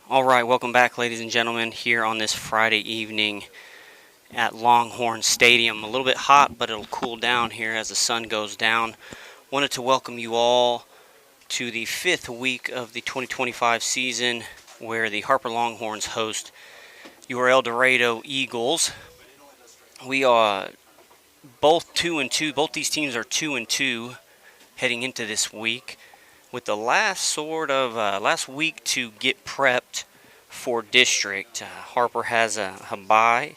All right, welcome back, ladies and gentlemen, here on this Friday evening at Longhorn Stadium. A little bit hot, but it'll cool down here as the sun goes down. Wanted to welcome you all to the 5th week of the 2025 season, where the Harper Longhorns host your Eldorado Eagles. We are both 2-2. Both these teams are 2-2 heading into this week, with the last week to get prepped for district. Harper has a bye,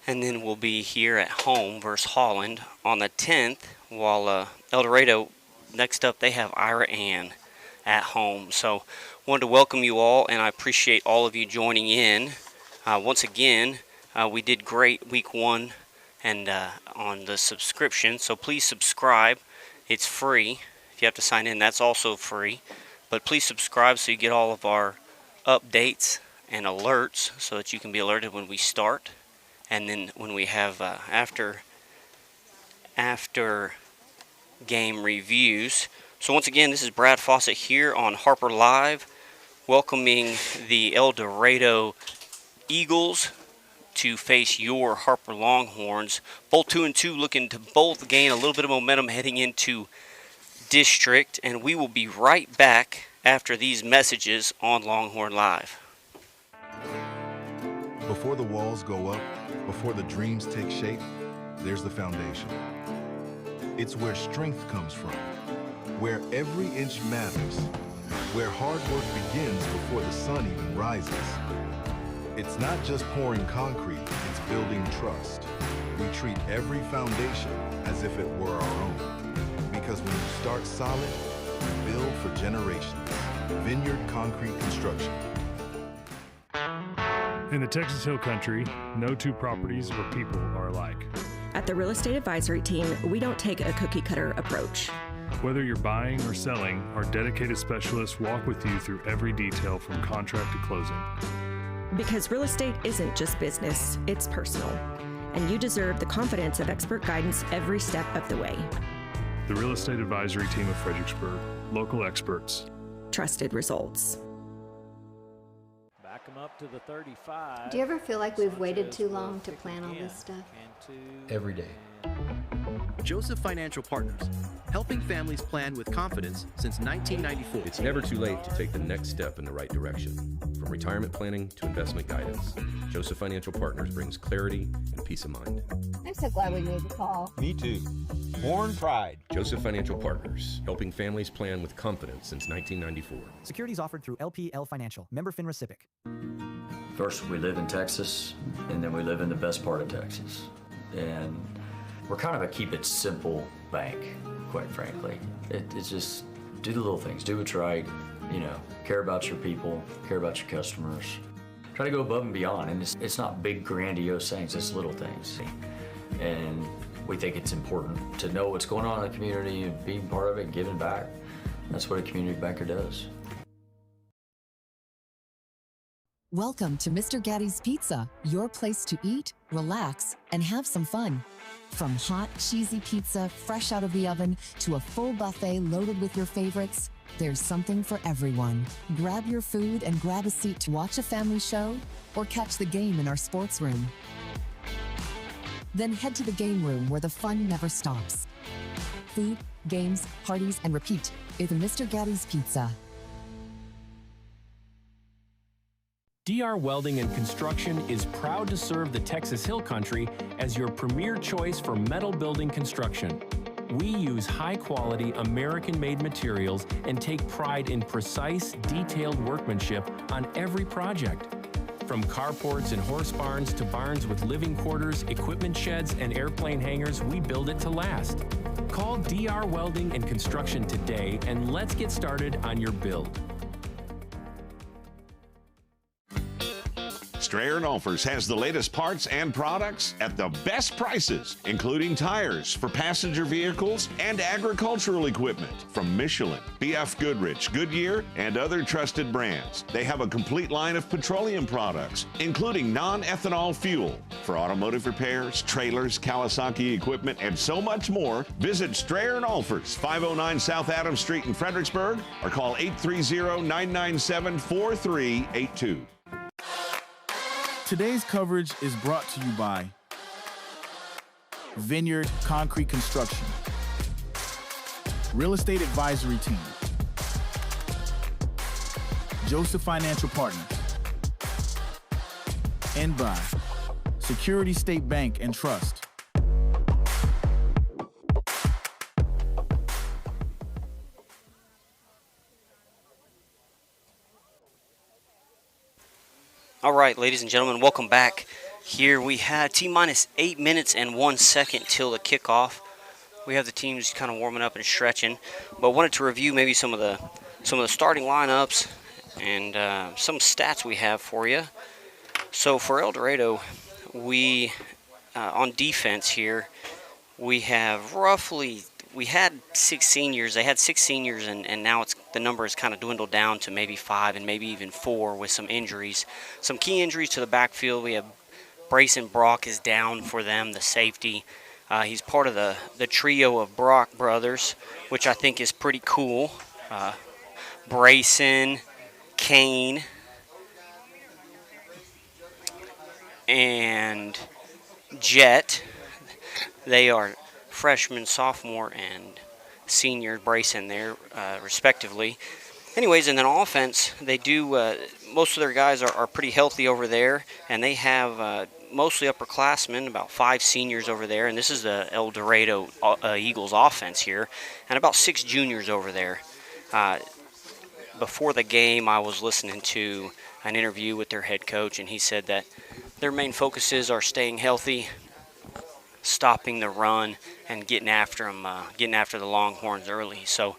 and then we'll be here at home versus Holland on the 10th, while Eldorado, next up, they have Ira Ann at home. So wanted to welcome you all, and I appreciate all of you joining in. Once again, we did great week 1 and on the subscription, so please subscribe. It's free. If you have to sign in, that's also free. But please subscribe so you get all of our updates and alerts so that you can be alerted when we start. And then when we have after game reviews. So once again, this is Brad Fawcett here on Harper Live, welcoming the Eldorado Eagles to face your Harper Longhorns. Both 2-2, looking to both gain a little bit of momentum heading into district, and we will be right back after these messages on Longhorn.Live. Before the walls go up, before the dreams take shape, there's the foundation. It's where strength comes from, where every inch matters, where hard work begins before the sun even rises. It's not just pouring concrete, it's building trust. We treat every foundation as if it were our own. Because when you start solid, you build for generations. Vineyard Concrete Construction. In the Texas Hill Country, no two properties or people are alike. At the Real Estate Advisory Team, we don't take a cookie-cutter approach. Whether you're buying or selling, our dedicated specialists walk with you through every detail from contract to closing. Because real estate isn't just business, it's personal. And you deserve the confidence of expert guidance every step of the way. The Real Estate Advisory Team of Fredericksburg. Local experts. Trusted results. Back them up to the 35. Do you ever feel like we've waited too long to plan all this stuff? Every day. Joseph Financial Partners, helping families plan with confidence since 1994. It's never too late to take the next step in the right direction. From retirement planning to investment guidance, Joseph Financial Partners brings clarity and peace of mind. I'm so glad we made the call. Me too. Born pride. Joseph Financial Partners, helping families plan with confidence since 1994. Securities offered through LPL Financial, member FINRA SIPC. First, we live in Texas, and then we live in the best part of Texas. And we're kind of a keep it simple bank, quite frankly. It's just do the little things, do what's right, care about your people, care about your customers. Try to go above and beyond, and it's not big grandiose things, it's little things. And we think it's important to know what's going on in the community and being part of it and giving back. That's what a community banker does. Welcome to Mr. Gatti's Pizza, your place to eat, relax, and have some fun. From hot, cheesy pizza fresh out of the oven to a full buffet loaded with your favorites, there's something for everyone. Grab your food and grab a seat to watch a family show or catch the game in our sports room. Then head to the game room where the fun never stops. Food, games, parties, and repeat is Mr. Gatti's Pizza. DR Welding and Construction is proud to serve the Texas Hill Country as your premier choice for metal building construction. We use high-quality, American-made materials and take pride in precise, detailed workmanship on every project. From carports and horse barns to barns with living quarters, equipment sheds, and airplane hangars, we build it to last. Call DR Welding and Construction today, and let's get started on your build. Strayer & Olfers has the latest parts and products at the best prices, including tires for passenger vehicles and agricultural equipment from Michelin, BF Goodrich, Goodyear, and other trusted brands. They have a complete line of petroleum products, including non-ethanol fuel for automotive repairs, trailers, Kawasaki equipment, and so much more. Visit Strayer & Olfers, 509 South Adams Street in Fredericksburg, or call 830-997-4382. Today's coverage is brought to you by Vineyard Concrete Construction, Real Estate Advisory Team, Joseph Financial Partners, and by Security State Bank and Trust. All right, ladies and gentlemen, welcome back. Here we had T-minus 8 minutes and 1 second till the kickoff. We have the teams kind of warming up and stretching, but wanted to review maybe some of the starting lineups and some stats we have for you. So for Eldorado, we on defense here, we have we had 6 seniors. They had 6 seniors, and now the number has kind of dwindled down to maybe 5 and maybe even 4 with some injuries. Some key injuries to the backfield. We have Brayson Brock is down for them, the safety. He's part of the trio of Brock brothers, which I think is pretty cool. Brayson, Kane, and Jet. They are freshman, sophomore, and senior Brayson there, respectively. Anyways, and then offense, they do, most of their guys are pretty healthy over there, and they have mostly upperclassmen, about 5 seniors over there, and this is the Eldorado Eagles offense here, and about 6 juniors over there. Before the game, I was listening to an interview with their head coach, and he said that their main focuses are staying healthy, stopping the run, and getting after them, getting after the Longhorns early. So,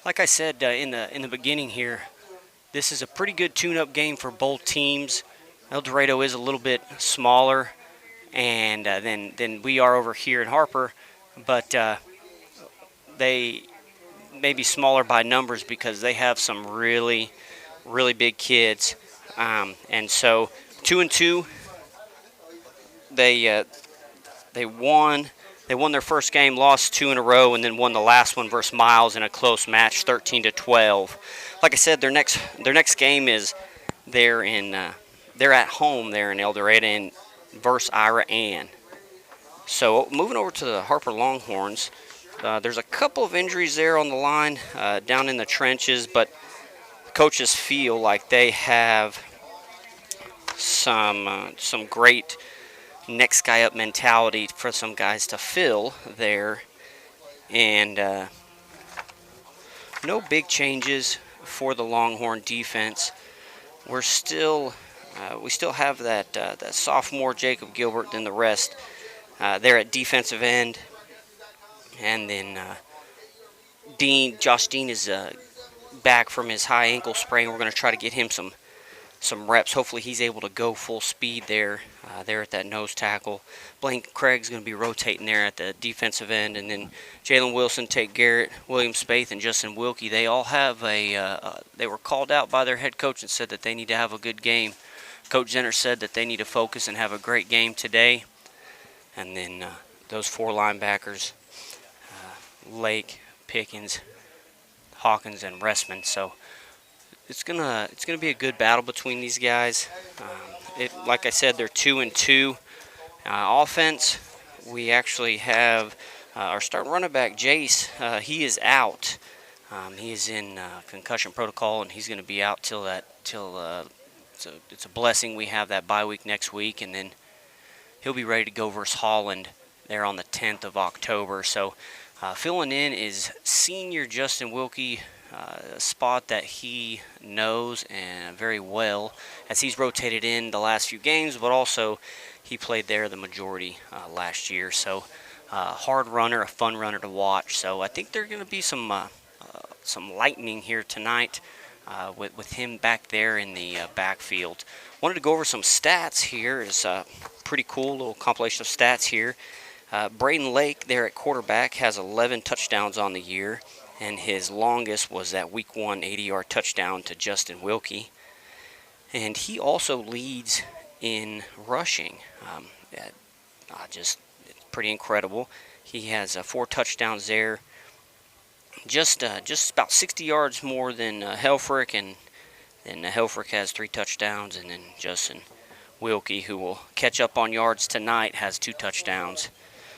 like I said in the beginning here, this is a pretty good tune-up game for both teams. Eldorado is a little bit smaller, and than we are over here in Harper, but they may be smaller by numbers because they have some really, really big kids, and so 2-2. They won their first game, lost 2 in a row, and then won the last one versus Miles in a close match, 13-12. Like I said, their next game is they're at home there in Eldorado and versus Ira Ann. So moving over to the Harper Longhorns, there's a couple of injuries there on the line down in the trenches, but coaches feel like they have some great next guy up mentality for some guys to fill there, and no big changes for the Longhorn defense. We still have that sophomore Jacob Gilbert than the rest there at defensive end, and then Josh Dean is back from his high ankle sprain. We're going to try to get him some reps. Hopefully he's able to go full speed there at that nose tackle. Blaine Craig's going to be rotating there at the defensive end, and then Jalen Wilson, Tate Garrett, William Spaeth, and Justin Wilkie. They all have they were called out by their head coach and said that they need to have a good game. Coach Zenner said that they need to focus and have a great game today. And then those 4 linebackers, Lake, Pickens, Hawkins, and Ressman. So it's gonna be a good battle between these guys. Like I said, they're 2-2. Offense, we actually have our starting running back Jace. He is out. He is in concussion protocol, and he's going to be out till it's a blessing we have that bye week next week, and then he'll be ready to go versus Holland there on the 10th of October. So filling in is senior Justin Wilkie, a spot that he knows and very well, as he's rotated in the last few games, but also he played there the majority last year. So hard runner, a fun runner to watch. So I think there's going to be some lightning here tonight. with him back there in the backfield. Wanted to go over some stats here. It's a pretty cool little compilation of stats here. Braden Lake there at quarterback has 11 touchdowns on the year, and his longest was that Week 1 80-yard touchdown to Justin Wilkie. And he also leads in rushing. Just pretty incredible. He has 4 touchdowns there. Just about 60 yards more than Helfrich, and then Helfrich has 3 touchdowns, and then Justin Wilkie, who will catch up on yards tonight, has 2 touchdowns.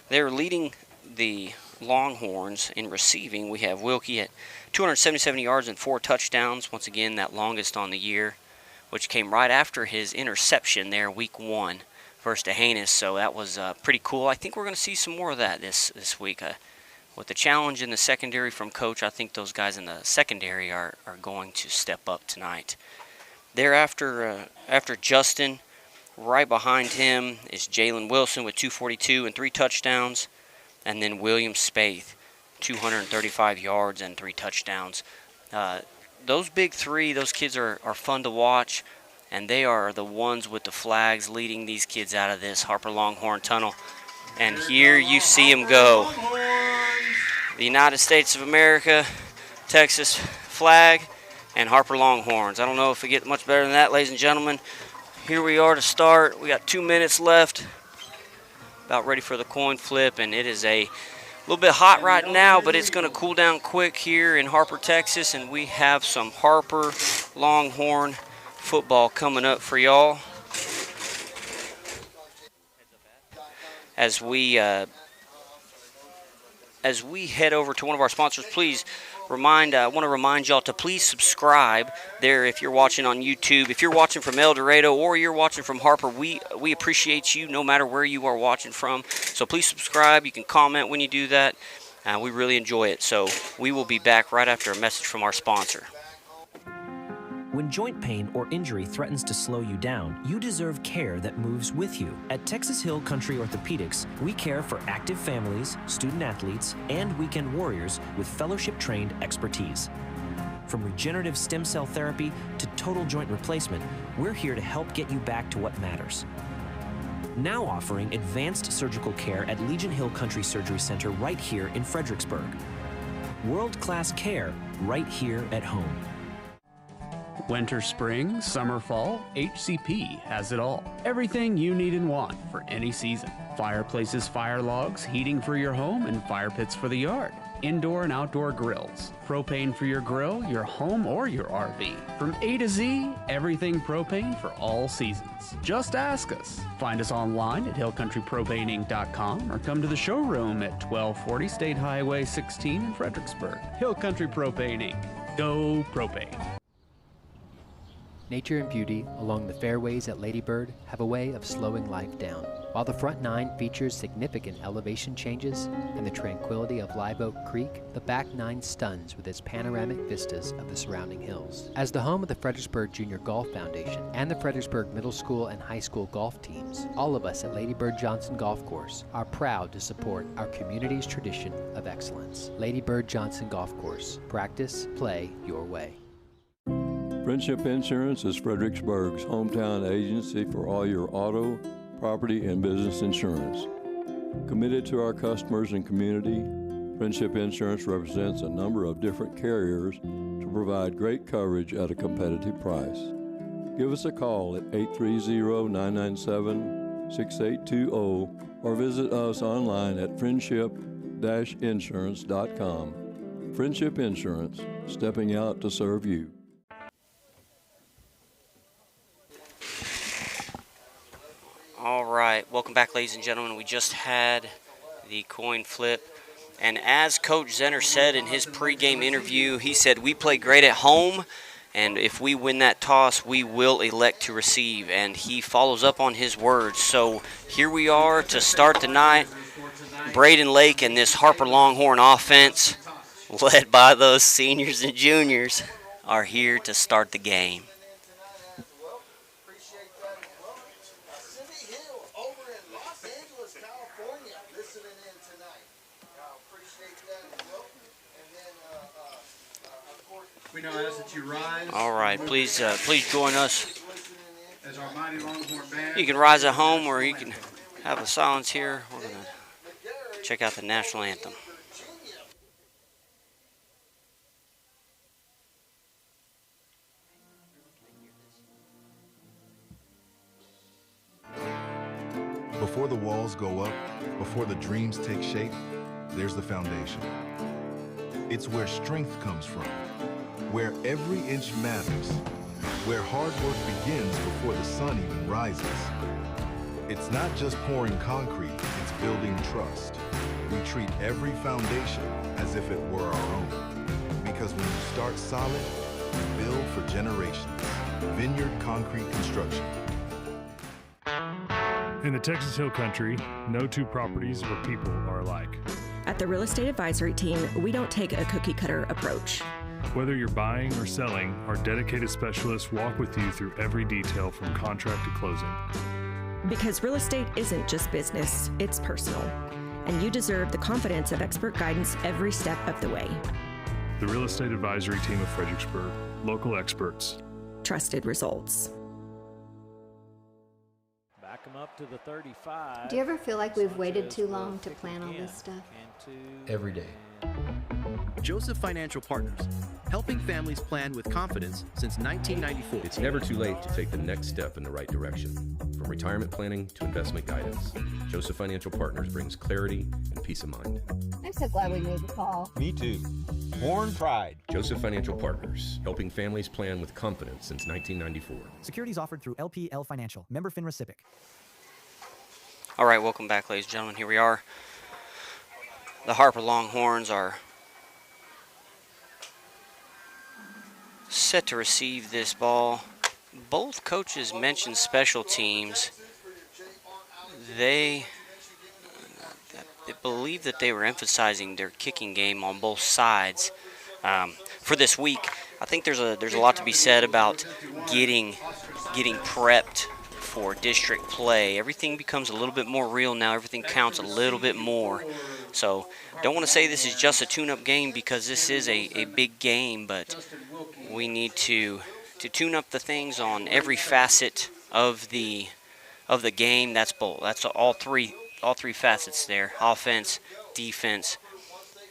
They're leading the Longhorns in receiving. We have Wilkie at 277 yards and 4 touchdowns. Once again, that longest on the year, which came right after his interception there, Week 1 versus Dehanis. So that was pretty cool. I think we're going to see some more of that this week. With the challenge in the secondary from Coach, I think those guys in the secondary are going to step up tonight. Thereafter, after Justin, right behind him is Jalen Wilson with 242 and 3 touchdowns. And then William Spaeth, 235 yards and 3 touchdowns. Those big three, those kids are fun to watch. And they are the ones with the flags leading these kids out of this Harper Longhorn tunnel. And here you see them go. The United States of America, Texas flag, and Harper Longhorns. I don't know if we get much better than that, ladies and gentlemen. Here we are to start. We got 2 minutes left. About ready for the coin flip, and it is a little bit hot right now, but it's going to cool down quick here in Harper, Texas, and we have some Harper Longhorn football coming up for y'all. As we head over to one of our sponsors, please want to remind y'all to please subscribe there if you're watching on YouTube. If you're watching from Eldorado or you're watching from Harper, we appreciate you no matter where you are watching from. So please subscribe. You can comment when you do that. We really enjoy it. So we will be back right after a message from our sponsor. When joint pain or injury threatens to slow you down, you deserve care that moves with you. At Texas Hill Country Orthopedics, we care for active families, student athletes, and weekend warriors with fellowship-trained expertise. From regenerative stem cell therapy to total joint replacement, we're here to help get you back to what matters. Now offering advanced surgical care at Legion Hill Country Surgery Center right here in Fredericksburg. World-class care right here at home. Winter, spring, summer, fall, HCP has it all. Everything you need and want for any season. Fireplaces, fire logs, heating for your home, and fire pits for the yard. Indoor and outdoor grills. Propane for your grill, your home, or your RV. From A to Z, everything propane for all seasons. Just ask us. Find us online at hillcountrypropaneinc.com or come to the showroom at 1240 State Highway 16 in Fredericksburg. Hill Country Propane Inc. Go propane. Nature and beauty along the fairways at Lady Bird have a way of slowing life down. While the front nine features significant elevation changes and the tranquility of Live Oak Creek, the back nine stuns with its panoramic vistas of the surrounding hills. As the home of the Fredericksburg Junior Golf Foundation and the Fredericksburg Middle School and High School golf teams, all of us at Lady Bird Johnson Golf Course are proud to support our community's tradition of excellence. Lady Bird Johnson Golf Course. Practice, play your way. Friendship Insurance is Fredericksburg's hometown agency for all your auto, property, and business insurance. Committed to our customers and community, Friendship Insurance represents a number of different carriers to provide great coverage at a competitive price. Give us a call at 830-997-6820 or visit us online at friendship-insurance.com. Friendship Insurance, stepping out to serve you. All right, welcome back, ladies and gentlemen. We just had the coin flip, and as Coach Zenner said in his pregame interview, he said we play great at home, and if we win that toss, we will elect to receive, and he follows up on his words. So here we are to start the night. Braden Lake and this Harper Longhorn offense, led by those seniors and juniors, are here to start the game. All right, please join us. You can rise at home or you can have a silence here. We're going to check out the national anthem. Before the walls go up, before the dreams take shape, there's the foundation. It's where strength comes from, where every inch matters, where hard work begins before the sun even rises. It's not just pouring concrete, it's building trust. We treat every foundation as if it were our own. Because when you start solid, you build for generations. Vineyard Concrete Construction. In the Texas Hill Country, no two properties or people are alike. At the Real Estate Advisory Team, we don't take a cookie-cutter approach. Whether you're buying or selling, our dedicated specialists walk with you through every detail from contract to closing. Because real estate isn't just business, it's personal. And you deserve the confidence of expert guidance every step of the way. The Real Estate Advisory Team of Fredericksburg. Local experts. Trusted results. Back them up to the 35. Do you ever feel like we've waited too long to plan all this stuff? Every day. Joseph Financial Partners, helping families plan with confidence since 1994. It's never too late to take the next step in the right direction. From retirement planning to investment guidance, Joseph Financial Partners brings clarity and peace of mind. I'm so glad we made the call. Me too. Born pride. Joseph Financial Partners, helping families plan with confidence since 1994. Securities offered through LPL Financial. Member FINRA SIPC. All right, welcome back, ladies and gentlemen. Here we are. The Harper Longhorns are set to receive this ball. Both coaches mentioned special teams. They believe that they were emphasizing their kicking game on both sides for this week. I think there's a lot to be said about getting prepped for district play. Everything becomes a little bit more real now. Everything counts a little bit more. So don't want to say this is just a tune-up game because this is a big game, but we need to tune up the things on every facet of the game. That's all three facets there: offense, defense,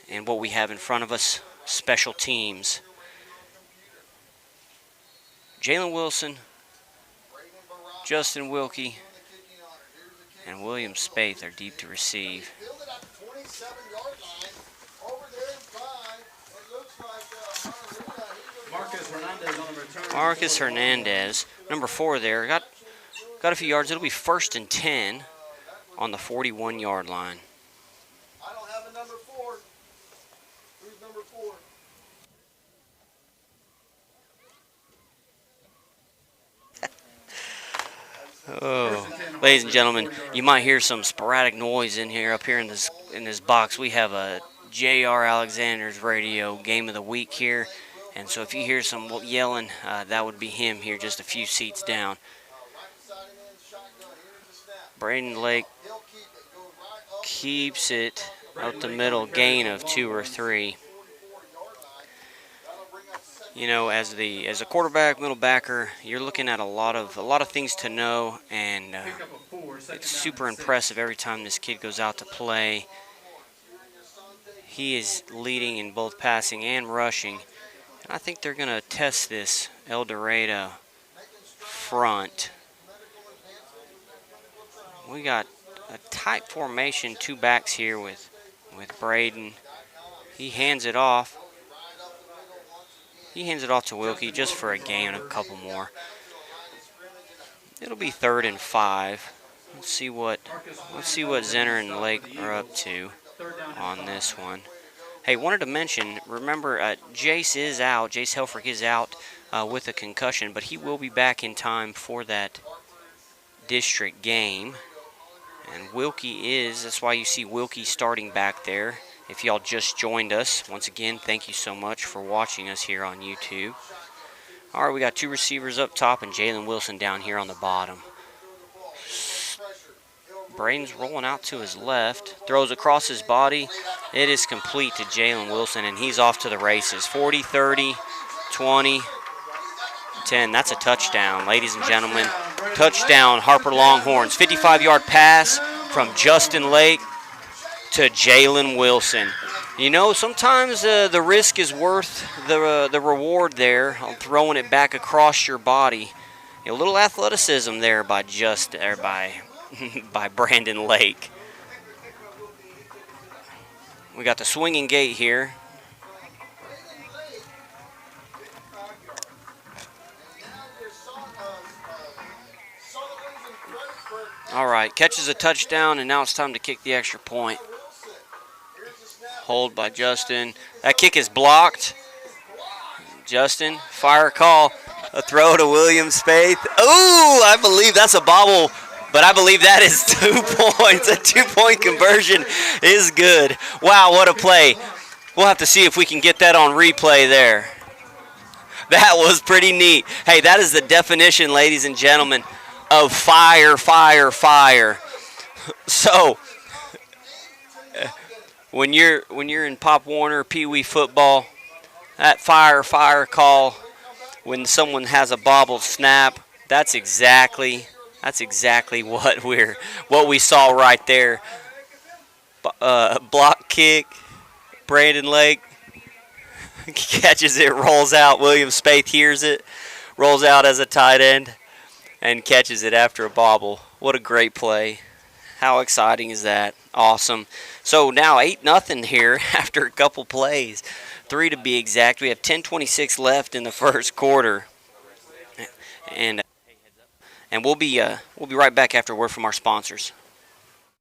and what we have in front of us, special teams. Jalen Wilson, Justin Wilkie, and William Spaeth are deep to receive. Marcus Hernandez, number 4 there, got a few yards. It'll be 1st and 10 on the 41-yard line. I don't have a number 4. Who's number 4? Oh, ladies and gentlemen, you might hear some sporadic noise in here. Up here in this box, we have a J.R. Alexander's radio game of the week here, and so if you hear some yelling, that would be him here, just a few seats down. Braden Lake keeps it out the middle, gain of 2 or 3. You know, as a quarterback, middle backer, you're looking at a lot of things to know, and it's super impressive every time this kid goes out to play. He is leading in both passing and rushing. And I think they're going to test this Eldorado front. We got a tight formation, 2 backs here with Braden. He hands it off. He hands it off to Wilkie just for a gain, a couple more. It'll be 3rd and 5. Let's see what Zenner and Lake are up to on this one. Hey, wanted to mention, remember, Jace is out. Jace Helfrich is out with a concussion, but he will be back in time for that district game. And Wilkie is, that's why you see Wilkie starting back there. If y'all just joined us, once again, thank you so much for watching us here on YouTube. All right, we got 2 receivers up top and Jalen Wilson down here on the bottom. Braden's rolling out to his left, throws across his body. It is complete to Jalen Wilson, and he's off to the races. 40-30, 20, 10. That's a touchdown, ladies and gentlemen. Touchdown, Harper Longhorns. 55-yard pass from Justin Lake to Jalen Wilson. You know, sometimes the risk is worth the reward there on throwing it back across your body. A little athleticism there by by Brandon Lake. We got the swinging gate here. All right, catches a touchdown, and now it's time to kick the extra point. Hold by Justin. That kick is blocked. Justin, fire call. A throw to William Spaeth. Ooh, I believe that's a bobble, but I believe that is 2 points. A 2-point conversion is good. Wow, what a play. We'll have to see if we can get that on replay there. That was pretty neat. Hey, that is the definition, ladies and gentlemen, of fire, fire, fire. So, when you're in Pop Warner, Pee Wee football, that fire, fire call, when someone has a bobbled snap, that's exactly what we saw right there. Block kick, Brandon Lake catches it, rolls out. William Spaeth hears it, rolls out as a tight end, and catches it after a bobble. What a great play. How exciting is that? Awesome. So now 8-0 here after a couple plays. 3 to be exact. We have 10:26 left in the first quarter. And we'll be right back after a word from our sponsors.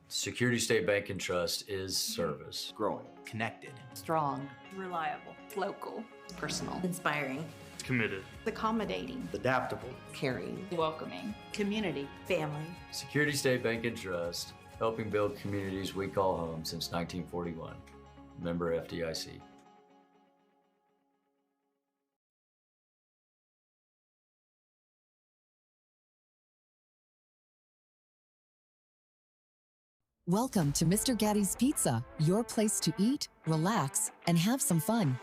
Security State Bank and Trust is service. Growing. Connected. Strong. Reliable. Local. Personal. Inspiring. Committed. Accommodating. Adaptable. Caring. Welcoming. Community. Family. Security State Bank and Trust, helping build communities we call home since 1941. Member FDIC. Welcome to Mr. Gatti's Pizza, your place to eat, relax, and have some fun.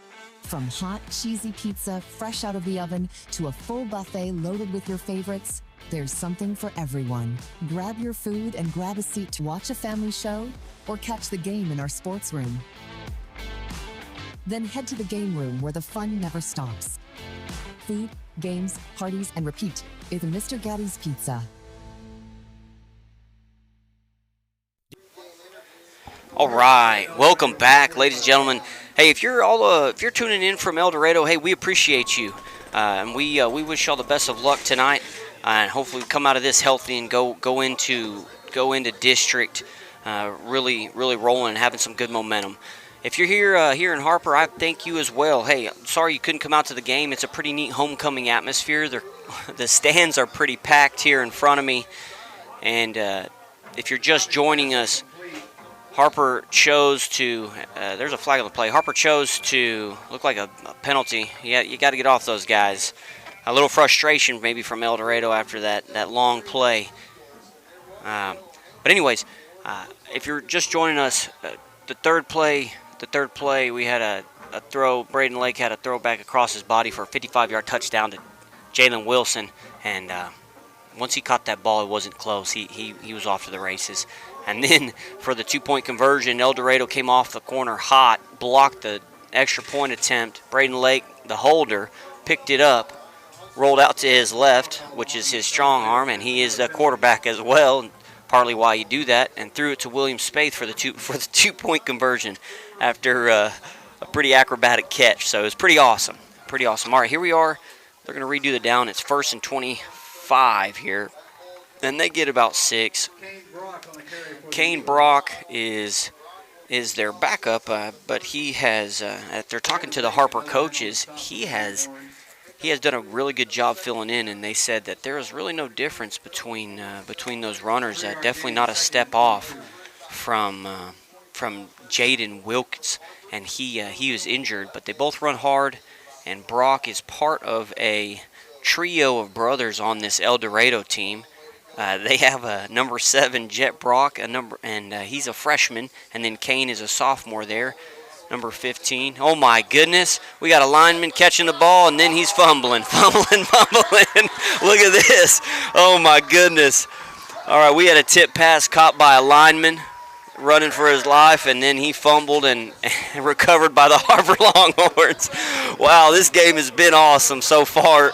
From hot, cheesy pizza fresh out of the oven to a full buffet loaded with your favorites, there's something for everyone. Grab your food and grab a seat to watch a family show or catch the game in our sports room. Then head to the game room where the fun never stops. Food, games, parties, and repeat is Mr. Gatti's Pizza. All right, welcome back, ladies and gentlemen. Hey, if you're tuning in from Eldorado, hey, we appreciate you, and we wish y'all the best of luck tonight, and hopefully we come out of this healthy and go into district, really rolling and having some good momentum. If you're here in Harper, I thank you as well. Hey, sorry you couldn't come out to the game. It's a pretty neat homecoming atmosphere. The stands are pretty packed here in front of me, and if you're just joining us, Harper chose to, there's a flag on the play. Harper chose to look like a penalty. Yeah, you got to get off those guys. A little frustration maybe from Eldorado after that long play. But anyways, if you're just joining us, the third play, we had a throw. Braden Lake had a throw back across his body for a 55-yard touchdown to Jalen Wilson. And once he caught that ball, it wasn't close. He was off to the races. And then for the 2-point conversion, Eldorado came off the corner hot, blocked the extra point attempt. Braden Lake, the holder, picked it up, rolled out to his left, which is his strong arm, and he is the quarterback as well, partly why you do that, and threw it to William Spaeth for the 2-point conversion after a pretty acrobatic catch. So it was pretty awesome. Pretty awesome. All right, here we are. They're going to redo the down. It's 1st and 25 here. And they get about 6. Kane Brock is their backup, but he has. If they're talking to the Harper coaches, he has done a really good job filling in, and they said that there is really no difference between those runners. Definitely not a step off from Jaden Wilkes, and he was injured, but they both run hard, and Brock is part of a trio of brothers on this Eldorado team. They have a number 7, Jet Brock, and he's a freshman, and then Kane is a sophomore there. number 15. Oh, my goodness. We got a lineman catching the ball, and then he's fumbling. Look at this. Oh, my goodness. All right, we had a tip pass caught by a lineman running for his life, and then he fumbled and recovered by the Harper Longhorns. Wow, this game has been awesome so far.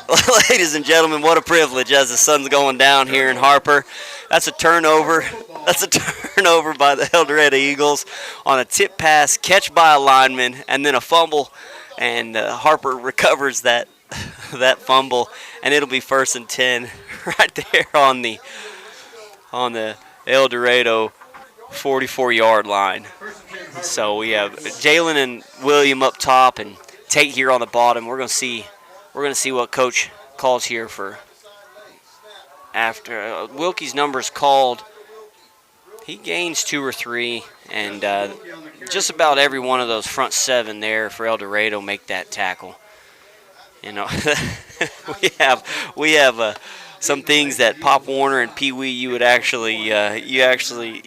Ladies and gentlemen, what a privilege as the sun's going down here in Harper. That's a turnover. That's a turnover by the Eldorado Eagles on a tip pass, catch by a lineman, and then a fumble, and Harper recovers that fumble, and it'll be 1st and 10 right there on the Eldorado 44-yard line. So we have Jalen and William up top and Tate here on the bottom. We're gonna see what coach calls here for after Wilkie's number's called. He gains 2 or 3, and just about every one of those front 7 there for Eldorado make that tackle. You know, we have some things that Pop Warner and Pee Wee you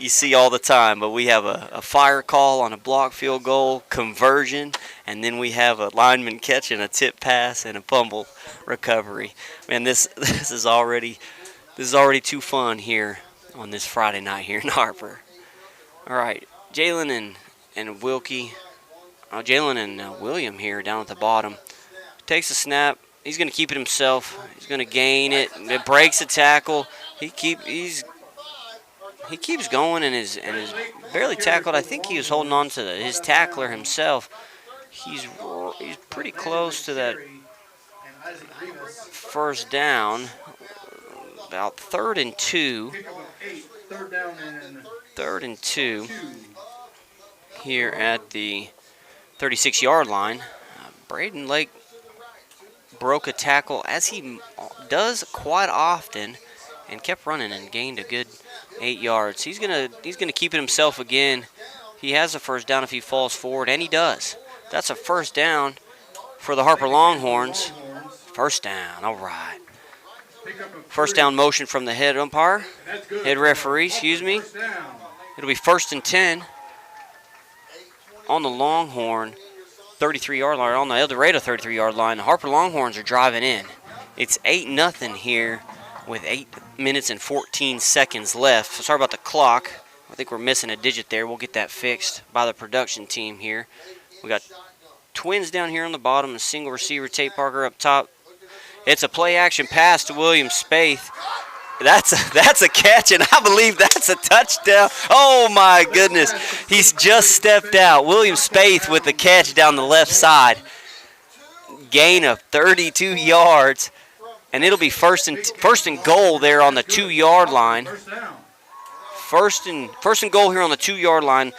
see all the time, but we have a fire call on a block field goal conversion, and then we have a lineman catching a tip pass and a fumble recovery. Man, this is already too fun here on this Friday night here in Harper. All right, Jalen and Wilkie, Jalen and William here down at the bottom. Takes a snap. He's going to keep it himself. He's going to gain it. It breaks a tackle. He keeps going and is barely tackled. I think he was holding on to his tackler himself. He's pretty close to that first down. About 3rd and 2. 3rd and 2 here at the 36-yard line. Braden Lake broke a tackle, as he does quite often, and kept running and gained a good 8 yards. He's gonna keep it himself again. He has a first down if he falls forward, and he does. That's a first down for the Harper Longhorns. First down, all right. First down motion from the head umpire, head referee, excuse me. It'll be 1st and 10 on the Longhorn 33-yard line, on the Eldorado 33-yard line. The Harper Longhorns are driving in. It's 8-0 here with 8 minutes and 14 seconds left. So sorry about the clock. I think we're missing a digit there. We'll get that fixed by the production team here. We got twins down here on the bottom, a single receiver, Tate Parker up top. It's a play-action pass to William Spaeth. That's a catch, and I believe that's a touchdown. Oh, my goodness. He's just stepped out. William Spaeth with the catch down the left side. Gain of 32 yards, and it'll be first and goal there on the 2-yard line. First and goal here on the 2-yard line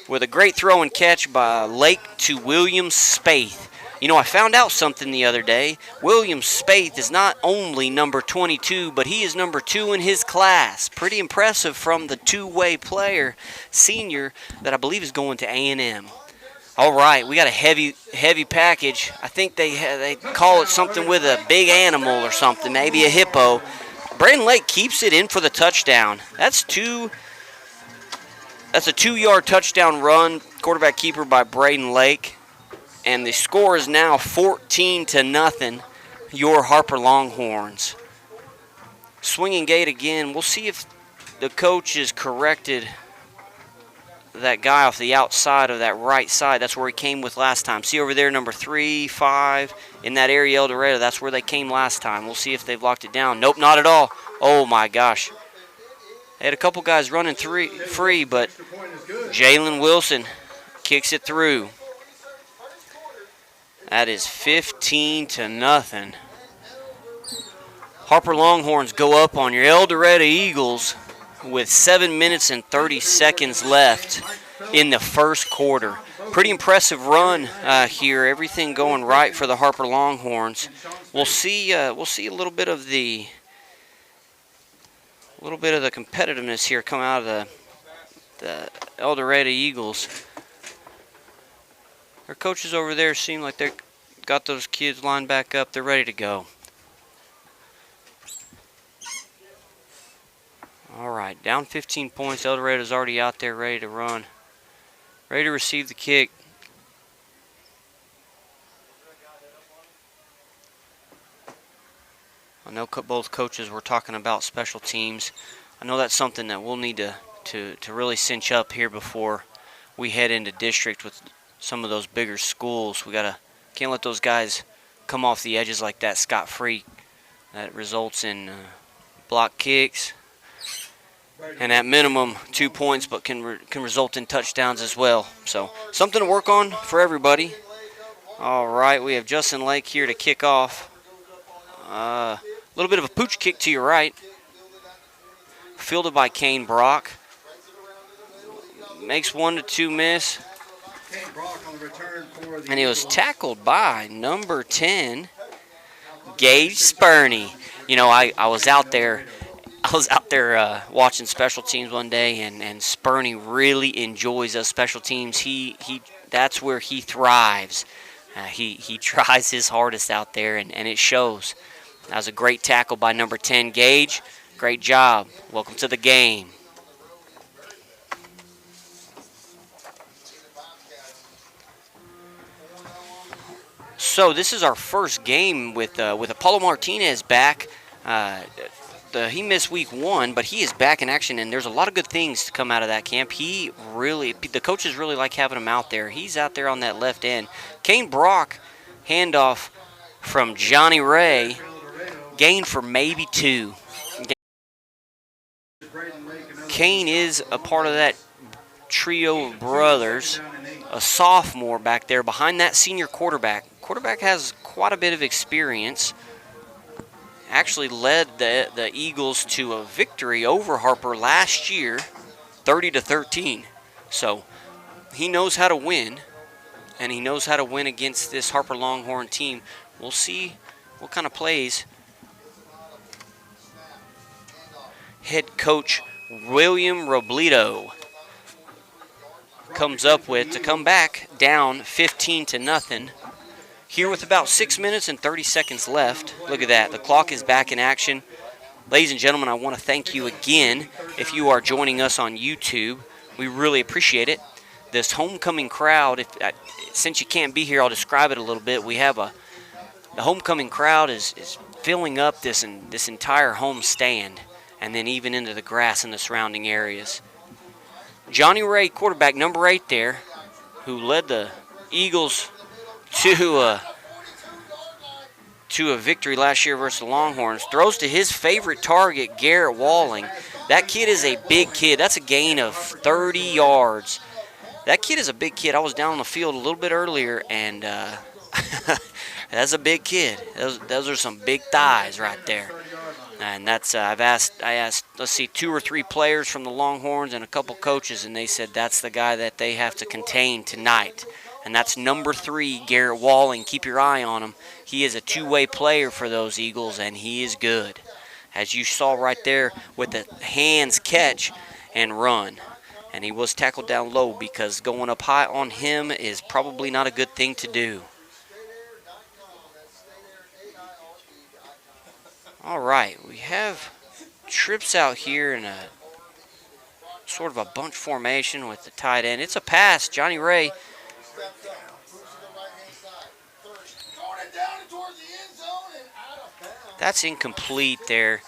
with a great throw and catch by Lake to William Spaeth. You know, I found out something the other day. William Spaeth is not only number 22, but he is number 2 in his class. Pretty impressive from the two-way player, senior, that I believe is going to A&M. All right, we got a heavy package. I think they call it something with a big animal or something, maybe a hippo. Braden Lake keeps it in for the touchdown. That's a 2-yard touchdown run, quarterback keeper by Braden Lake. And the score is now 14-0, your Harper Longhorns. Swinging gate again. We'll see if the coach has corrected that guy off the outside of that right side. That's where he came with last time. See over there, number 3, 5, in that area, Eldorado. That's where they came last time. We'll see if they've locked it down. Nope, not at all. Oh, my gosh. They had a couple guys running free, but Jalen Wilson kicks it through. That is 15-0. Harper Longhorns go up on your Eldorado Eagles with 7 minutes and 30 seconds left in the first quarter. Pretty impressive run here. Everything going right for the Harper Longhorns. We'll see a little bit of the competitiveness here come out of the Eldorado Eagles. Our coaches over there seem like they've got those kids lined back up. They're ready to go. All right, down 15 points. Eldorado's already out there ready to run. Ready to receive the kick. I know both coaches were talking about special teams. I know that's something that we'll need to really cinch up here before we head into district with some of those bigger schools. Can't let those guys come off the edges like that scot-free. That results in block kicks, and at minimum 2 points, but can result in touchdowns as well. So something to work on for everybody. All right, we have Justin Lake here to kick off. A little bit of a pooch kick to your right. Fielded by Kane Brock. Makes 1-2 miss. And he was tackled by number 10, Gage Spurney. You know, I was out there watching special teams one day, and Spurney really enjoys those special teams. That's where he thrives. He tries his hardest out there, and it shows. That was a great tackle by number 10, Gage. Great job. Welcome to the game. So this is our first game with Apollo Martinez back. He missed week 1, but he is back in action, and there's a lot of good things to come out of that camp. The coaches really like having him out there. He's out there on that left end. Kane Brock, handoff from Johnny Ray, gain for maybe 2. Kane is a part of that trio of brothers, a sophomore back there behind that senior quarterback. Quarterback has quite a bit of experience. Actually led the Eagles to a victory over Harper last year, 30-13. So he knows how to win, and he knows how to win against this Harper Longhorn team. We'll see what kind of plays head coach William Robledo comes up with to come back down 15-0. Here with about 6 minutes and 30 seconds left. Look at that. The clock is back in action. Ladies and gentlemen, I want to thank you again if you are joining us on YouTube. We really appreciate it. This homecoming crowd, since you can't be here, I'll describe it a little bit. We have the homecoming crowd is filling up this entire home stand, and then even into the grass in the surrounding areas. Johnny Ray, quarterback number 8 there, who led the Eagles to a victory last year versus the Longhorns, throws to his favorite target, Garrett Walling. That kid is a big kid. That's a gain of 30 yards. That kid is a big kid. I was down on the field a little bit earlier, and that's a big kid. Those are some big thighs right there. And that's I asked, let's see, 2 or 3 players from the Longhorns and a couple coaches, and they said that's the guy that they have to contain tonight. And that's number 3, Garrett Walling. Keep your eye on him. He is a two-way player for those Eagles, and he is good. As you saw right there with the hands catch and run. And he was tackled down low because going up high on him is probably not a good thing to do. All right, we have trips out here in a sort of a bunch formation with the tight end. It's a pass. Johnny Ray. That's incomplete there.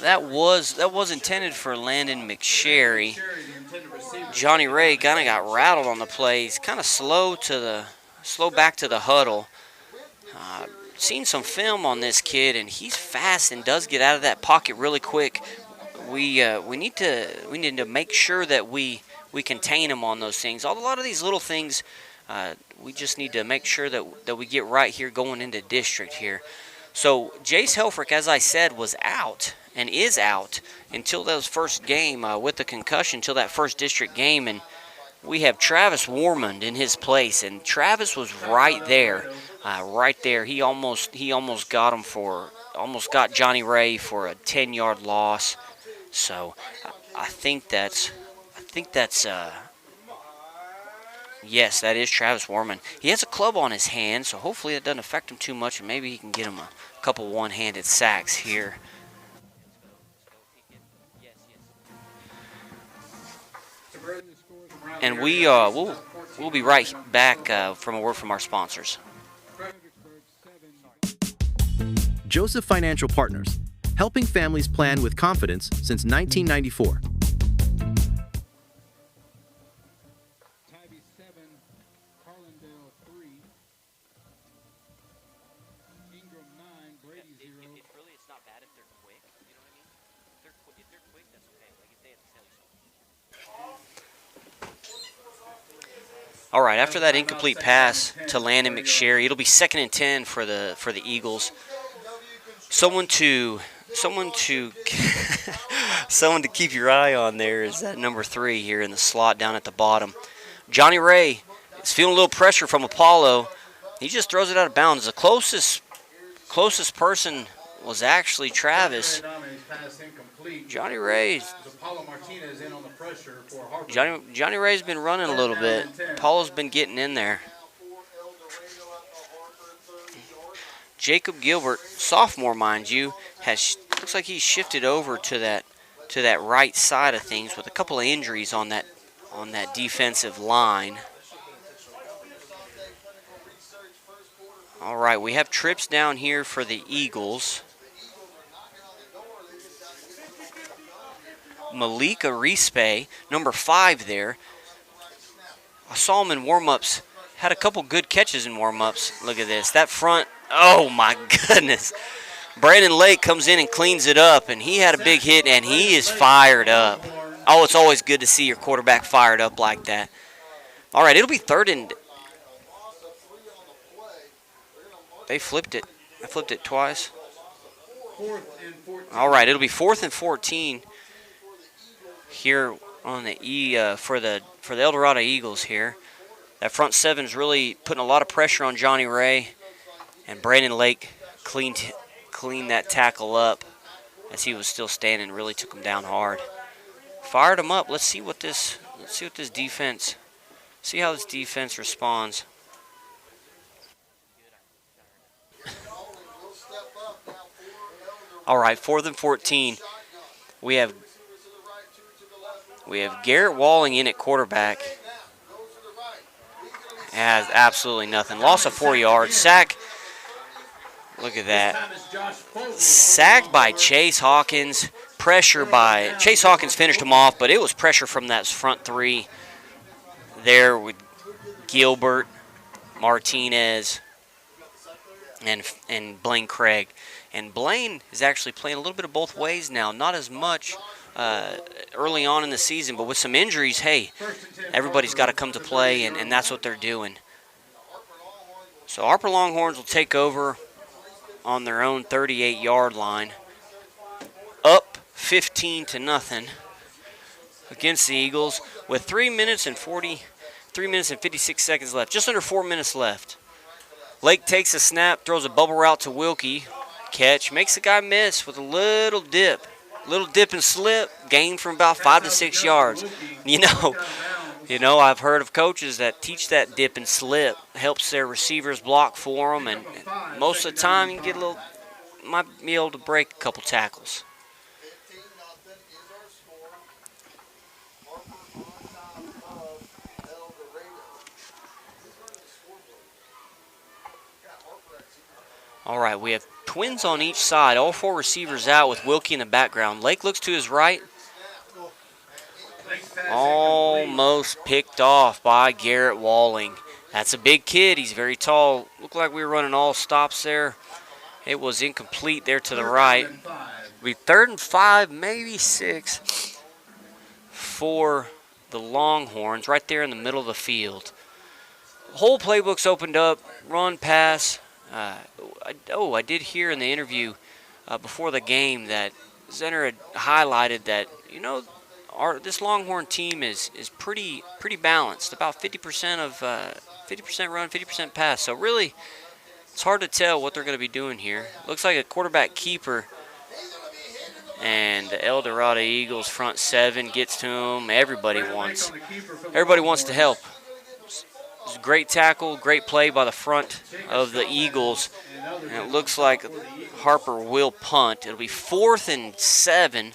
That was intended for Landon McSherry. Johnny Ray kind of got rattled on the play. He's kind of slow back to the huddle. Seen some film on this kid, and he's fast and does get out of that pocket really quick. We need to make sure that we contain him on those things. A lot of these little things, we just need to make sure that we get right here going into district here. So Jace Helfrich, as I said, was out and is out until that first game with the concussion, until that first district game, and we have Travis Warmond in his place, and Travis was right there. He almost got Johnny Ray for a 10-yard loss. So I think that's yes, that is Travis Warman. He has a club on his hand, so hopefully it doesn't affect him too much, and maybe he can get him a couple one-handed sacks here. And we'll be right back from a word from our sponsors. Joseph Financial Partners, helping families plan with confidence since 1994. All right, after that incomplete pass to Landon McSherry, it'll be 2nd and 10 for the Eagles. Someone to keep your eye on there is that number 3 here in the slot down at the bottom. Johnny Ray is feeling a little pressure from Apollo. He just throws it out of bounds. The closest person was actually Travis. Johnny Ray. Johnny Ray's been running a little bit. Apollo's been getting in there. Jacob Gilbert, sophomore, mind you, looks like he's shifted over to that right side of things with a couple of injuries on that defensive line. All right, we have trips down here for the Eagles. Malika Rispe, number 5 there. I saw him in warm-ups. Had a couple good catches in warm-ups. Look at this. That front, oh my goodness. Brandon Lake comes in and cleans it up, and he had a big hit, and he is fired up. Oh, it's always good to see your quarterback fired up like that. All right, it'll be 3rd and... They flipped it. I flipped it twice. All right, it'll be 4th and 14 here on the for the Eldorado Eagles here. That front 7's really putting a lot of pressure on Johnny Ray, and Brandon Lake cleaned that tackle up as he was still standing. Really took him down hard. Fired him up. Let's see how this defense responds. All right, 4th and 14. We have Garrett Walling in at quarterback. Has absolutely nothing. Loss of 4 yards. Sack. Look at that. Sacked by Chase Hawkins. Pressure by Chase Hawkins finished him off, but it was pressure from that front 3 there with Gilbert, Martinez, and Blaine Craig. And Blaine is actually playing a little bit of both ways now. Not as much early on in the season, but with some injuries, hey, everybody's got to come to play, and that's what they're doing. So Harper Longhorns will take over on their own 38-yard line. Up 15-0 against the Eagles with 3 minutes and 56 seconds left. Just under 4 minutes left. Lake takes a snap, throws a bubble route to Wilkie. Catch, makes the guy miss with a little dip and slip, gain from about 5 to 6 yards. You know, I've heard of coaches that teach that dip and slip, helps their receivers block for them, and most of the time you get might be able to break a couple tackles. All right, we have twins on each side. All 4 receivers out with Wilkie in the background. Lake looks to his right. Almost picked off by Garrett Walling. That's a big kid. He's very tall. Looked like we were running all stops there. It was incomplete there to the right. It'll be 3rd and 5, maybe 6 for the Longhorns right there in the middle of the field. The whole playbook's opened up. Run, pass. I did hear in the interview before the game that Zenner had highlighted that, this Longhorn team is pretty balanced. About 50% run, 50% pass. So really, it's hard to tell what they're going to be doing here. Looks like a quarterback keeper. And the Eldorado Eagles front 7 gets to him. Everybody wants to help. It's a great tackle, great play by the front of the Eagles. And it looks like Harper will punt. It'll be 4th and 7.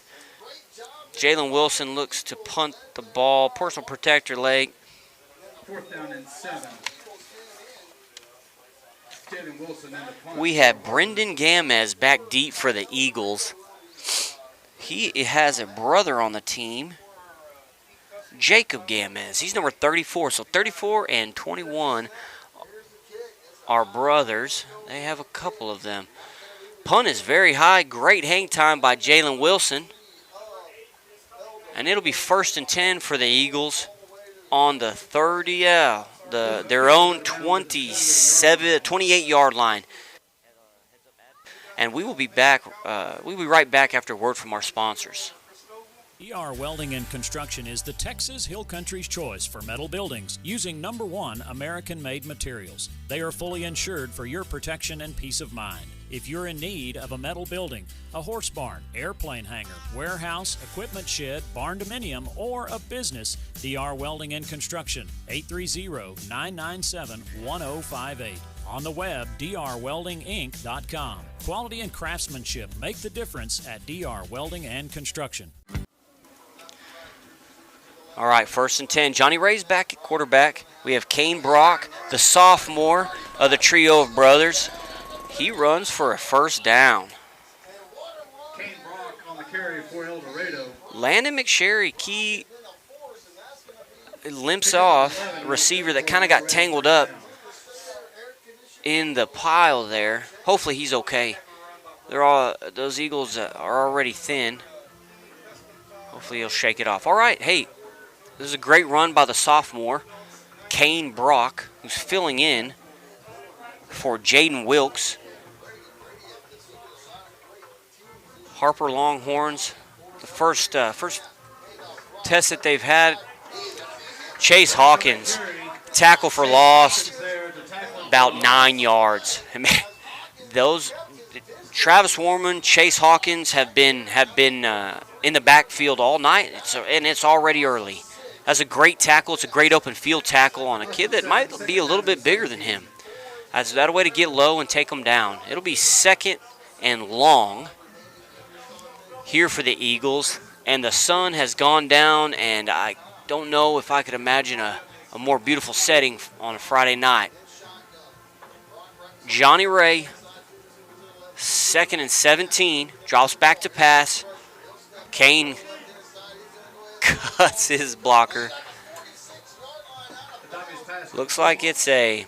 Jalen Wilson looks to punt the ball. Personal protector Lake. 4th down and 7. We have Brendan Gamez back deep for the Eagles. He has a brother on the team, Jacob Gamez. He's number 34. So 34 and 21 are brothers. They have a couple of them. Punt is very high. Great hang time by Jalen Wilson. And it'll be 1st and 10 for the Eagles on the 30, their own 28-yard line. And we will be back. We'll be right back after a word from our sponsors. DR Welding and Construction is the Texas Hill Country's choice for metal buildings using #1 American-made materials. They are fully insured for your protection and peace of mind. If you're in need of a metal building, a horse barn, airplane hangar, warehouse, equipment shed, barn dominium, or a business, DR Welding and Construction, 830-997-1058. On the web, drweldinginc.com. Quality and craftsmanship make the difference at DR Welding and Construction. All right, 1st and 10. Johnny Ray's back at quarterback. We have Kane Brock, the sophomore of the trio of brothers. He runs for a 1st down. Kane Brock on the carry for Eldorado. Landon McSherry, key, limps off. A receiver that kind of got tangled up in the pile there. Hopefully he's okay. Those Eagles are already thin. Hopefully he'll shake it off. All right, hey, this is a great run by the sophomore, Kane Brock, who's filling in for Jaden Wilkes. Harper Longhorns, the first test that they've had. Chase Hawkins, tackle for loss, about 9 yards. I mean, those Travis Warman, Chase Hawkins have been in the backfield all night, and it's already early. That's a great tackle. It's a great open field tackle on a kid that might be a little bit bigger than him. That's that a way to get low and take them down. It'll be 2nd and long here for the Eagles, and the sun has gone down, and I don't know if I could imagine a more beautiful setting on a Friday night. Johnny Ray, 2nd and 17, drops back to pass. Kane cuts his blocker. Looks like it's a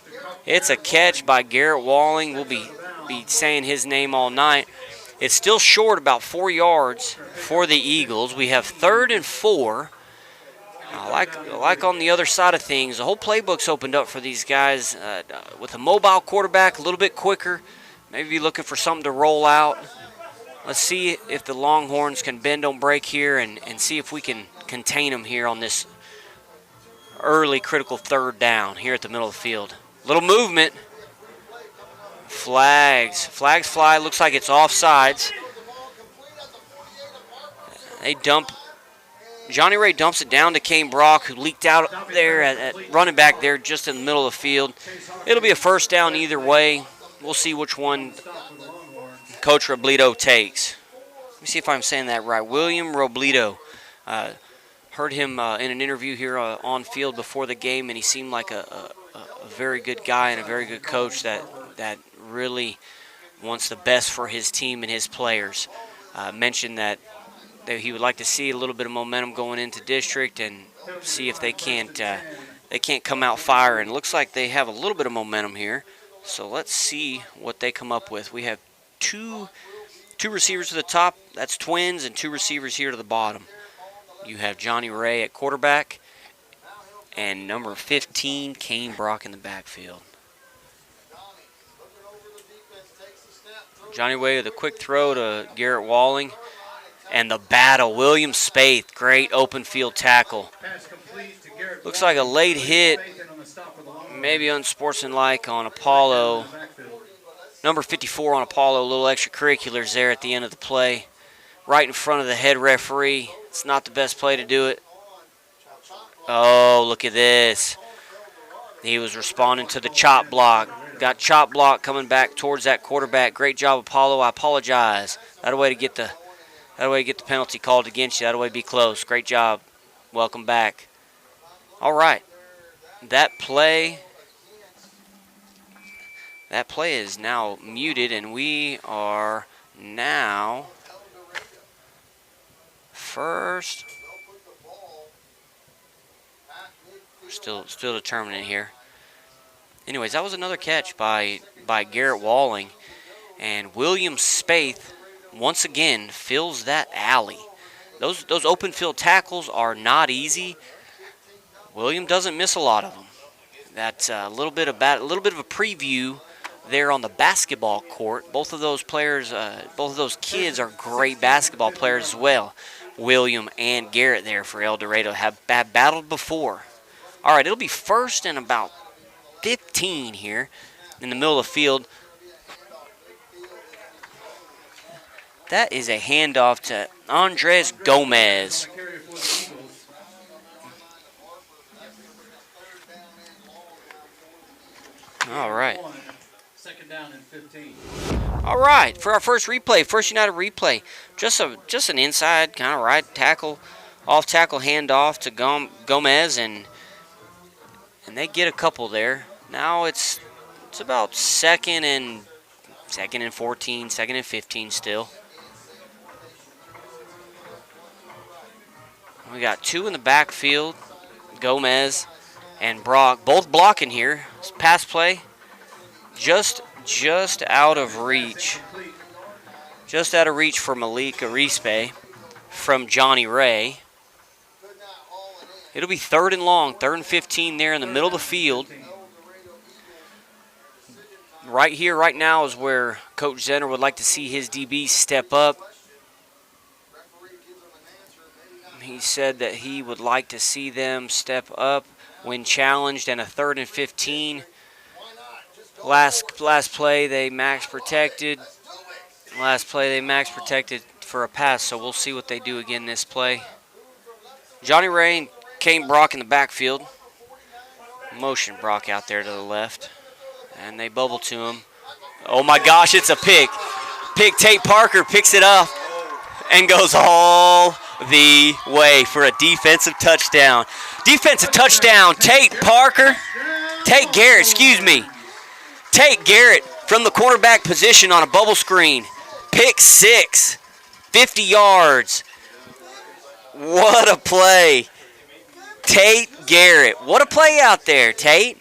catch by Garrett Walling. We'll be saying his name all night. It's still short about 4 yards for the Eagles. We have 3rd and 4. Like on the other side of things, the whole playbook's opened up for these guys with a mobile quarterback, a little bit quicker. Maybe be looking for something to roll out. Let's see if the Longhorns can bend, don't break here, and see if we can contain them here on this early critical 3rd down here at the middle of the field. Little movement. Flags fly. Looks like it's offsides. Johnny Ray dumps it down to Kane Brock, who leaked out there at running back there just in the middle of the field. It'll be a 1st down either way. We'll see which one Coach Robledo takes. Let me see if I'm saying that right. William Robledo. Heard him in an interview here on field before the game, and he seemed like a very good guy and a very good coach that really wants the best for his team and his players. Mentioned that he would like to see a little bit of momentum going into district and see if they can't come out firing. Looks like they have a little bit of momentum here. So let's see what they come up with. We have two receivers to the top. That's twins, and 2 receivers here to the bottom. You have Johnny Ray at quarterback and number 15, Kane Brock, in the backfield. Johnny Ray with a quick throw to Garrett Walling. And the battle, William Spaeth, great open field tackle. Looks like a late hit, maybe unsportsmanlike on Apollo. Number 54 on Apollo, a little extracurriculars there at the end of the play. Right in front of the head referee. It's not the best play to do it. Oh, look at this. He was responding to the chop block. Got chop block coming back towards that quarterback. Great job, Apollo. I apologize. That a way to get the penalty called against you. That way be close. Great job. Welcome back. All right. That play That play is now muted, and we are now first. Still determining here. Anyways, that was another catch by Garrett Walling. And William Spaeth, once again, fills that alley. Those open field tackles are not easy. William doesn't miss a lot of them. That's a little bit of a preview there on the basketball court. Both of those players, both of those kids are great basketball players as well. William and Garrett there for Eldorado have battled before. All right, it'll be first and about 15 here in the middle of the field. That is a handoff to Andres Gomez. All right. Second down and 15. All right, for our first replay, First United replay, just an inside kind of right tackle, off tackle handoff to Gomez, and they get a couple there. Now it's about second and 14, second and 15 still. We got two in the backfield, Gomez and Brock, both blocking here. Pass play, just out of reach. Just out of reach for Malik Arispe from Johnny Ray. It'll be third and long, third and 15 there in the middle of the field. Right here, right now is where Coach Zenner would like to see his DBs step up. He said that he would like to see them step up when challenged, and a third and 15. Last play they max protected. Last play they max protected for a pass, so we'll see what they do again this play. Johnny Ray and Kane Brock in the backfield. Motion Brock out there to the left. And they bubble to him. Oh my gosh, it's a pick. Pick. Tate Parker picks it up and goes all the way for a defensive touchdown. Defensive touchdown, Tate Parker. Tate Garrett, excuse me. Tate Garrett from the cornerback position on a bubble screen. Pick 6, 50 yards. What a play. Tate Garrett. What a play out there, Tate.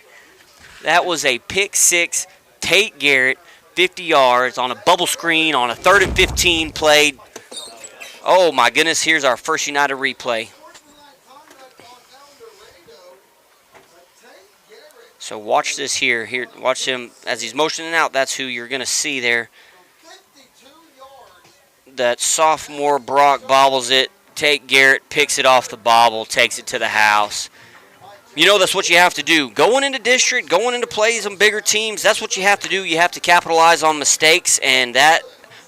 That was a pick 6. Tate Garrett, 50 yards on a bubble screen on a third and 15 played. Oh my goodness, here's our First United replay. So watch this here. Here, watch him as he's motioning out. That's who you're going to see there. That sophomore Brock bobbles it. Tate Garrett picks it off the bobble, takes it to the house. You know that's what you have to do. Going into district, going into plays on bigger teams, that's what you have to do. You have to capitalize on mistakes, and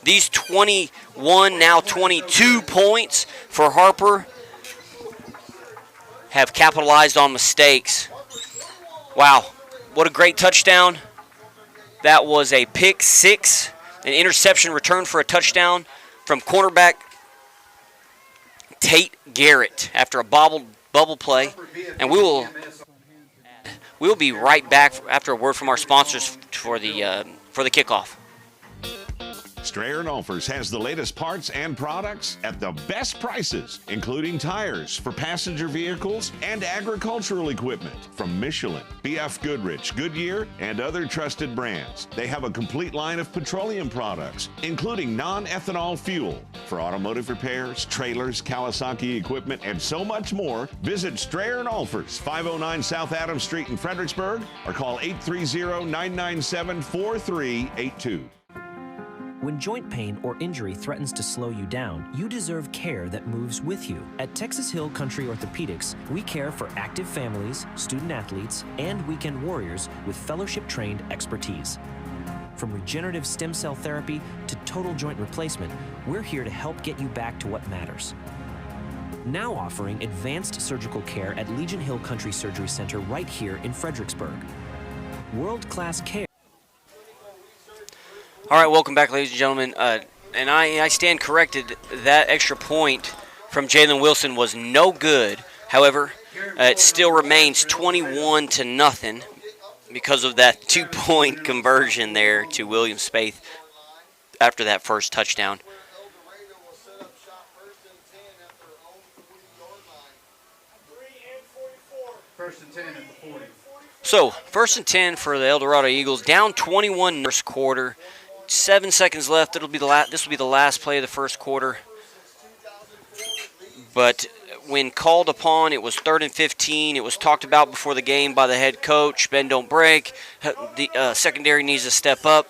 these 21, now 22 points for Harper have capitalized on mistakes. Wow, what a great touchdown. That was a pick 6, an interception return for a touchdown from cornerback Tate Garrett after a bubble play. And we'll be right back after a word from our sponsors for the kickoff. Strayer & Olfers has the latest parts and products at the best prices, including tires for passenger vehicles and agricultural equipment from Michelin, BF Goodrich, Goodyear, and other trusted brands. They have a complete line of petroleum products, including non-ethanol fuel for automotive repairs, trailers, Kawasaki equipment, and so much more. Visit Strayer & Olfers, 509 South Adams Street in Fredericksburg, or call 830-997-4382. When joint pain or injury threatens to slow you down, you deserve care that moves with you. At Texas Hill Country Orthopedics, we care for active families, student athletes, and weekend warriors with fellowship-trained expertise. From regenerative stem cell therapy to total joint replacement, we're here to help get you back to what matters. Now offering advanced surgical care at Legion Hill Country Surgery Center right here in Fredericksburg. World-class care. All right, welcome back, ladies and gentlemen. And I stand corrected. That extra point from Jalen Wilson was no good. However, it still remains 21-0. because of that 2-point conversion there to William Spaeth after that first touchdown. First and 10 at the 40. So, first and 10 for the Eldorado Eagles, down 21 in the first quarter. 7 seconds left. This will be the last play of the first quarter. But when called upon, it was 3rd and 15. It was talked about before the game by the head coach. Bend, don't break. The secondary needs to step up.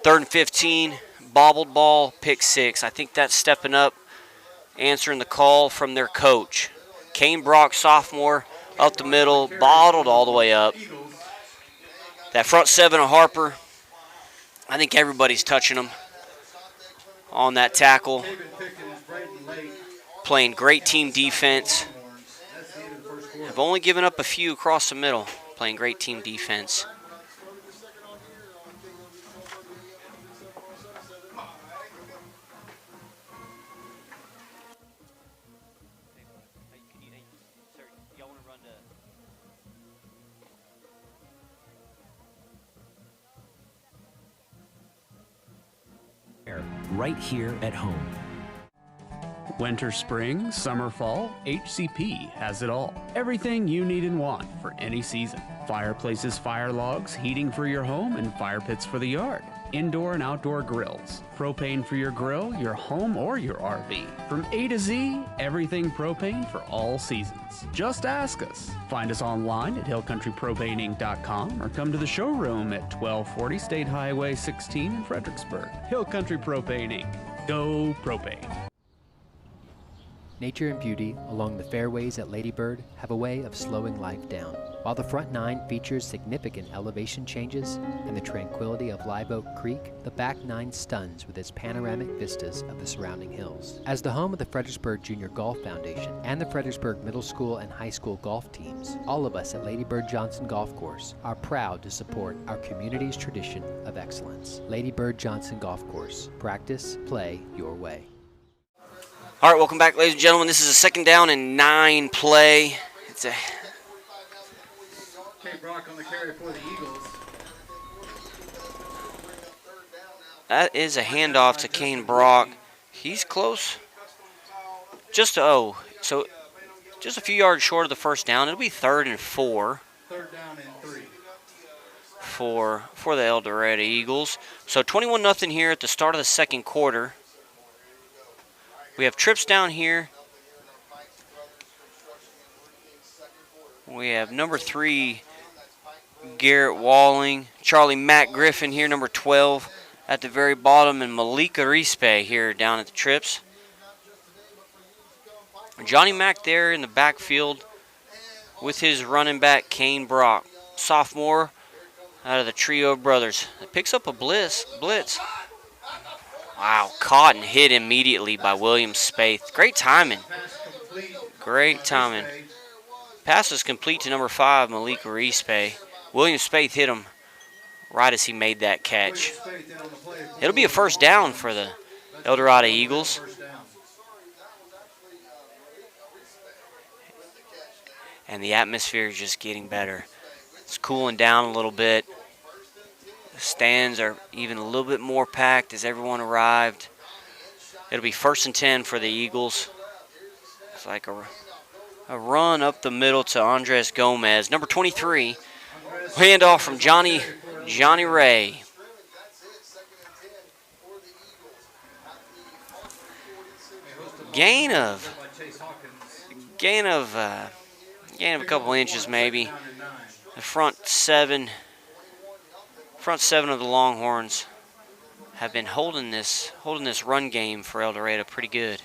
3rd and 15, bobbled ball, pick 6. I think that's stepping up, answering the call from their coach. Kane Brock, sophomore, up the middle, bottled all the way up. That front 7 of Harper, I think everybody's touching them on that tackle. Playing great team defense. Have only given up a few across the middle. Playing great team defense. Right here at home. Winter, spring, summer, fall, HCP has it all. Everything you need and want for any season. Fireplaces, fire logs, heating for your home, and fire pits for the yard. Indoor and outdoor grills. Propane for your grill, your home, or your RV. From A to Z, everything propane for all seasons. Just ask us. Find us online at hillcountrypropaneinc.com or come to the showroom at 1240 State Highway 16 in Fredericksburg. Hill Country Propane Inc. Go propane. Nature and beauty along the fairways at Lady Bird have a way of slowing life down. While the front 9 features significant elevation changes and the tranquility of Live Oak Creek, the back 9 stuns with its panoramic vistas of the surrounding hills. As the home of the Fredericksburg Junior Golf Foundation and the Fredericksburg Middle School and High School golf teams, all of us at Lady Bird Johnson Golf Course are proud to support our community's tradition of excellence. Lady Bird Johnson Golf Course. Practice, play your way. All right, welcome back, ladies and gentlemen. This is a 2nd down and 9 play. It's a Kane Brock on the carry for the Eagles. That is a handoff to Kane Brock. He's close. So just a few yards short of the first down. It'll be 3rd and 4. 3rd down and 3. For the Eldorado Eagles. So 21-0 here at the start of the second quarter. We have trips down here. We have number 3, Garrett Walling. Charlie Matt Griffin here, number 12 at the very bottom. And Malika Rispe here down at the trips. Johnny Mack there in the backfield with his running back, Kane Brock. Sophomore out of the trio of brothers. It picks up a blitz. Wow, caught and hit immediately by William Spaeth. Great timing. Great timing. Pass is complete to number 5, Malika Rispe. William Spaeth hit him right as he made that catch. It'll be a first down for the Eldorado Eagles. And the atmosphere is just getting better. It's cooling down a little bit. The stands are even a little bit more packed as everyone arrived. It'll be 1st and 10 for the Eagles. It's like a run up the middle to Andres Gomez. Number 23, handoff from Johnny Ray. Gain of a couple inches maybe. The front 7 of the Longhorns have been holding this run game for Eldorado pretty good.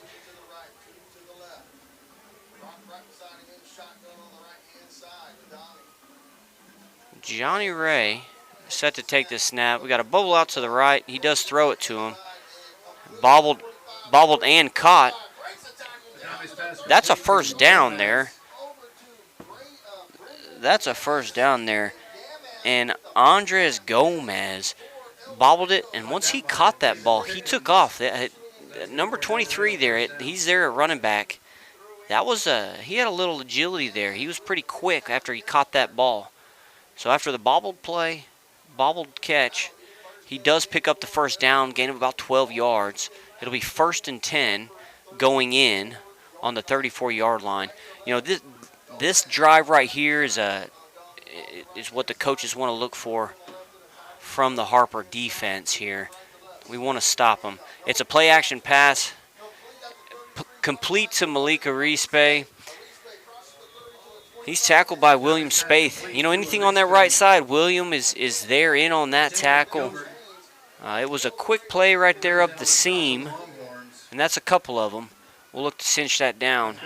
Johnny Ray set to take this snap. We got a bubble out to the right. He does throw it to him. Bobbled and caught. That's a first down there. And Andres Gomez bobbled it, and once he caught that ball, he took off. Number 23 there, he's there at running back. He had a little agility there. He was pretty quick after he caught that ball. So after the bobbled catch, he does pick up the first down, gain of about 12 yards. It'll be 1st and 10 going in on the 34-yard line. You know, this drive right here is what the coaches want to look for from the Harper defense here. We want to stop them. It's a play-action pass, complete to Malik Arispe. He's tackled by William Spaeth. You know, anything on that right side, William is there in on that tackle. It was a quick play right there up the seam, and that's a couple of them. We'll look to cinch that down.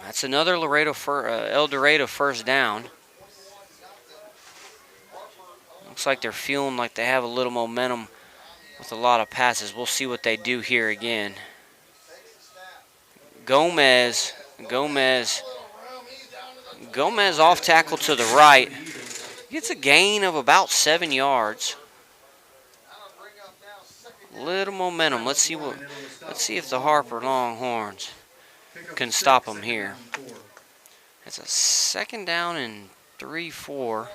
That's another Eldorado first down. Looks like they're feeling like they have a little momentum with a lot of passes. We'll see what they do here again. Gomez off tackle to the right. Gets a gain of about 7 yards. Little momentum. Let's see if the Harper Longhorns can stop them here. It's a 2nd down and 3-4.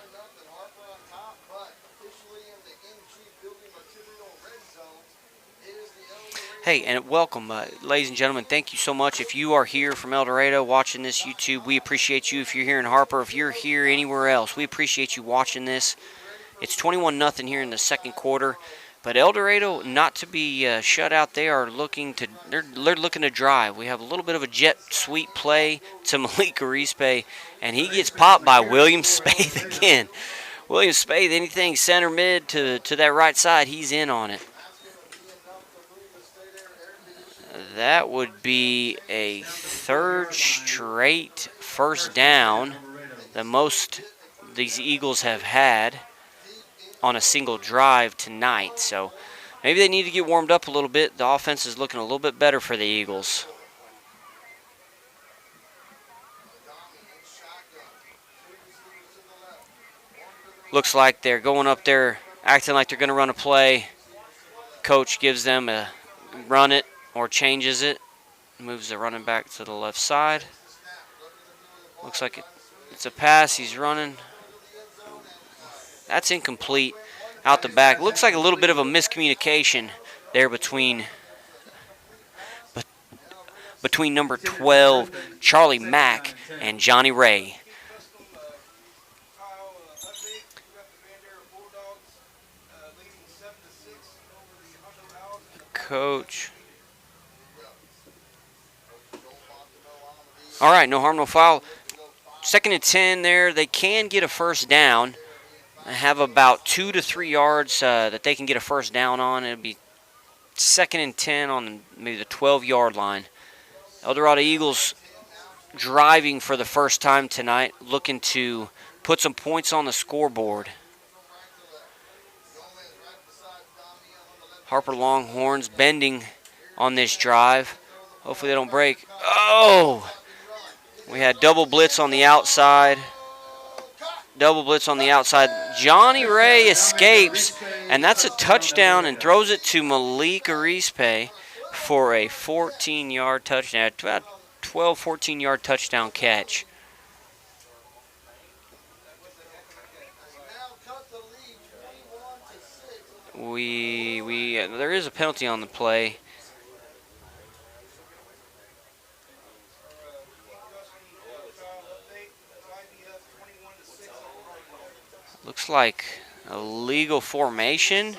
Hey, and welcome, ladies and gentlemen. Thank you so much. If you are here from Eldorado watching this YouTube, we appreciate you. If you're here in Harper, if you're here anywhere else, we appreciate you watching this. It's 21-0 here in the 2nd quarter. But Eldorado, not to be shut out, they're looking to drive. We have a little bit of a jet sweep play to Malik Arispe, and he gets popped by William Spaeth again. William Spaeth, anything center mid to that right side, he's in on it. That would be a 3rd straight first down, the most these Eagles have had on a single drive tonight. So maybe they need to get warmed up a little bit. The offense is looking a little bit better for the Eagles. Looks like they're going up there acting like they're going to run a play. Coach gives them a run it or changes it. Moves the running back to the left side. Looks like it's a pass. He's running. That's incomplete out the back. Looks like a little bit of a miscommunication there between number 12, Charlie Mack, and Johnny Ray. Coach. All right, no harm, no foul. 2nd and 10 there. They can get a first down. They have about 2 to 3 yards that they can get a first down on. It'll be 2nd and 10 on maybe the 12-yard line. Eldorado Eagles driving for the first time tonight, looking to put some points on the scoreboard. Harper Longhorns bending on this drive. Hopefully they don't break. Oh! We had double blitz on the outside. Johnny Ray escapes, and that's a touchdown and throws it to Malik Arispe for a 14-yard touchdown. About 12, 14-yard touchdown catch. There is a penalty on the play. Looks like a legal formation.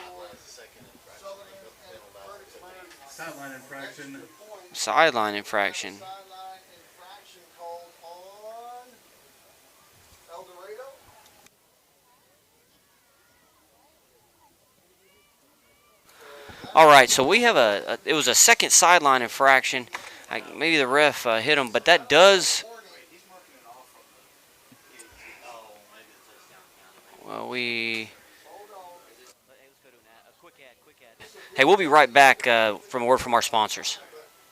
Sideline infraction. All right, so we have it was a 2nd sideline infraction. Maybe the ref hit him, but that does. Well, Hey, we'll be right back from a word from our sponsors.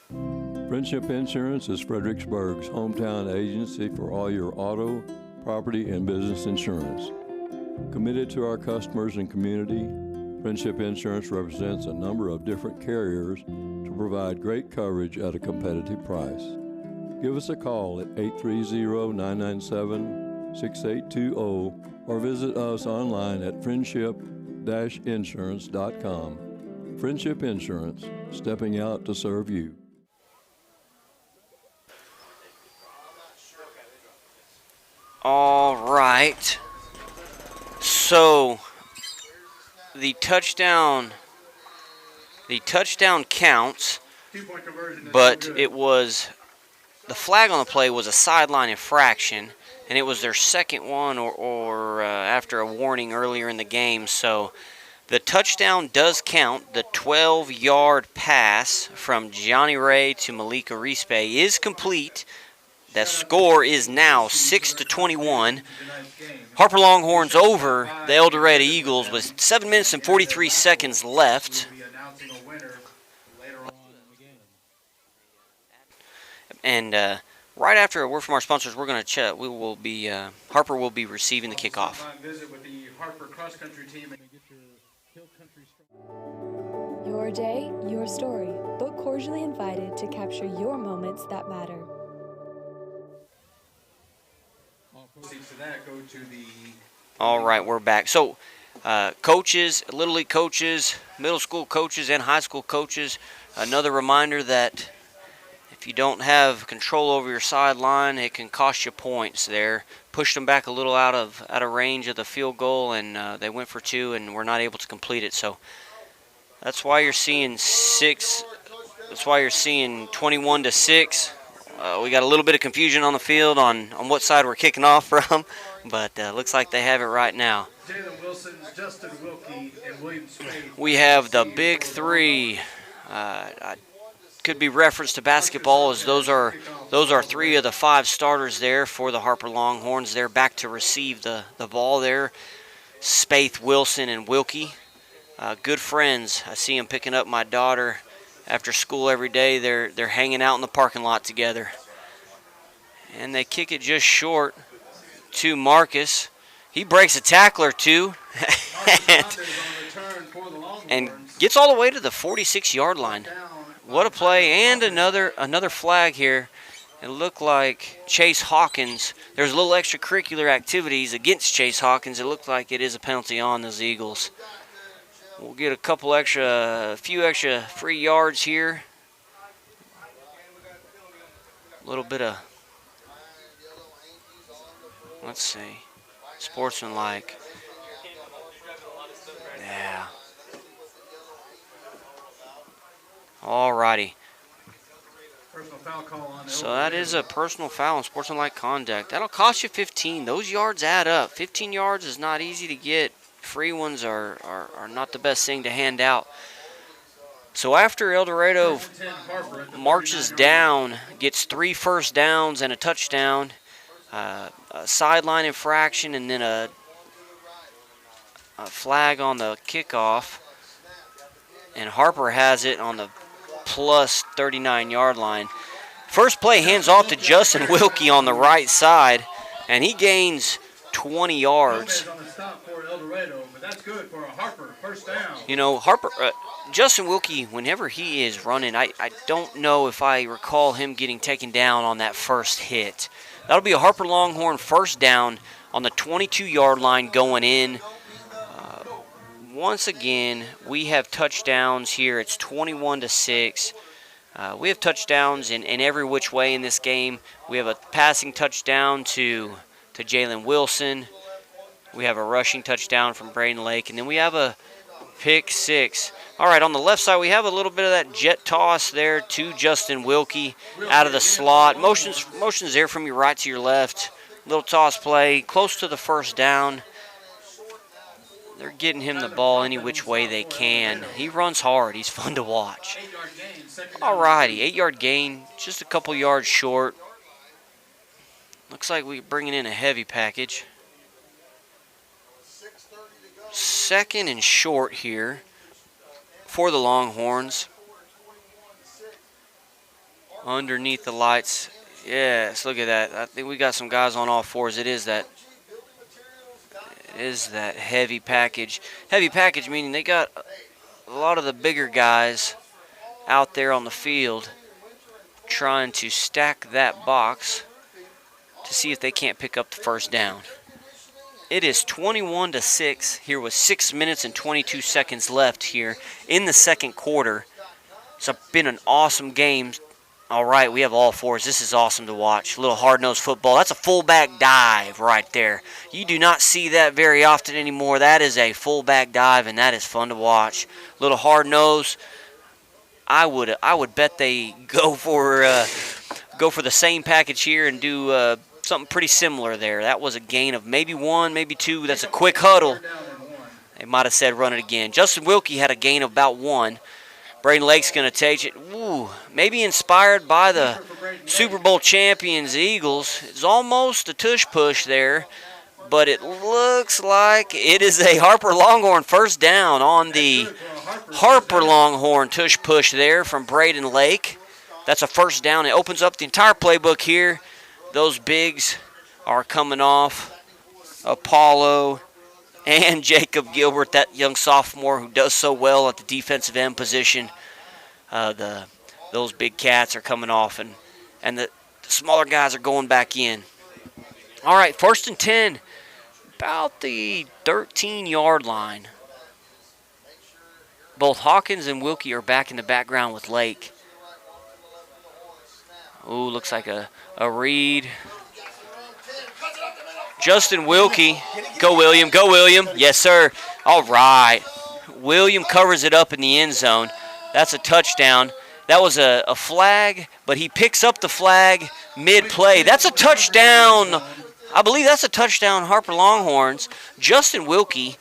Friendship Insurance is Fredericksburg's hometown agency for all your auto, property, and business insurance. Committed to our customers and community, Friendship Insurance represents a number of different carriers to provide great coverage at a competitive price. Give us a call at 830-997 888-285-6820 or visit us online at friendship-insurance.com. Friendship Insurance, stepping out to serve you. All right. So the touchdown counts, but it was the flag on the play was a sideline infraction, and it was their second one or after a warning earlier in the game. So the touchdown does count. The 12-yard pass from Johnny Ray to Malika Rispe is complete. That score is now 6-21. Harper Longhorns over the Eldorado Eagles with 7 minutes and 43 seconds left. And right after a word from our sponsors, we're going to chat. Harper will be receiving the kickoff. Your day, your story. Book cordially invited to capture your moments that matter. All right, we're back. So, coaches, Little League coaches, middle school coaches, and high school coaches, another reminder that if you don't have control over your sideline, it can cost you points there. Pushed them back a little out of range of the field goal, and they went for 2 and were not able to complete it. So that's why you're seeing 6. That's why you're seeing 21-6. We got a little bit of confusion on the field on what side we're kicking off from, but looks like they have it right now. We have the big 3. Could be referenced to basketball, as those are 3 of the 5 starters there for the Harper Longhorns. They're back to receive the ball there. Spaeth, Wilson, and Wilkie. Good friends. I see them picking up my daughter after school every day. They're hanging out in the parking lot together. And they kick it just short to Marcus. He breaks a tackler too. and gets all the way to the 46-yard line. What a play, and another flag here. It looked like Chase Hawkins. There's a little extracurricular activities against Chase Hawkins. It looked like it is a penalty on those Eagles. We'll get a few extra free yards here. A little bit of, let's see, sportsmanlike. Yeah. Alrighty. So that is a personal foul and sportsmanlike conduct. That'll cost you 15. Those yards add up. 15 yards is not easy to get. Free ones are not the best thing to hand out. So after Eldorado marches down, gets 3 first downs and a touchdown, a sideline infraction, and then a flag on the kickoff, and Harper has it on the plus 39-yard line. First play hands off to Justin Wilkie on the right side, and he gains 20 yards. You know, Justin Wilkie, whenever he is running, I don't know if I recall him getting taken down on that first hit. That'll be a Harper Longhorn first down on the 22-yard line going in. Once again, we have touchdowns here. It's 21-6. We have touchdowns in every which way in this game. We have a passing touchdown to Jalen Wilson. We have a rushing touchdown from Braden Lake, and then we have a pick 6. All right, on the left side, we have a little bit of that jet toss there to Justin Wilkie out of the slot. Motions there from your right to your left. Little toss play, close to the first down. They're getting him the ball any which way they can. He runs hard. He's fun to watch. All righty, 8-yard gain, just a couple yards short. Looks like we're bringing in a heavy package. Second and short here for the Longhorns. Underneath the lights. Yes, look at that. I think we got some guys on all fours. It is that heavy package. Heavy package meaning they got a lot of the bigger guys out there on the field trying to stack that box. to see if they can't pick up the first down. It is 21-6 here with 6 minutes and 22 seconds left here in the second quarter. It's been an awesome game. All right, we have all fours. This is awesome to watch. A little hard-nosed football. That's a fullback dive right there. You do not see that very often anymore. That is a fullback dive, and that is fun to watch. A little hard-nose. I would bet they go for the same package here and do something pretty similar there. That was a gain of maybe 1, maybe 2. That's a quick huddle. They might have said run it again. Justin Wilkie had a gain of about 1. Braden Lake's going to take it. Ooh, maybe inspired by the Super Bowl champions Eagles. It's almost a tush push there, but it looks like it is a Harper Longhorn first down on the Harper Longhorn tush push there from Braden Lake. That's a first down. It opens up the entire playbook here. Those bigs are coming off. Apollo and Jacob Gilbert, that young sophomore who does so well at the defensive end position. Those big cats are coming off, and the smaller guys are going back in. All right, 1st and 10, about the 13-yard line. Both Hawkins and Wilkie are back in the background with Lake. Ooh, looks like a read. Justin Wilkie. Go, William. Go, William. Yes, sir. All right. William covers it up in the end zone. That's a touchdown. That was a flag, but he picks up the flag mid-play. That's a touchdown. I believe that's a touchdown, Harper Longhorns. Justin Wilkie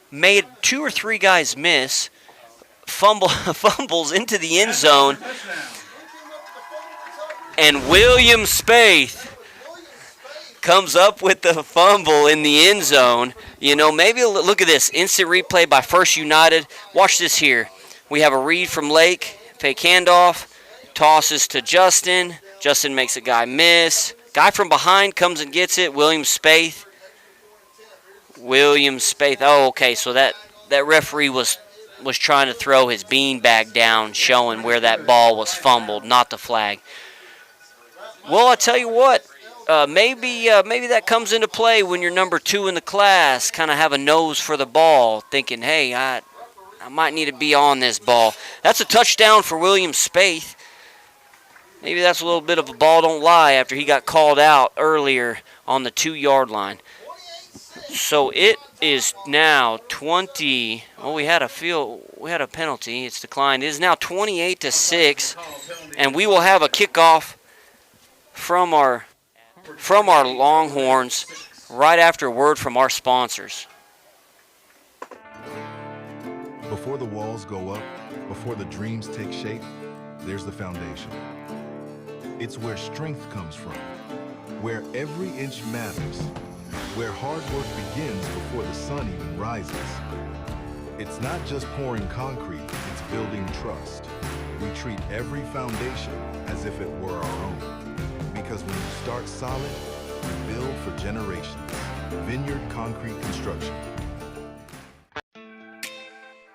made 2 or 3 guys miss. Fumbles into the end zone. And William Spaeth comes up with the fumble in the end zone. You know, maybe look at this. Instant replay by First United. Watch this here. We have a read from Lake. Fake handoff. Tosses to Justin. Justin makes a guy miss. Guy from behind comes and gets it. William Spaeth. Oh, okay. So that referee was trying to throw his beanbag down, showing where that ball was fumbled, not the flag. Well, I tell you what. Maybe that comes into play when you're number 2 in the class, kind of have a nose for the ball, thinking, hey, I might need to be on this ball. That's a touchdown for William Spaeth. Maybe that's a little bit of a ball don't lie after he got called out earlier on the 2-yard line. So it is now 20. Well, we had a penalty. It's declined. It is now 28-6, and we will have a kickoff from our Longhorns right after a word from our sponsors. Before the walls go up, before the dreams take shape, there's the foundation. It's where strength comes from, where every inch matters, where hard work begins before the sun even rises. It's not just pouring concrete, it's building trust. We treat every foundation as if it were our own. Because when you start solid, you build for generations. Vineyard Concrete Construction.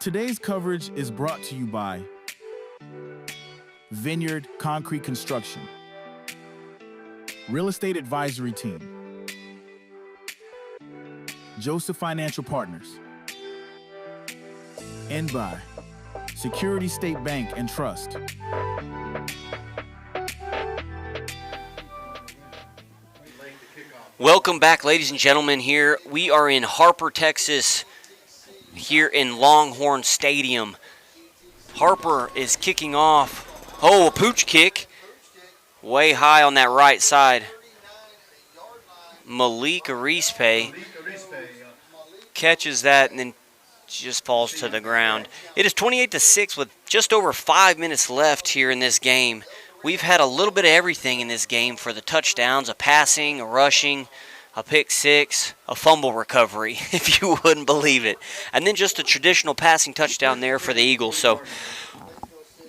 Today's coverage is brought to you by Vineyard Concrete Construction, Real Estate Advisory Team, Joseph Financial Partners, and by Security State Bank and Trust. Welcome back, ladies and gentlemen. Here we are in Harper, Texas, here in Longhorn Stadium. Harper is kicking off. Oh, a pooch kick. Way high on that right side. Malik Arispe catches that and then just falls to the ground. It is 28-6 with just over 5 minutes left here in this game. We've had a little bit of everything in this game for the touchdowns, a passing, a rushing, a pick six, a fumble recovery, if you wouldn't believe it. And then just a traditional passing touchdown there for the Eagles. So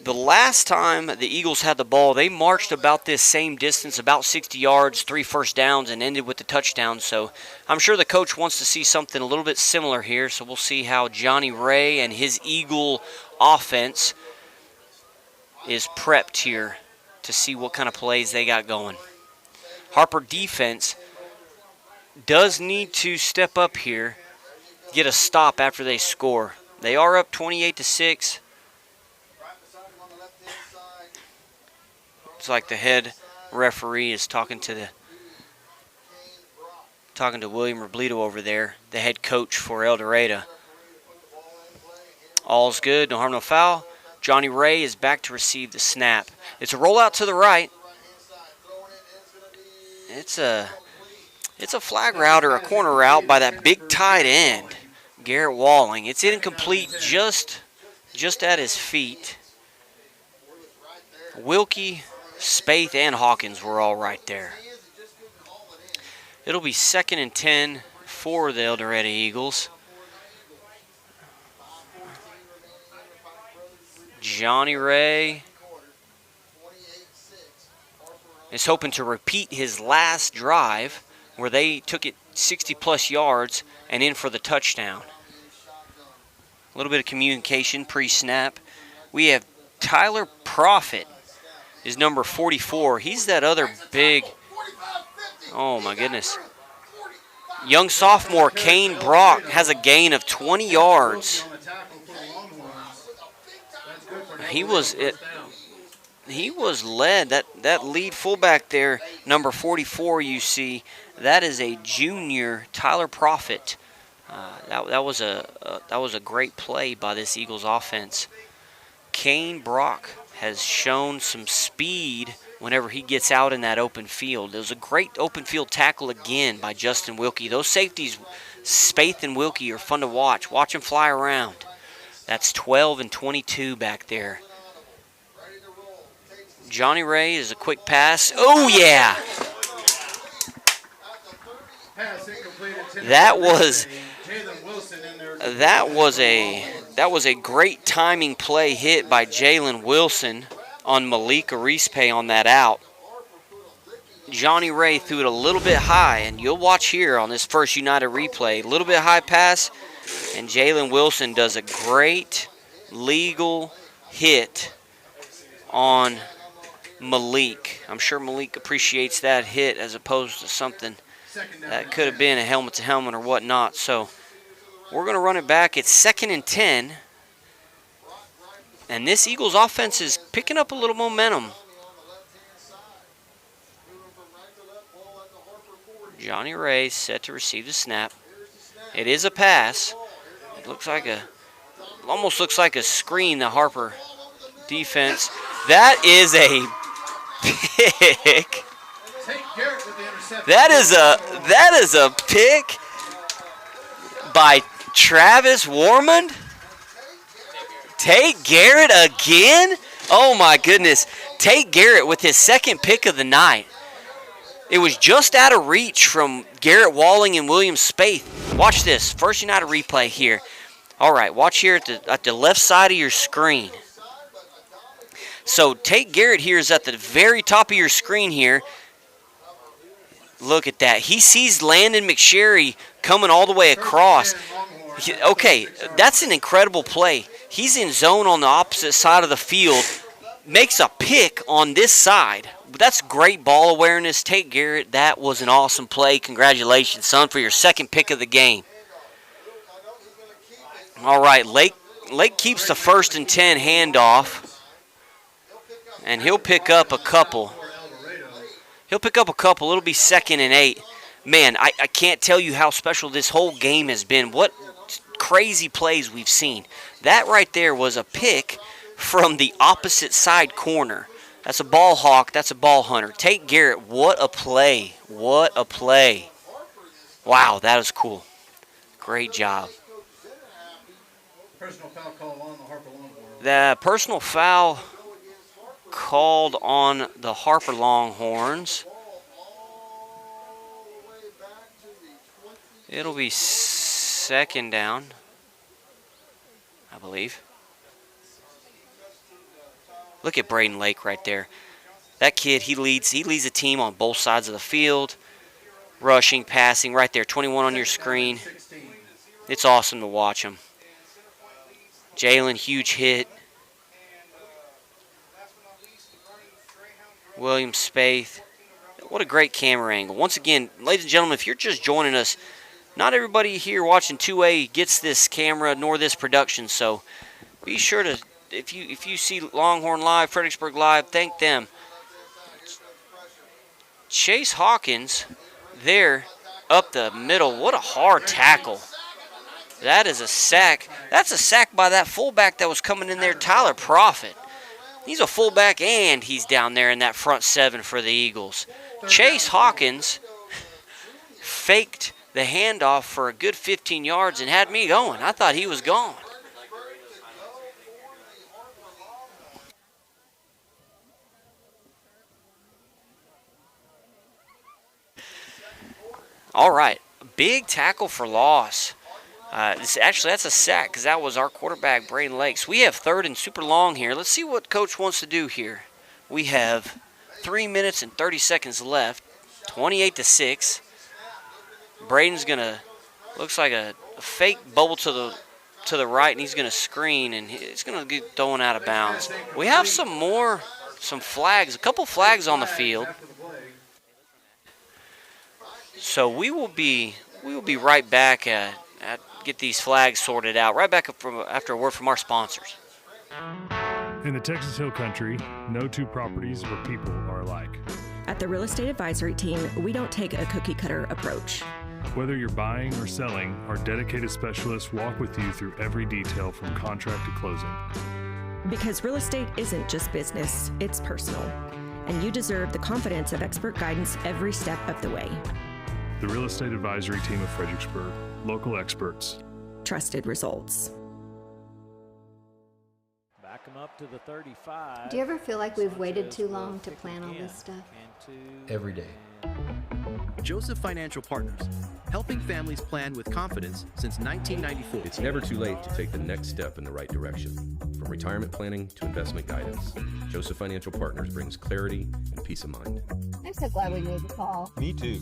the last time the Eagles had the ball, they marched about this same distance, about 60 yards, 3 first downs, and ended with the touchdown. So I'm sure the coach wants to see something a little bit similar here. So we'll see how Johnny Ray and his Eagle offense is prepped here to see what kind of plays they got going. Harper defense does need to step up here, get a stop after they score. They are up 28-6. It's like the head referee is talking to William Robledo over there, the head coach for Eldorado. All's good, no harm, no foul. Johnny Ray is back to receive the snap. It's a rollout to the right. It's a flag route or a corner route by that big tight end, Garrett Walling. It's incomplete just at his feet. Wilkie, Spaeth, and Hawkins were all right there. It'll be 2nd and 10 for the Eldorado Eagles. Johnny Ray is hoping to repeat his last drive where they took it 60-plus yards and in for the touchdown. A little bit of communication pre-snap. We have Tyler Profit is number 44. He's that other big, oh my goodness. Young sophomore Kane Brock has a gain of 20 yards. He was led, that lead fullback there, number 44 you see, that is a junior, Tyler Profit. That was a great play by this Eagles offense. Kane Brock has shown some speed whenever he gets out in that open field. It was a great open field tackle again by Justin Wilkie. Those safeties, Spaeth and Wilkie, are fun to watch. Watch them fly around. That's 12 and 22 back there. Johnny Ray is a quick pass. Oh, yeah. That was a great timing play hit by Jalen Wilson on Malik Arispe on that out. Johnny Ray threw it a little bit high, and you'll watch here on this First United replay. A little bit high pass, and Jalen Wilson does a great legal hit on Malik. I'm sure Malik appreciates that hit as opposed to something that could have been a helmet-to-helmet or whatnot. So we're going to run it back. It's 2nd and 10. And this Eagles offense is picking up a little momentum. Johnny Ray set to receive the snap. It is a pass. It almost looks like a screen, the Harper defense. That is a pick. That is a pick by Travis Warmond. Tate Garrett again? Oh my goodness. Tate Garrett with his 2nd pick of the night. It was just out of reach from Garrett Walling and William Spaeth. Watch this. First United replay here. All right, watch here at the left side of your screen. So Tate Garrett here is at the very top of your screen here. Look at that. He sees Landon McSherry coming all the way across. Okay, that's an incredible play. He's in zone on the opposite side of the field. Makes a pick on this side. That's great ball awareness. Tate Garrett, that was an awesome play. Congratulations, son, for your 2nd pick of the game. All right, Lake keeps the 1st and 10 handoff. And he'll pick up a couple. It'll be 2nd and 8. Man, I can't tell you how special this whole game has been. What crazy plays we've seen. That right there was a pick from the opposite side corner. That's a ball hawk. That's a ball hunter. Tate Garrett, what a play. What a play. Wow, that was cool. Great job. Personal foul call on the Harper Longhorns. The personal foul called on the Harper Longhorns. It'll be 2nd down, I believe. Look at Braden Lake right there. That kid, he leads a team on both sides of the field. Rushing, passing, right there. 21 on your screen. It's awesome to watch him. Jalen, huge hit. William Spaeth. What a great camera angle. Once again, ladies and gentlemen, if you're just joining us, not everybody here watching 2A gets this camera nor this production, so be sure to, if you see Longhorn.Live, Fbg.Live, thank them. Chase Hawkins there up the middle. What a hard tackle. That is a sack. That's a sack by that fullback that was coming in there, Tyler Profit. He's a fullback, and he's down there in that front seven for the Eagles. Chase Hawkins faked the handoff for a good 15 yards and had me going. I thought he was gone. All right, big tackle for loss. Actually, that's a sack because that was our quarterback, Braden Lakes. We have 3rd and super long here. Let's see what Coach wants to do here. We have 3 minutes and 30 seconds left, 28-6. Braden's going to, looks like a fake bubble to the right, and he's going to screen, and it's going to get thrown out of bounds. We have some flags, a couple flags on the field. So we will be right back at get these flags sorted out. Right back after a word from our sponsors. In the Texas Hill Country, no two properties or people are alike. At the Real Estate Advisory Team, we don't take a cookie-cutter approach. Whether you're buying or selling, our dedicated specialists walk with you through every detail from contract to closing. Because real estate isn't just business, it's personal. And you deserve the confidence of expert guidance every step of the way. The Real Estate Advisory Team of Fredericksburg. Local experts. Trusted results. Back them up to the 35. Do you ever feel like we've waited too long to plan all this stuff? Every day. Joseph Financial Partners, helping families plan with confidence since 1994. It's never too late to take the next step in the right direction. From retirement planning to investment guidance, Joseph Financial Partners brings clarity and peace of mind. I'm so glad we made the call. Me too.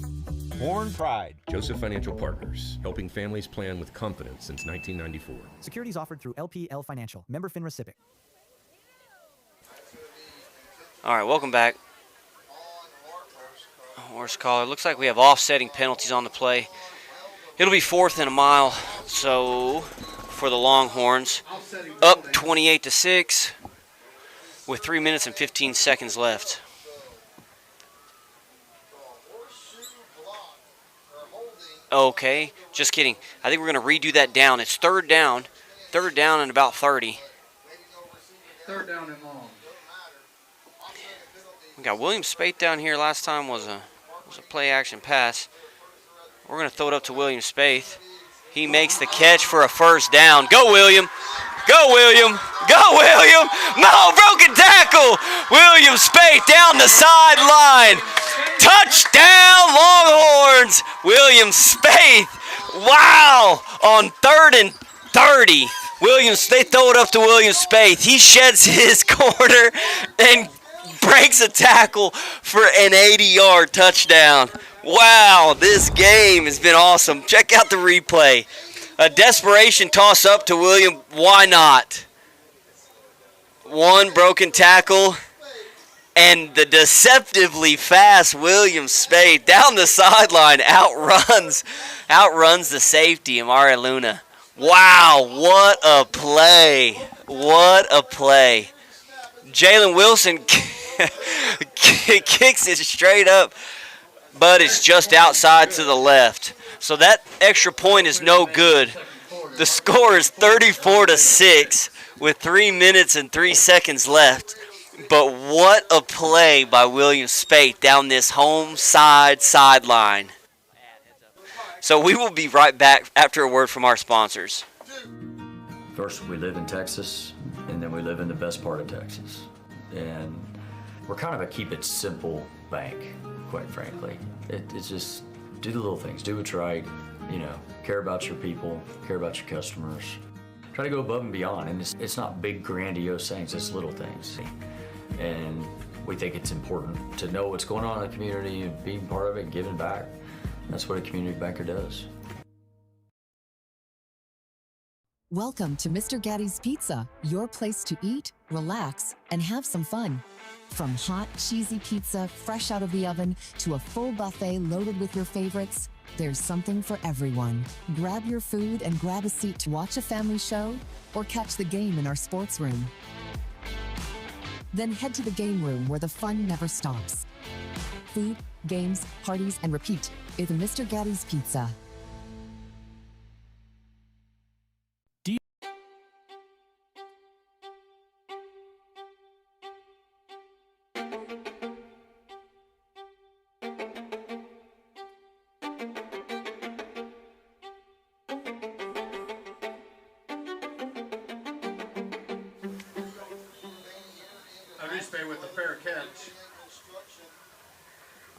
Born pride. Joseph Financial Partners, helping families plan with confidence since 1994. Securities offered through LPL Financial. Member FINRA. All right, welcome back. Horse collar. Looks like we have offsetting penalties on the play. It'll be 4th and a mile. So for the Longhorns, up 28-6 with 3 minutes and 15 seconds left. Okay, just kidding. I think we're going to redo that down. It's 3rd down. 3rd down and about 30. 3rd down and long. We got William Spate down here. Last time was a play action pass. We're going to throw it up to William Spate. He makes the catch for a 1st down. Go, William. Go, William. Go, William. No, broken tackle. William Spate down the sideline. Touchdown, Longhorns. William Spate. Wow. On 3rd and 30. They throw it up to William Spate. He sheds his corner and breaks a tackle for an 80-yard touchdown. Wow, this game has been awesome. Check out the replay. A desperation toss up to William. Why not? One broken tackle, and the deceptively fast William Spate down the sideline outruns the safety, Amari Luna. Wow, what a play. What a play. Jalen Wilson kicks it straight up, but it's just outside to the left. So that extra point is no good. The score is 34-6 with 3 minutes and 3 seconds left. But what a play by William Spate down this home sideline. So we will be right back after a word from our sponsors. First, we live in Texas, and then we live in the best part of Texas. And we're kind of a keep it simple bank, quite frankly. It's just do the little things, do what's right, care about your people, care about your customers. Try to go above and beyond, and it's not big grandiose things, it's little things. And we think it's important to know what's going on in the community and being part of it and giving back. That's what a community banker does. Welcome to Mr. Gatti's Pizza, your place to eat, relax, and have some fun. From hot, cheesy pizza fresh out of the oven to a full buffet loaded with your favorites, there's something for everyone. Grab your food and grab a seat to watch a family show or catch the game in our sports room. Then head to the game room where the fun never stops. Food, games, parties, and repeat is Mr. Gatti's Pizza. With the fair catch.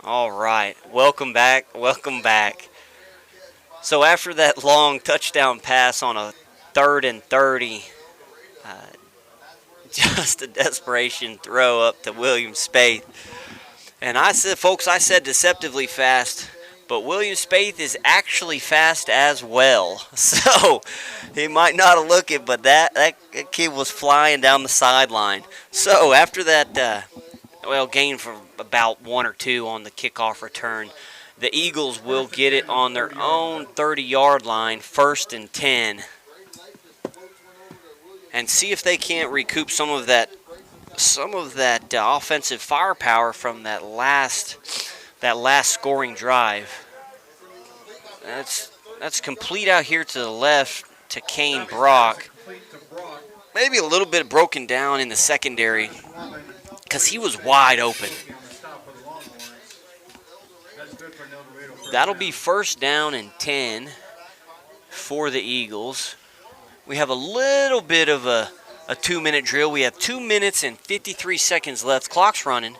All right, welcome back, welcome back. So after that long touchdown pass on a 3rd and 30, just a desperation throw up to William Spaeth. And I said, folks, I said deceptively fast, but William Spaeth is actually fast as well. So he might not have looked it, but that kid was flying down the sideline. So after that, gain for about 1 or 2 on the kickoff return, the Eagles will get it on their own 30-yard line, 1st and 10, and see if they can't recoup some of that offensive firepower from that last scoring drive. That's complete out here to the left to Kane Brock. Maybe a little bit broken down in the secondary because he was wide open. That'll be 1st down and 10 for the Eagles. We have a little bit of a 2-minute drill. We have 2 minutes and 53 seconds left. Clock's running.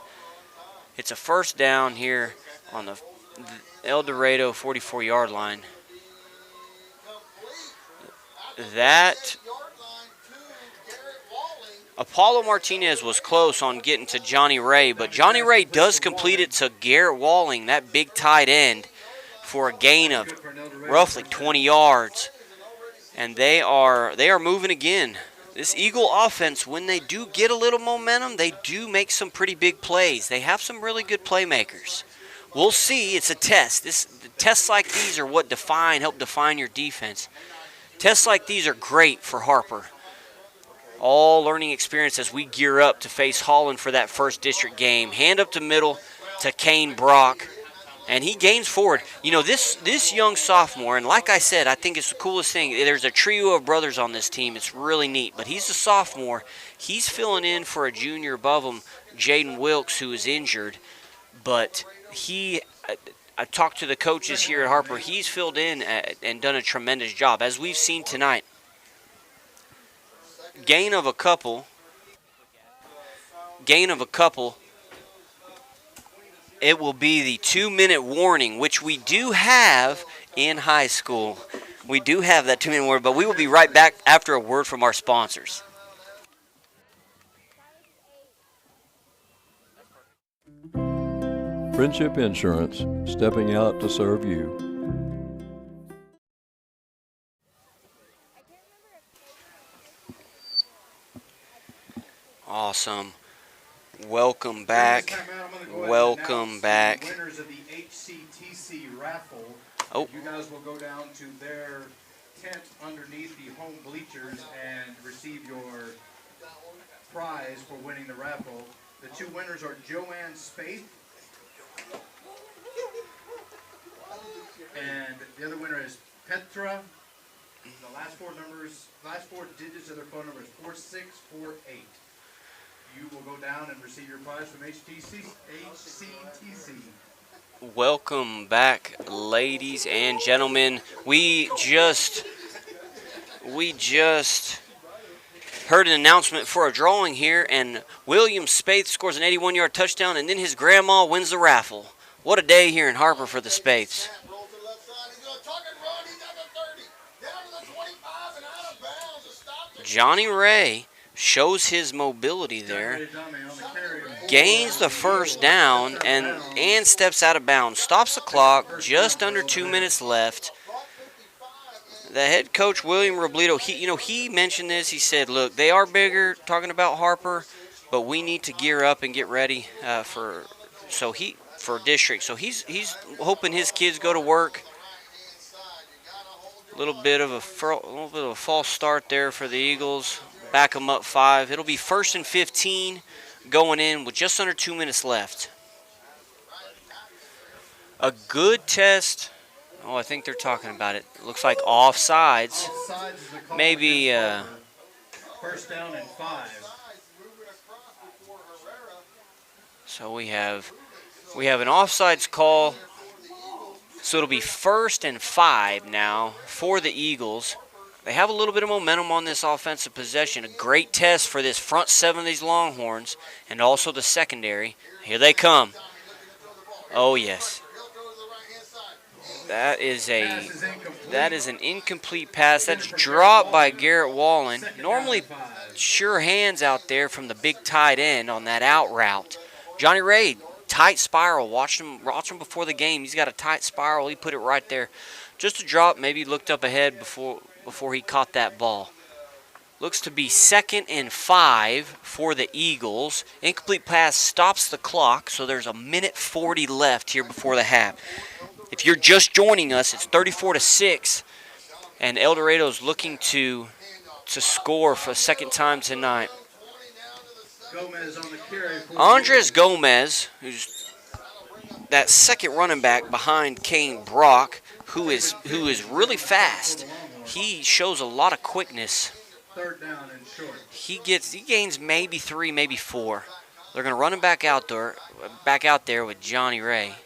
It's a 1st down here on the Eldorado 44-yard line. That Apollo Martinez was close on getting to Johnny Ray, but Johnny Ray does complete it to Garrett Walling, that big tight end, for a gain of roughly 20 yards. And they are moving again. This Eagle offense, when they do get a little momentum, they do make some pretty big plays. They have some really good playmakers. We'll see. It's a test. Tests like these are what help define your defense. Tests like these are great for Harper. All learning experience as we gear up to face Holland for that 1st district game. Hand up to middle to Kane Brock, and he gains forward. You know, this young sophomore, and like I said, I think it's the coolest thing. There's a trio of brothers on this team. It's really neat, but he's a sophomore. He's filling in for a junior above him, Jaden Wilkes, who is injured, but I talked to the coaches here at Harper. He's filled in and done a tremendous job, as we've seen tonight. Gain of a couple. It will be the 2-minute warning, which we do have in high school. We do have that 2-minute warning, but we will be right back after a word from our sponsors. Friendship Insurance, stepping out to serve you. Awesome. Welcome back. Welcome back. Winners of the HCTC raffle. Oh. You guys will go down to their tent underneath the home bleachers and receive your prize for winning the raffle. The 2 winners are Joanne Spaeth and the other winner is Petra. The last 4 digits of their phone number is 4648. You will go down and receive your prize from HCTC. Welcome back, ladies and gentlemen. We just heard an announcement for a drawing here, and William Spaeth scores an 81-yard touchdown, and then his grandma wins the raffle. What a day here in Harper for the Spaeths. Johnny Ray shows his mobility there, gains the 1st down, and steps out of bounds. Stops the clock, just under 2 minutes left. The head coach, William Robledo, he mentioned this. He said, look, they are bigger, talking about Harper, But we need to gear up and get ready for district. So he's hoping his kids go to work. A little bit of a false start there for the Eagles. Back them up 5. It'll be 1st and 15 going in with just under 2 minutes left. A good test. Oh, I think they're talking about it. Looks like offsides. Maybe. First down and 5. So we have an offsides call. So it'll be 1st and 5 now for the Eagles. They have a little bit of momentum on this offensive possession. A great test for this front 7 of these Longhorns and also the secondary. Here they come. Oh, yes. That is an incomplete pass. That's dropped by Garrett Wallen. Normally sure hands out there from the big tight end on that out route. Johnny Ray, tight spiral. Watch him before the game. He's got a tight spiral. He put it right there. Just a drop. Maybe looked up ahead before he caught that ball. Looks to be 2nd and 5 for the Eagles. Incomplete pass stops the clock, so there's 1:40 left here before the half. If you're just joining us, it's 34-6, and Eldorado's looking to score for a second time tonight. Andres Gomez, who's that second running back behind Kane Brock, who is really fast. He shows a lot of quickness. 3rd down and short. He gains maybe 3, maybe 4. They're going to run him back out there with Johnny Ray.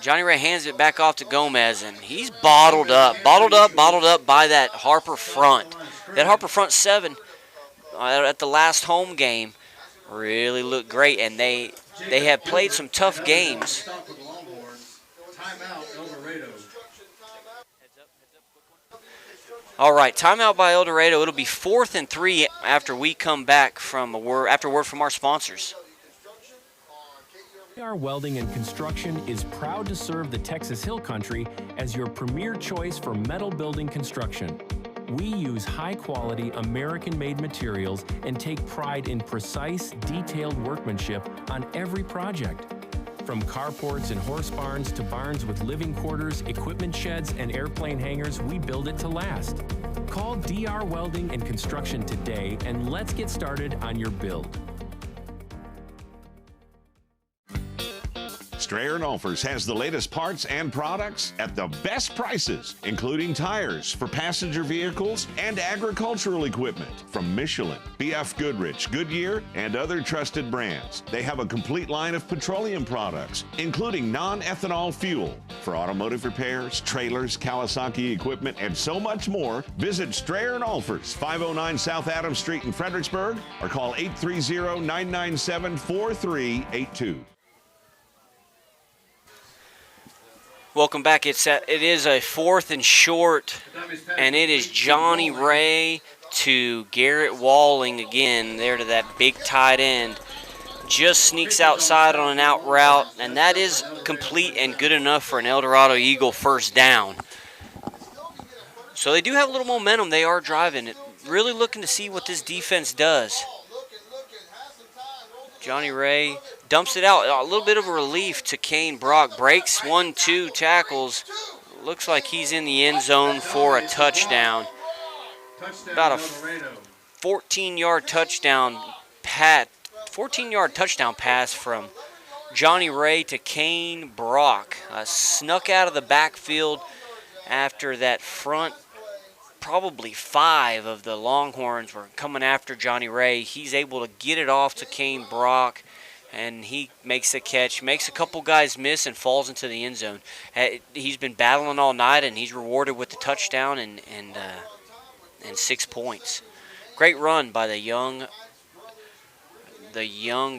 Johnny Ray hands it back off to Gomez, and he's bottled up by that Harper front. That Harper front 7 at the last home game really looked great, and they have played some tough games. All right, timeout by Eldorado. It'll be 4th and 3 after we come back from after word from our sponsors. AR Welding and Construction is proud to serve the Texas Hill Country as your premier choice for metal building construction. We use high-quality, American-made materials and take pride in precise, detailed workmanship on every project. From carports and horse barns to barns with living quarters, equipment sheds, and airplane hangars, we build it to last. Call DR Welding and Construction today, and let's get started on your build. Strayer & Olfers has the latest parts and products at the best prices, including tires for passenger vehicles and agricultural equipment from Michelin, BF Goodrich, Goodyear, and other trusted brands. They have a complete line of petroleum products, including non-ethanol fuel for automotive repairs, trailers, Kawasaki equipment, and so much more. Visit Strayer & Olfers, 509 South Adams Street in Fredericksburg, or call 830-997-4382. Welcome back. It is a 4th and short, and it is Johnny Ray to Garrett Walling again, there to that big tight end. Just sneaks outside on an out route, and that is complete and good enough for an Eldorado Eagle 1st down. So they do have a little momentum. They are driving it. Really looking to see what this defense does. Johnny Ray dumps it out. A little bit of a relief to Kane Brock. Breaks 1-2 tackles. Looks like he's in the end zone for a touchdown. About a 14-yard touchdown pass from Johnny Ray to Kane Brock. Snuck out of the backfield after that front. Probably 5 of the Longhorns were coming after Johnny Ray. He's able to get it off to Kane Brock, and he makes the catch, makes a couple guys miss, and falls into the end zone. He's been battling all night, and he's rewarded with the touchdown and 6 points. Great run by the young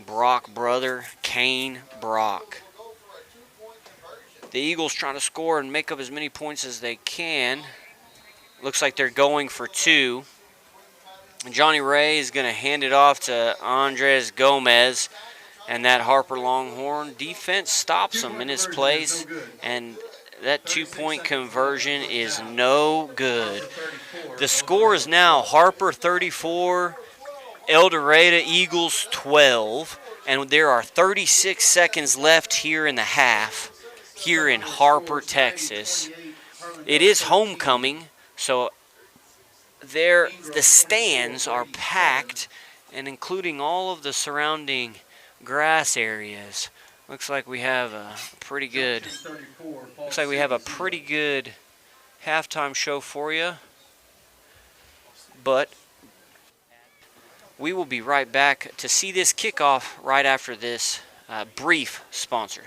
Brock brother, Kane Brock. The Eagles trying to score and make up as many points as they can. Looks like they're going for 2. And Johnny Ray is going to hand it off to Andres Gomez. And that Harper Longhorn defense stops him in his place. And that 2-point conversion is no good. The score is now Harper 34, Eldorado Eagles 12, and there are 36 seconds left here in the half here in Harper, Texas. It is homecoming, so the stands are packed, and including all of the surrounding grass areas. Looks like we have a pretty good halftime show for you. But we will be right back to see this kickoff right after this brief sponsor.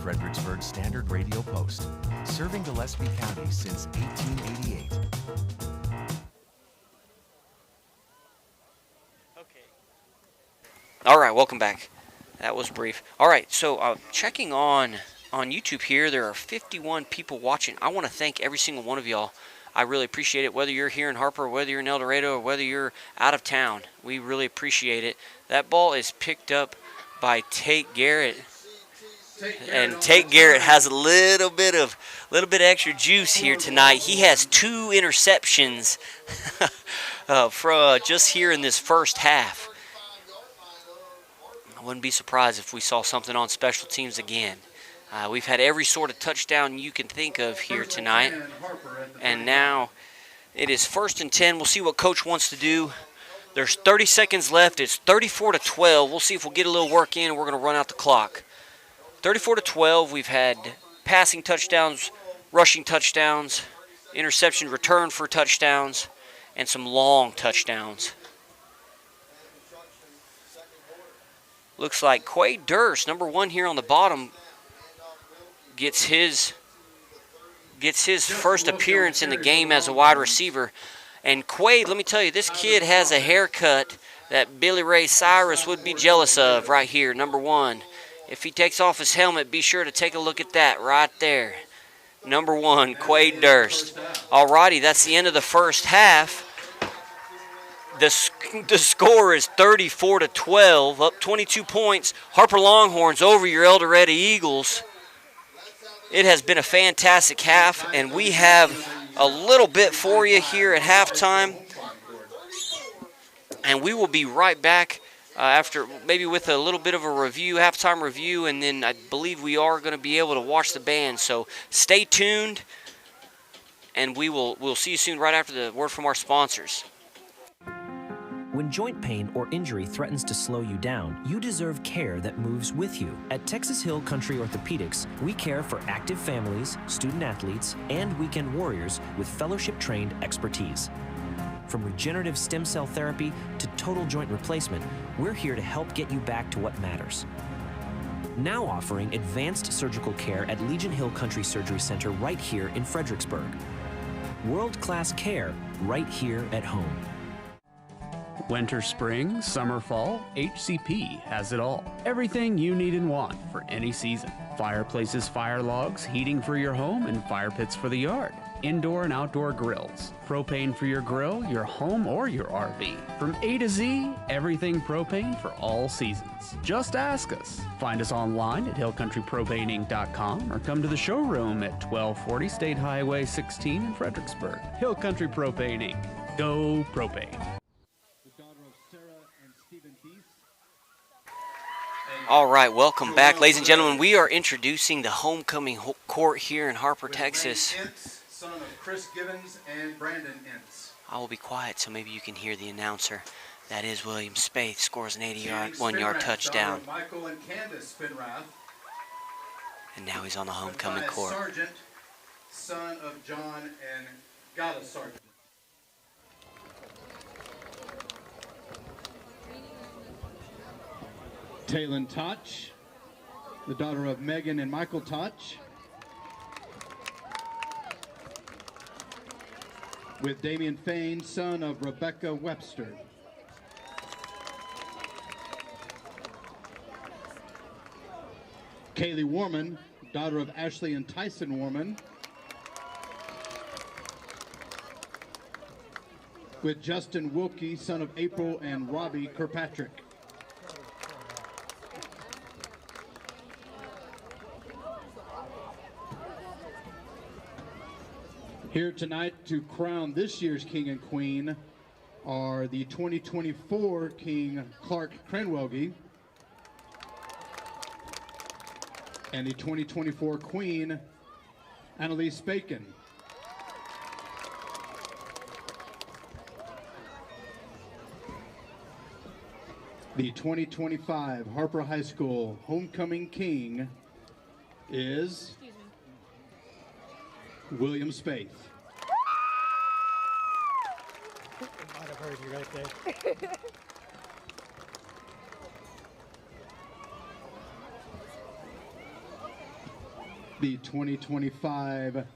Fredericksburg Standard Radio Post, serving Gillespie County since 1888. All right, welcome back. That was brief. All right, so checking on YouTube here, there are 51 people watching. I want to thank every single one of y'all. I really appreciate it, whether you're here in Harper, whether you're in Eldorado, or whether you're out of town. We really appreciate it. That ball is picked up by Tate Garrett. And Tate Garrett has a little bit extra juice here tonight. He has 2 interceptions from just here in this first half. I wouldn't be surprised if we saw something on special teams again. We've had every sort of touchdown you can think of here tonight. And now it is 1st and 10. We'll see what Coach wants to do. There's 30 seconds left. It's 34-12. We'll see if we'll get a little work in, and we're going to run out the clock. 34-12. We've had passing touchdowns, rushing touchdowns, interception return for touchdowns, and some long touchdowns. Looks like Quade Durst, number 1 here on the bottom, gets his first appearance in the game as a wide receiver. And Quade, let me tell you, this kid has a haircut that Billy Ray Cyrus would be jealous of right here, number 1. If he takes off his helmet, be sure to take a look at that right there. Number 1, Quade Durst. All righty, that's the end of the first half. The score is 34-12, up 22 points. Harper Longhorns over your Eldorado Eagles. It has been a fantastic half, and we have a little bit for you here at halftime. And we will be right back after maybe with a little bit of a review, halftime review, and then I believe we are going to be able to watch the band. So stay tuned, and we'll see you soon right after the word from our sponsors. When joint pain or injury threatens to slow you down, you deserve care that moves with you. At Texas Hill Country Orthopedics, we care for active families, student athletes, and weekend warriors with fellowship-trained expertise. From regenerative stem cell therapy to total joint replacement, we're here to help get you back to what matters. Now offering advanced surgical care at Legion Hill Country Surgery Center right here in Fredericksburg. World-class care right here at home. Winter, spring, summer, fall, HCP has it all. Everything you need and want for any season. Fireplaces, fire logs, heating for your home, and fire pits for the yard. Indoor and outdoor grills. Propane for your grill, your home, or your RV. From A to Z, everything propane for all seasons. Just ask us. Find us online at hillcountrypropaneinc.com or come to the showroom at 1240 State Highway 16 in Fredericksburg. Hill Country Propane Inc. Go propane. All right, welcome back, ladies and gentlemen. We are introducing the homecoming court here in Harper, Texas. Ince, son of Chris Gibbons and Brandon Ince. I will be quiet so maybe you can hear the announcer. That is William Spaeth, scores an 81-yard touchdown. Michael and Candace Spinrath. And now he's on the homecoming court. Sargent, son of John and Gala Sargent. Taylin Touch, the daughter of Megan and Michael Touch. With Damian Fain, son of Rebecca Webster. Kaylee Warman, daughter of Ashley and Tyson Warman. With Justin Wilkie, son of April and Robbie Kirkpatrick. Here tonight to crown this year's king and queen are the 2024 King Clark Cranwelge and the 2024 Queen Annalise Bacon. The 2025 Harper High School Homecoming King is William Spaeth. I might have heard you right there. The 2025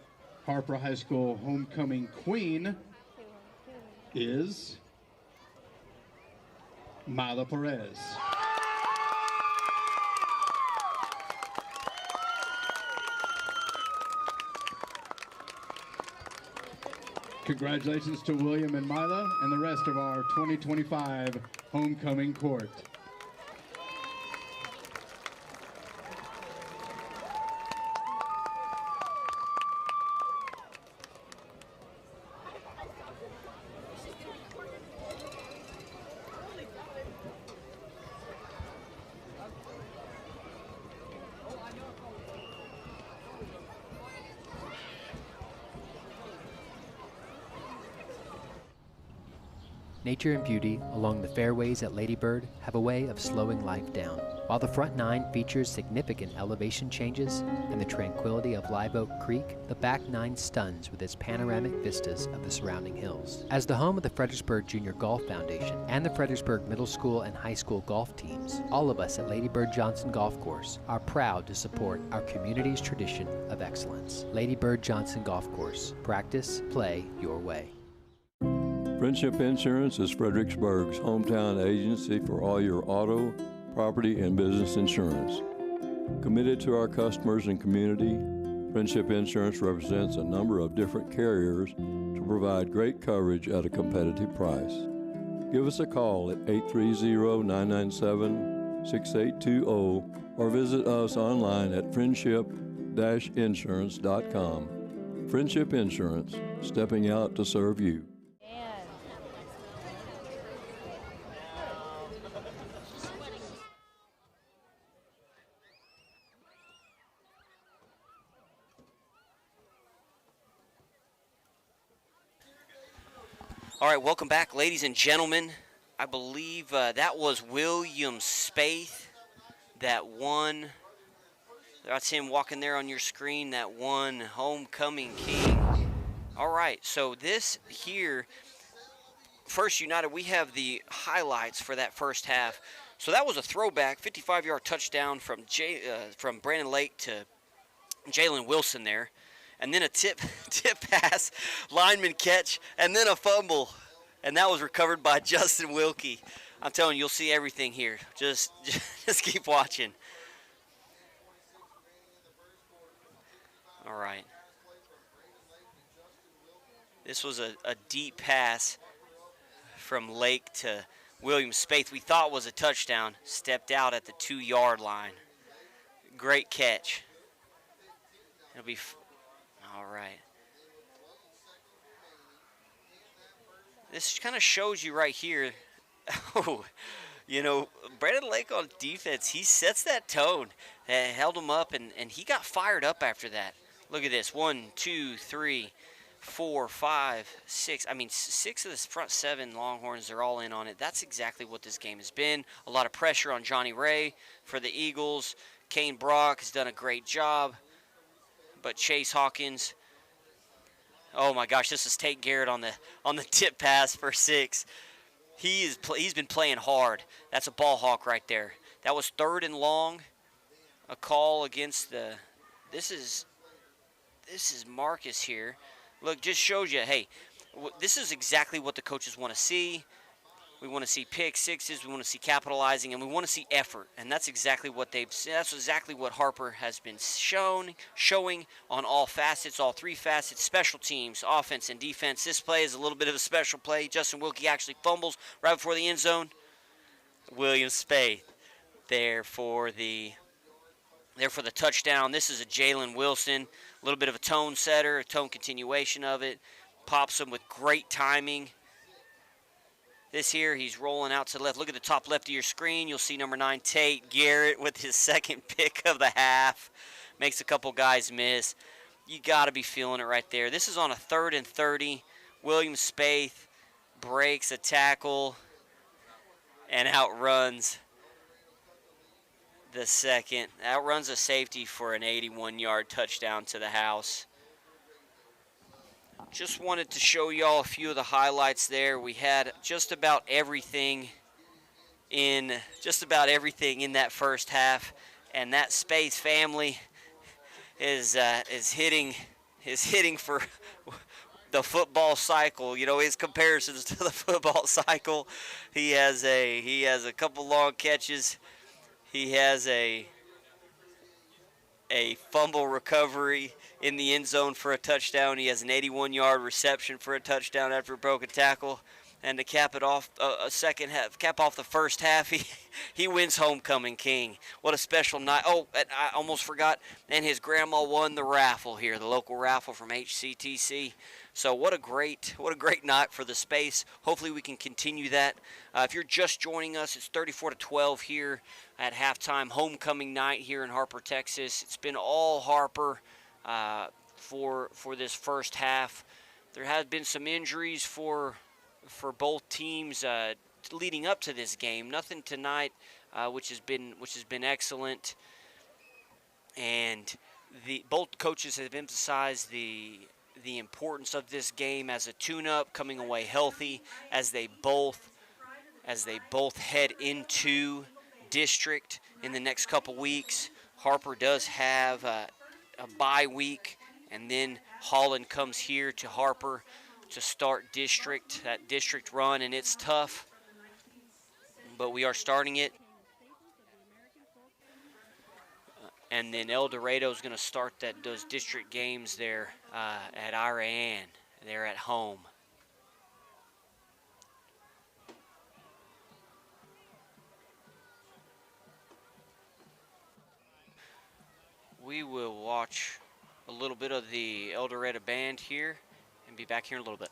Harper High School Homecoming Queen is Mila Perez. Congratulations to William and Mila and the rest of our 2025 Homecoming Court. Nature and beauty along the fairways at Lady Bird have a way of slowing life down. While the front nine features significant elevation changes and the tranquility of Live Oak Creek, the back nine stuns with its panoramic vistas of the surrounding hills. As the home of the Fredericksburg Junior Golf Foundation and the Fredericksburg Middle School and High School golf teams, all of us at Lady Bird Johnson Golf Course are proud to support our community's tradition of excellence. Lady Bird Johnson Golf Course. Practice, play your way. Friendship Insurance is Fredericksburg's hometown agency for all your auto, property, and business insurance. Committed to our customers and community, Friendship Insurance represents a number of different carriers to provide great coverage at a competitive price. Give us a call at 830-997-6820 or visit us online at friendship-insurance.com. Friendship Insurance, stepping out to serve you. All right, welcome back, ladies and gentlemen. I believe that was William Spaeth that won. That's him walking there on your screen, that won Homecoming King. All right, so this here, First United, we have the highlights for that first half. So that was a throwback, 55-yard touchdown from Brandon Lake to Jalen Wilson there. And then a tip pass, lineman catch, and then a fumble. And that was recovered by Justin Wilkie. I'm telling you, you'll see everything here. Just keep watching. All right. This was a deep pass from Lake to William Spaeth. We thought was a touchdown. Stepped out at the 2-yard line. Great catch. It'll be... All right. This kind of shows you right here. Oh, you know, Brandon Lake on defense, he sets that tone. Held him up, and he got fired up after that. Look at this. 1, 2, 3, 4, 5, 6. I mean, 6 of the front 7 Longhorns, they're all in on it. That's exactly what this game has been. A lot of pressure on Johnny Ray for the Eagles. Kane Brock has done a great job. But Chase Hawkins, oh my gosh, this is Tate Garrett on the tip pass for 6. He's been playing hard. That's a ball hawk right there. That was 3rd and long. A call against the. This is Marcus here. Look, just shows you, hey, this is exactly what the coaches want to see. We want to see pick sixes. We want to see capitalizing, and we want to see effort. And that's exactly what that's exactly what Harper has been showing on all facets, all 3 facets, special teams, offense, and defense. This play is a little bit of a special play. Justin Wilkie actually fumbles right before the end zone. William Spaeth there for the touchdown. This is a Jalen Wilson. A little bit of a tone setter, a tone continuation of it. Pops him with great timing. This here, he's rolling out to the left. Look at the top left of your screen. You'll see number 9, Tate Garrett, with his second pick of the half. Makes a couple guys miss. You got to be feeling it right there. This is on a 3rd and 30. William Spaeth breaks a tackle and outruns the second. Outruns a safety for an 81-yard touchdown to the house. Just wanted to show y'all a few of the highlights there. We had just about everything in that first half, and that Spaeth family is hitting for the football cycle. You know, his comparisons to the football cycle. He has a couple long catches. He has a fumble recovery in the end zone for a touchdown. He has an 81-yard reception for a touchdown after a broken tackle. And to cap it off, cap off the first half, he wins homecoming king. What a special night! Oh, and I almost forgot. And his grandma won the raffle here, the local raffle from HCTC. So what a great night for the Space. Hopefully we can continue that. If you're just joining us, it's 34-12 here at halftime, homecoming night here in Harper, Texas. It's been all Harper for this first half. There has been some injuries for both teams leading up to this game. Nothing tonight, which has been excellent. And both coaches have emphasized the importance of this game as a tune-up, coming away healthy as they both head into district in the next couple weeks. Harper does have a bye week, and then Holland comes here to Harper to start that district run, and it's tough, but we are starting it. And then Eldorado is going to start those district games there at Iran. They're at home. We will watch a little bit of the Eldorado band here and be back here in a little bit.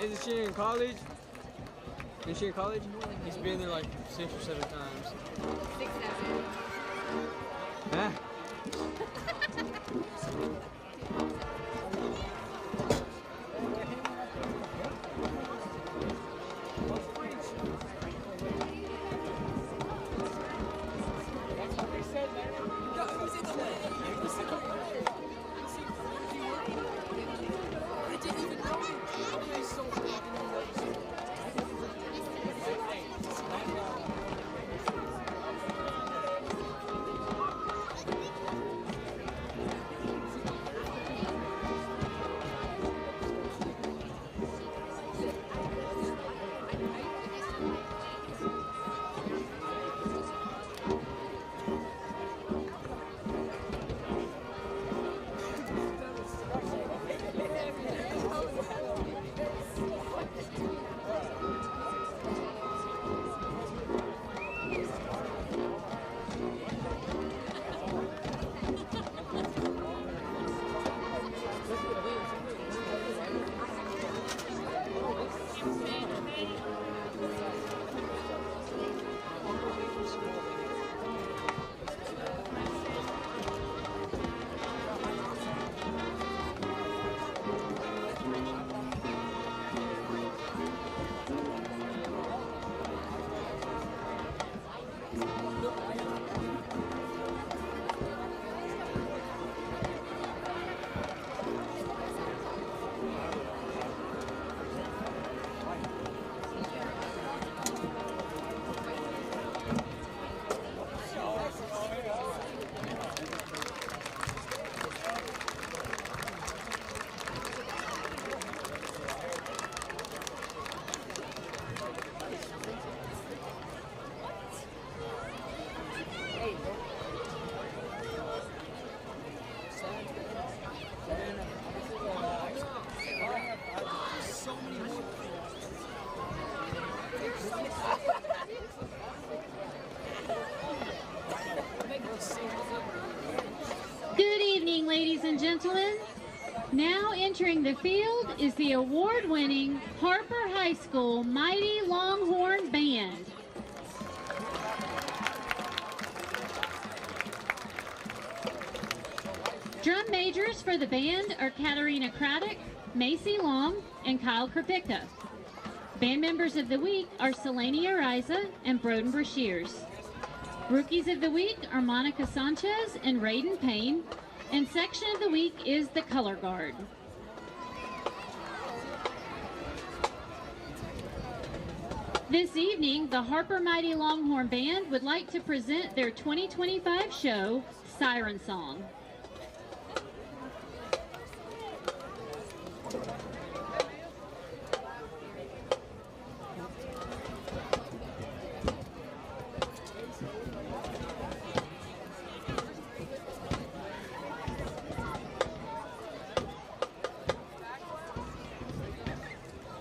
Isn't she in college? Is she in college? He's been there like 6 or 7 times. 6, 7. Huh? Good evening, ladies and gentlemen. Now entering the field is the award-winning Harper High School Mighty Longhorn Band. Drum majors for the band are Katarina Craddock, Macy Long, and Kyle Krapicka. Band members of the week are Selene Ariza and Broden Brashears. Rookies of the week are Monica Sanchez and Raiden Payne, and section of the week is the Color Guard. This evening, the Harper Mighty Longhorn Band would like to present their 2025 show, Siren Song.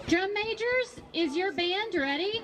Drum majors, is your band ready?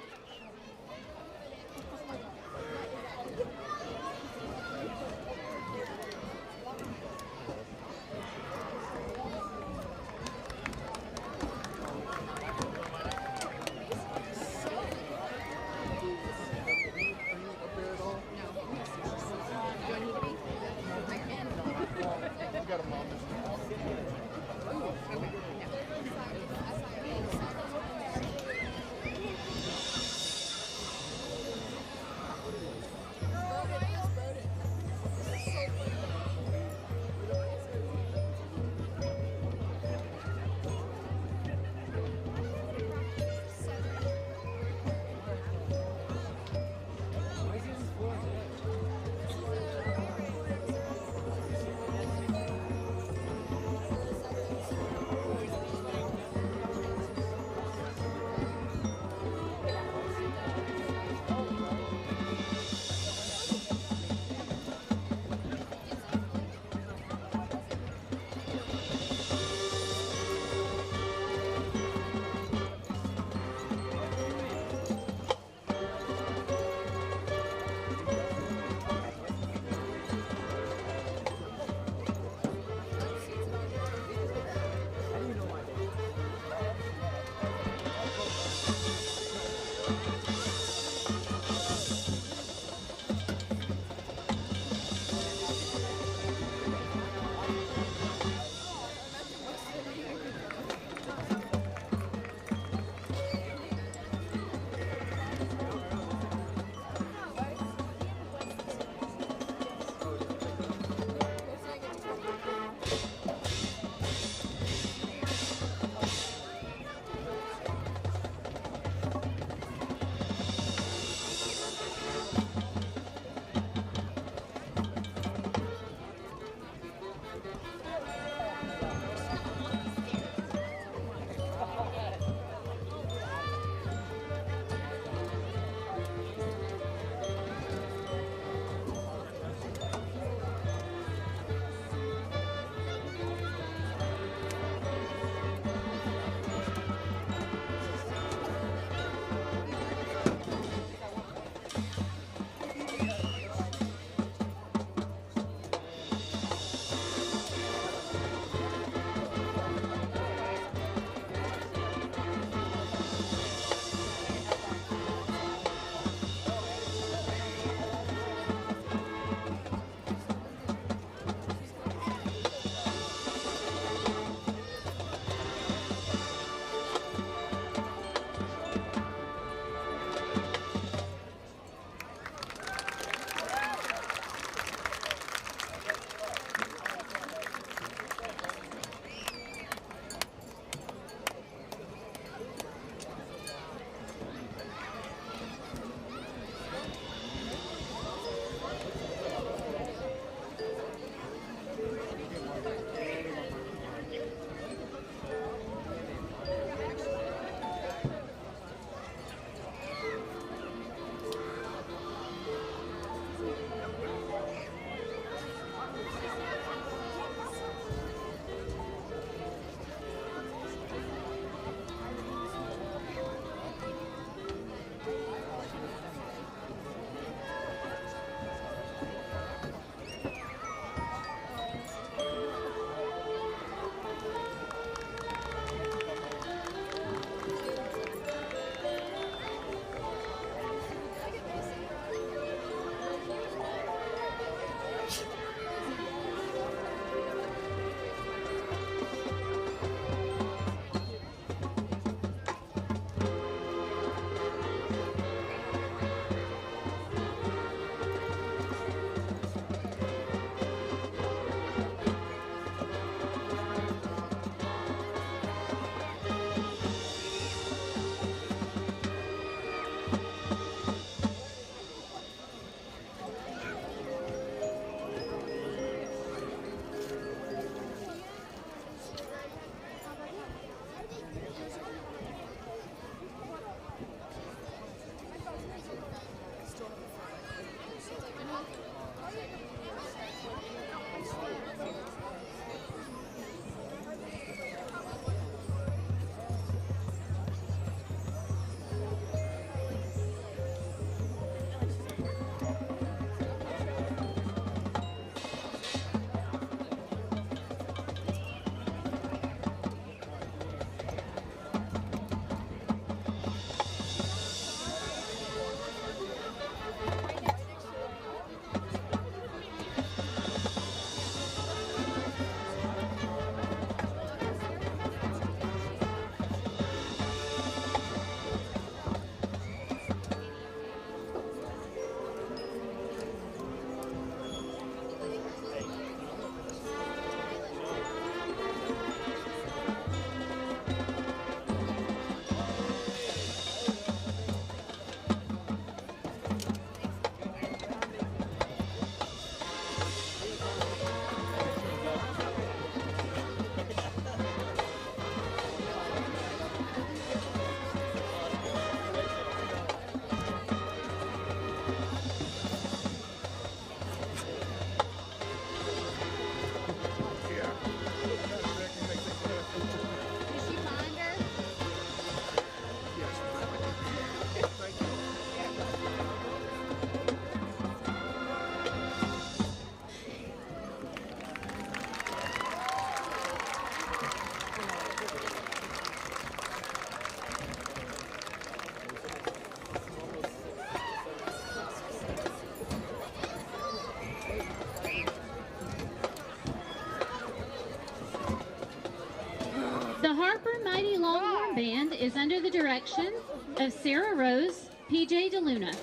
is under the direction of Sarah Rose, PJ DeLuna.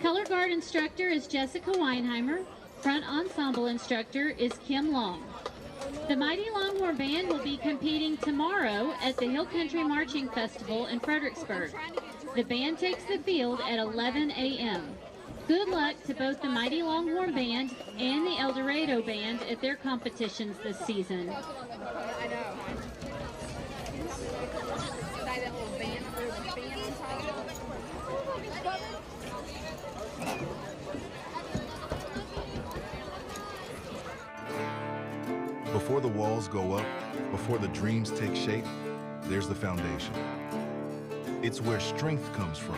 Color guard instructor is Jessica Weinheimer. Front ensemble instructor is Kim Long. The Mighty Longhorn Band will be competing tomorrow at the Hill Country Marching Festival in Fredericksburg. The band takes the field at 11 a.m. Good luck to both the Mighty Longhorn Band and the Eldorado Band at their competitions this season. Before the walls go up, before the dreams take shape, there's the foundation. It's where strength comes from,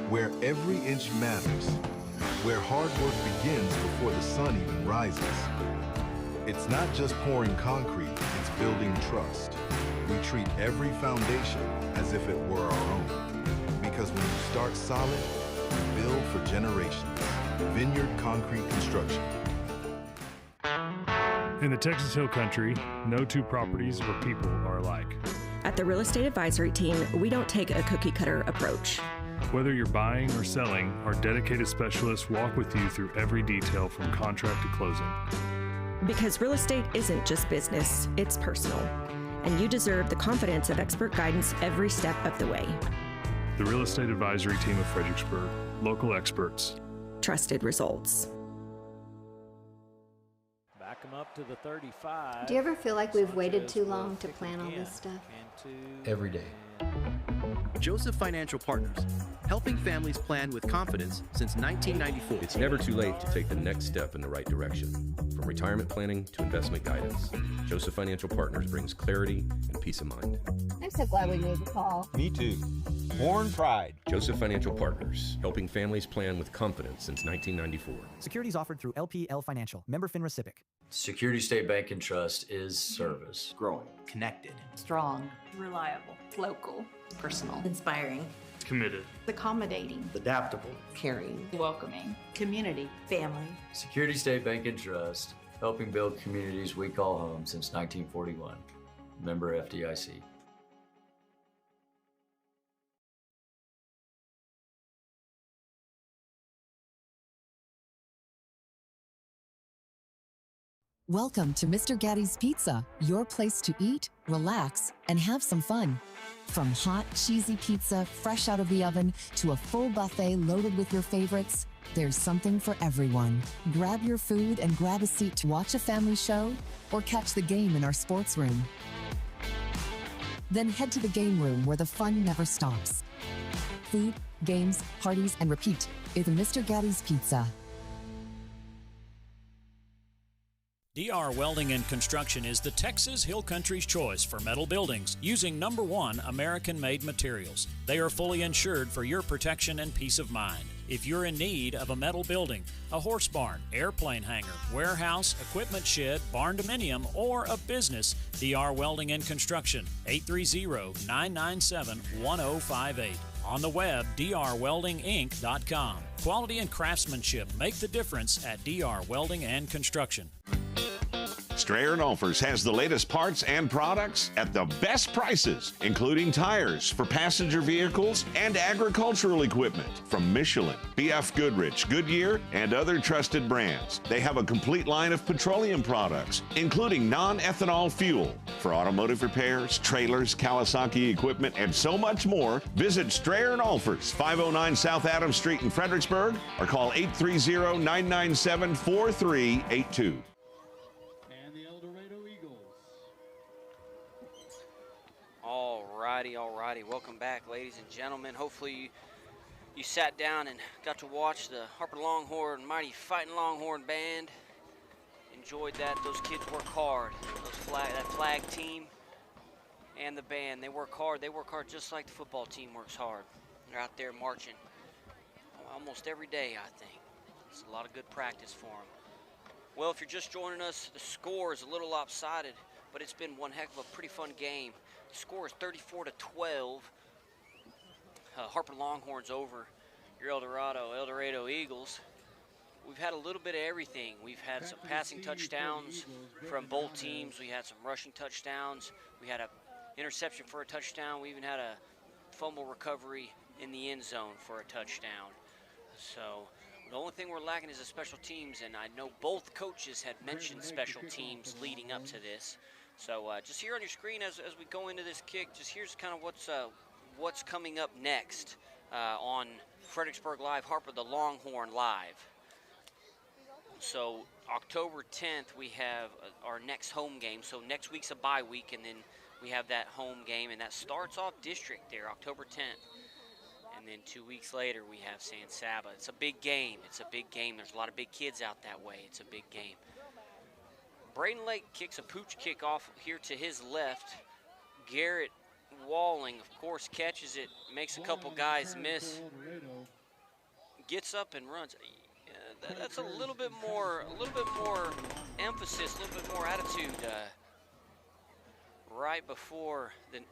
where every inch matters, where hard work begins before the sun even rises. It's not just pouring concrete, it's building trust. We treat every foundation as if it were our own. Because when you start solid, you build for generations. Vineyard Concrete Construction. In the Texas Hill Country, no two properties or people are alike. At the Real Estate Advisory Team, we don't take a cookie-cutter approach. Whether you're buying or selling, our dedicated specialists walk with you through every detail from contract to closing. Because real estate isn't just business, it's personal. And you deserve the confidence of expert guidance every step of the way. The Real Estate Advisory Team of Fredericksburg. Local experts. Trusted results. Back them up to the 35. Do you ever feel like we've waited too long to plan all this stuff? Every day. Joseph Financial Partners, helping families plan with confidence since 1994. It's never too late to take the next step in the right direction. From retirement planning to investment guidance, Joseph Financial Partners brings clarity and peace of mind. I'm so glad we made the call. Me too. Born Pride. Joseph Financial Partners, helping families plan with confidence since 1994. Securities offered through LPL Financial. Member FINRA SIPC. Security State Bank and Trust is service. Growing. Connected. Strong. Reliable. Local. Personal. Inspiring. Committed. Accommodating. Adaptable. Caring. Welcoming. Community. Family. Security State Bank and Trust, helping build communities we call home since 1941. Member FDIC. Welcome to Mr. Gatti's Pizza, your place to eat, relax, and have some fun. From hot, cheesy pizza fresh out of the oven to a full buffet loaded with your favorites, there's something for everyone. Grab your food and grab a seat to watch a family show or catch the game in our sports room. Then head to the game room where the fun never stops. Food, games, parties, and repeat is Mr. Gatti's Pizza. DR Welding and Construction is the Texas Hill Country's choice for metal buildings using #1 American-made materials. They are fully insured for your protection and peace of mind. If you're in need of a metal building, a horse barn, airplane hangar, warehouse, equipment shed, barn dominium, or a business, DR Welding and Construction, 830-997-1058. On the web, drweldinginc.com. Quality and craftsmanship make the difference at DR Welding and Construction. Strayer & Olfers has the latest parts and products at the best prices, including tires for passenger vehicles and agricultural equipment from Michelin, BF Goodrich, Goodyear, and other trusted brands. They have a complete line of petroleum products, including non-ethanol fuel for automotive repairs, trailers, Kawasaki equipment, and so much more. Visit Strayer & Olfers, 509 South Adams Street in Fredericksburg, or call 830-997-4382. Alrighty. Welcome back, ladies and gentlemen. Hopefully you sat down and got to watch the Harper Longhorn Mighty Fighting Longhorn Band. Enjoyed that. Those kids work hard. That flag team and the band, they work hard. They work hard just like the football team works hard. They're out there marching almost every day, I think. It's a lot of good practice for them. Well, if you're just joining us, the score is a little lopsided, but it's been one heck of a pretty fun game. The score is 34-12. Harper Longhorns over your Eldorado Eagles. We've had a little bit of everything. We've had some passing touchdowns from both teams. We had some rushing touchdowns. We had a interception for a touchdown. We even had a fumble recovery in the end zone for a touchdown. So the only thing we're lacking is the special teams, and I know both coaches had mentioned special teams leading up to this. So just here on your screen as we go into this kick, just here's kind of what's coming up next on Fredericksburg.Live, Harper the Longhorn Live. So October 10th, we have our next home game. So next week's a bye week, and then we have that home game, and that starts off district there, October 10th. And then 2 weeks later, we have San Saba. It's a big game. It's a big game. There's a lot of big kids out that way. It's a big game. Braden Lake kicks a pooch kick off here to his left. Garrett Walling, of course, catches it, makes a couple guys miss, gets up and runs. That's a little bit more emphasis, a little bit more attitude right before than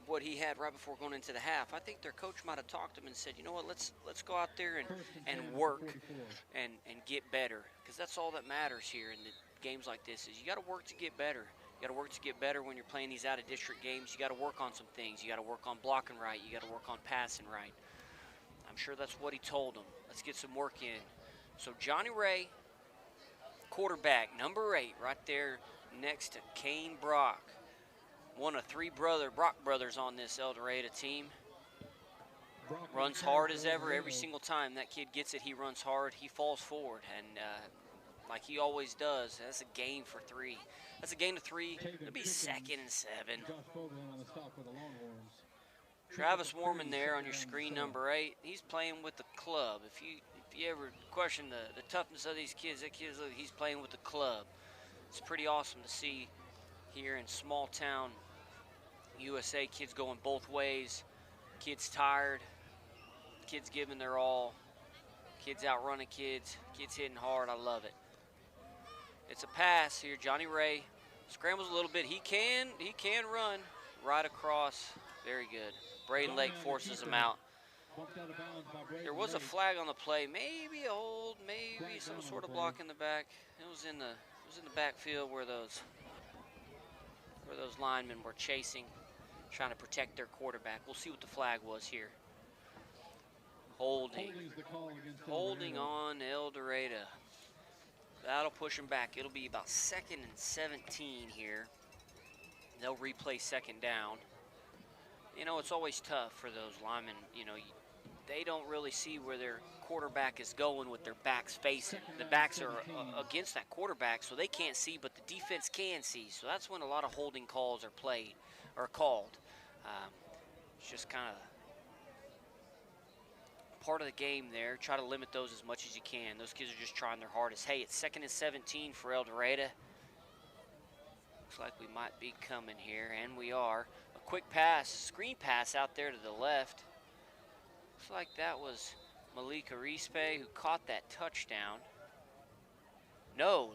what he had right before going into the half. I think their coach might have talked to him and said, you know what, let's go out there and work and get better, because that's all that matters here in the games like this. Is you got to work to get better. You got to work to get better when you're playing these out-of-district games. You got to work on some things. You got to work on blocking right. You got to work on passing right. I'm sure that's what he told them. Let's get some work in. So Johnny Ray, quarterback, number 8, right there next to Kane Brock. One of 3 Brock brothers on this Eldorado team. Runs hard as ever. Every single time that kid gets it, he runs hard. He falls forward, and like he always does. That's a gain for 3. That's a gain of 3. It'll be 2nd and 7. Travis Warman there on your screen, number 8. He's playing with the club. If you ever question the toughness of these kids, he's playing with the club. It's pretty awesome to see here in small town USA, kids going both ways, kids tired, kids giving their all, kids outrunning kids hitting hard. I love it. It's a pass here. Johnny Ray scrambles a little bit. He can run right across. Very good. Braden Lake forces him out. There was a flag on the play, maybe a hold, maybe some sort of block in the back. It was in the backfield where those linemen were chasing, trying to protect their quarterback. We'll see what the flag was here. Holding on Eldorado. That'll push them back. It'll be about 2nd and 17 here. They'll replay 2nd down. You know, it's always tough for those linemen. You know, they don't really see where their quarterback is going with their backs facing. The backs are against that quarterback, so they can't see, but the defense can see. So that's when a lot of holding calls are called. It's just kind of part of the game there. Try to limit those as much as you can. Those kids are just trying their hardest. Hey, it's 2nd and 17 for Eldorado. Looks like we might be coming here, and we are. A quick pass, screen pass out there to the left. Looks like that was Malika Rispe who caught that touchdown. No,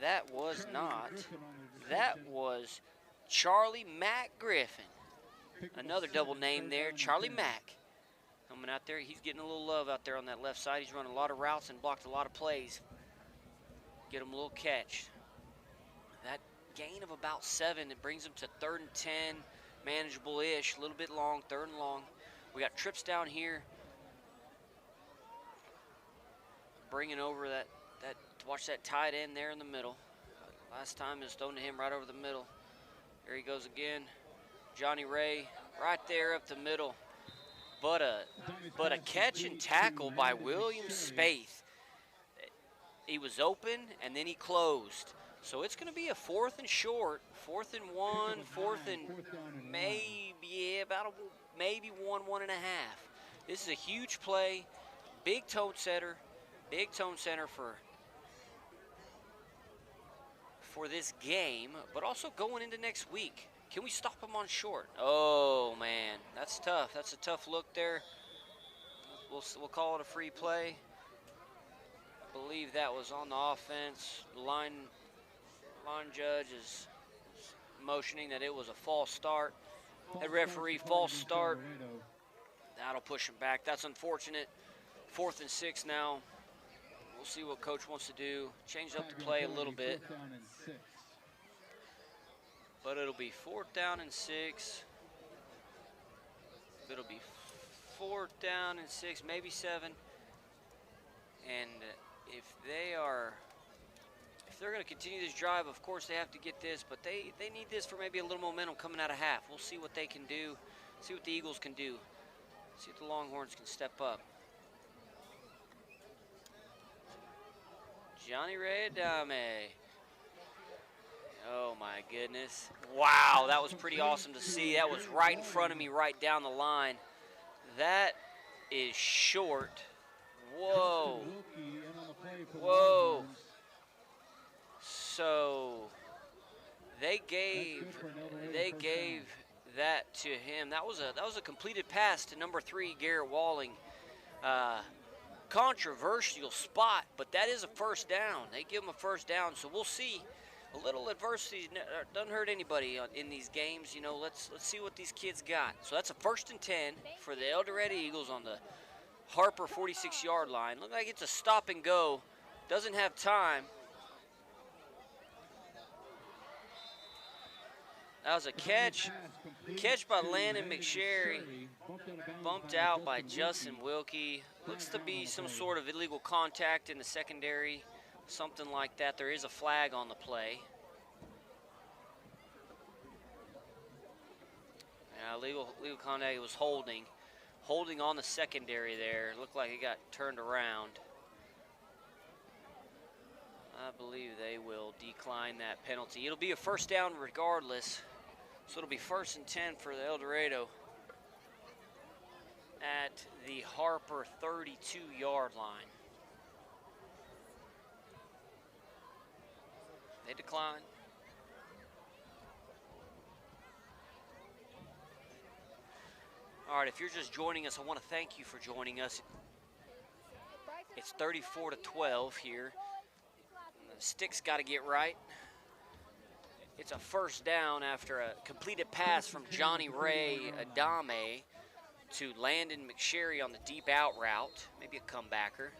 that was not. That was Charlie Mack Griffin. Another double name there, Charlie Mack. Coming out there, he's getting a little love out there on that left side. He's running a lot of routes and blocked a lot of plays. Get him a little catch. That gain of about 7, it brings him to 3rd and 10, manageable-ish, a little bit long, 3rd and long. We got trips down here. Bringing over that watch that tight end there in the middle. Last time it was thrown to him right over the middle. There he goes again. Johnny Ray right there up the middle. But a catch and tackle by William Spaeth. He was open and then he closed. So it's going to be a 4th and short, 4th and 1, 4th and maybe 1.5. This is a huge play, big tone setter for this game, but also going into next week. Can we stop him on short? Oh man, that's tough. That's a tough look there. We'll call it a free play. I believe that was on the offense. The line judge is motioning that it was a false start. That referee, false start. That'll push him back. That's unfortunate. 4th and 6 now. We'll see what coach wants to do. Change up the play a little bit. But it'll be 4th down and 6. It'll be 4th down and 6, maybe 7. And if they're going to continue this drive, of course they have to get this, but they need this for maybe a little momentum coming out of half. We'll see what they can do, see what the Eagles can do, see if the Longhorns can step up. Johnny Ray Adame. Oh my goodness. Wow, that was pretty awesome to see. That was right in front of me, right down the line. That is short. Whoa. Whoa. So they gave that to him. That was a completed pass to number 3, Garrett Walling. Controversial spot, but that is a first down. They give him a first down, so we'll see. A little adversity doesn't hurt anybody in these games. You know, let's see what these kids got. So that's a 1st and 10 for the Eldorado Eagles on the Harper 46-yard line. Look like it's a stop and go. Doesn't have time. That was a catch by Landon McSherry, bumped out by Justin Wilkie. Looks to be some sort of illegal contact in the secondary, something like that. There is a flag on the play. Yeah, legal contact. It was holding on the secondary there. Looked like it got turned around. I believe they will decline that penalty. It'll be a first down regardless. So it'll be 1st and 10 for the Eldorado at the Harper 32-yard line. They decline. All right, if you're just joining us, I want to thank you for joining us. It's 34-12 here. The Sticks got to get right. It's a first down after a completed pass from Johnny Ray Adame to Landon McSherry on the deep out route. Maybe a comebacker.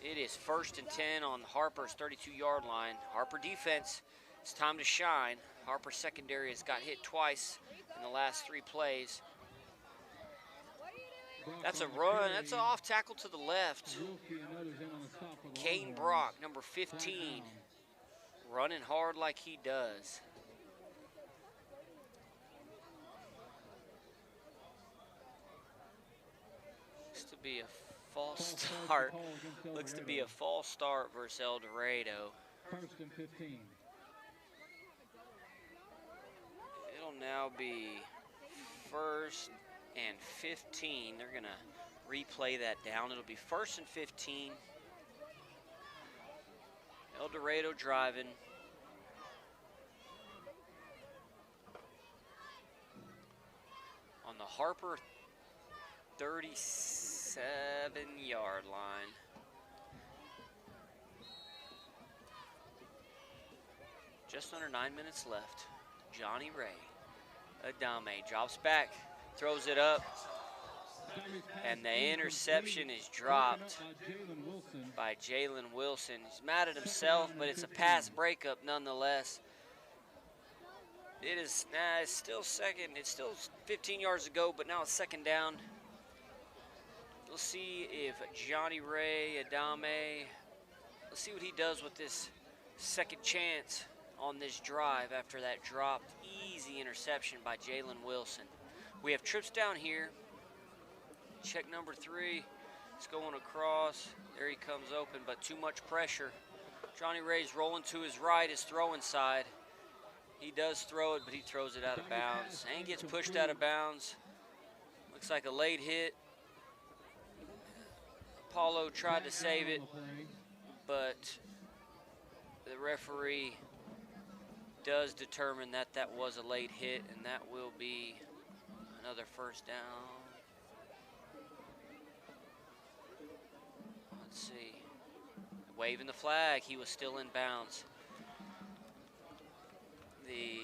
It is 1st and 10 on Harper's 32-yard line. Harper defense, it's time to shine. Harper secondary has got hit twice in the last 3 plays. That's a run. That's an off tackle to the left. Kane Brock, number 15, running hard like he does. Looks to be a false start. Looks to be a false start versus Eldorado. 1st and 15. It'll now be 1st and 15. They're going to replay that down. It'll be 1st and 15. Eldorado driving. On the Harper 37-yard line. Just under 9 minutes left. Johnny Ray Adame drops back, throws it up, and the interception is dropped by Jalen Wilson. He's mad at himself, but it's a pass breakup nonetheless. It is, it's still second. It's still 15 yards to go, but now it's 2nd down. We'll see if Johnny Ray Adame, let's see what he does with this second chance on this drive after that dropped easy interception by Jalen Wilson. We have trips down here. Check number 3. It's going across. There he comes open, but too much pressure. Johnny Ray's rolling to his right, his throwing side. He does throw it, but he throws it out of bounds. And gets pushed out of bounds. Looks like a late hit. Paulo tried to save it, but the referee does determine that that was a late hit, and that will be another first down. Let's see. Waving the flag, he was still in bounds. The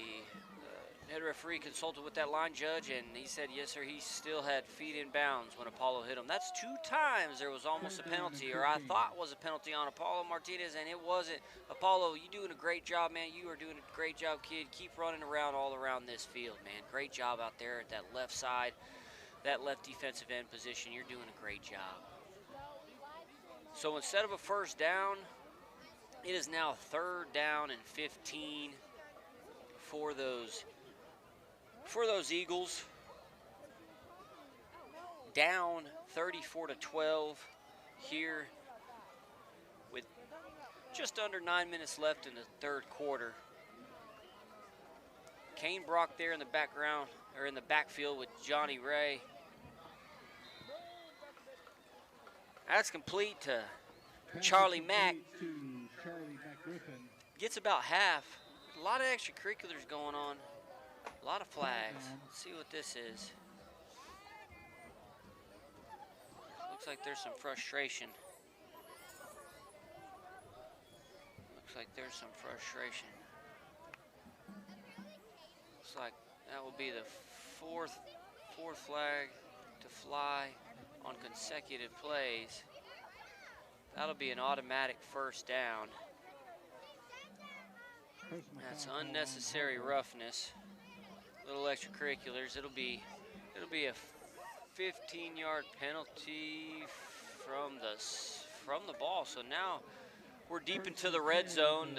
head referee consulted with that line judge, and he said, yes, sir, he still had feet in bounds when Apollo hit him. That's 2 times there was almost a penalty, or I thought was a penalty on Apollo Martinez, and it wasn't. Apollo, you doing a great job, man. You are doing a great job, kid. Keep running around all around this field, man. Great job out there at that left side, that left defensive end position. You're doing a great job. So instead of a first down, it is now 3rd down and 15 for those Eagles. Down 34-12 here with just under 9 minutes left in the 3rd quarter. Kane Brock there in the background, or in the backfield with Johnny Ray. That's complete to Charlie Mack. Gets about half. A lot of extracurriculars going on. A lot of flags. Let's see what this is. Looks like there's some frustration. Looks like that will be the fourth flag to fly on consecutive plays. That'll be an automatic first down. That's unnecessary roughness. Little extracurriculars. It'll be a 15-yard penalty from the ball. So now we're deep into the red zone.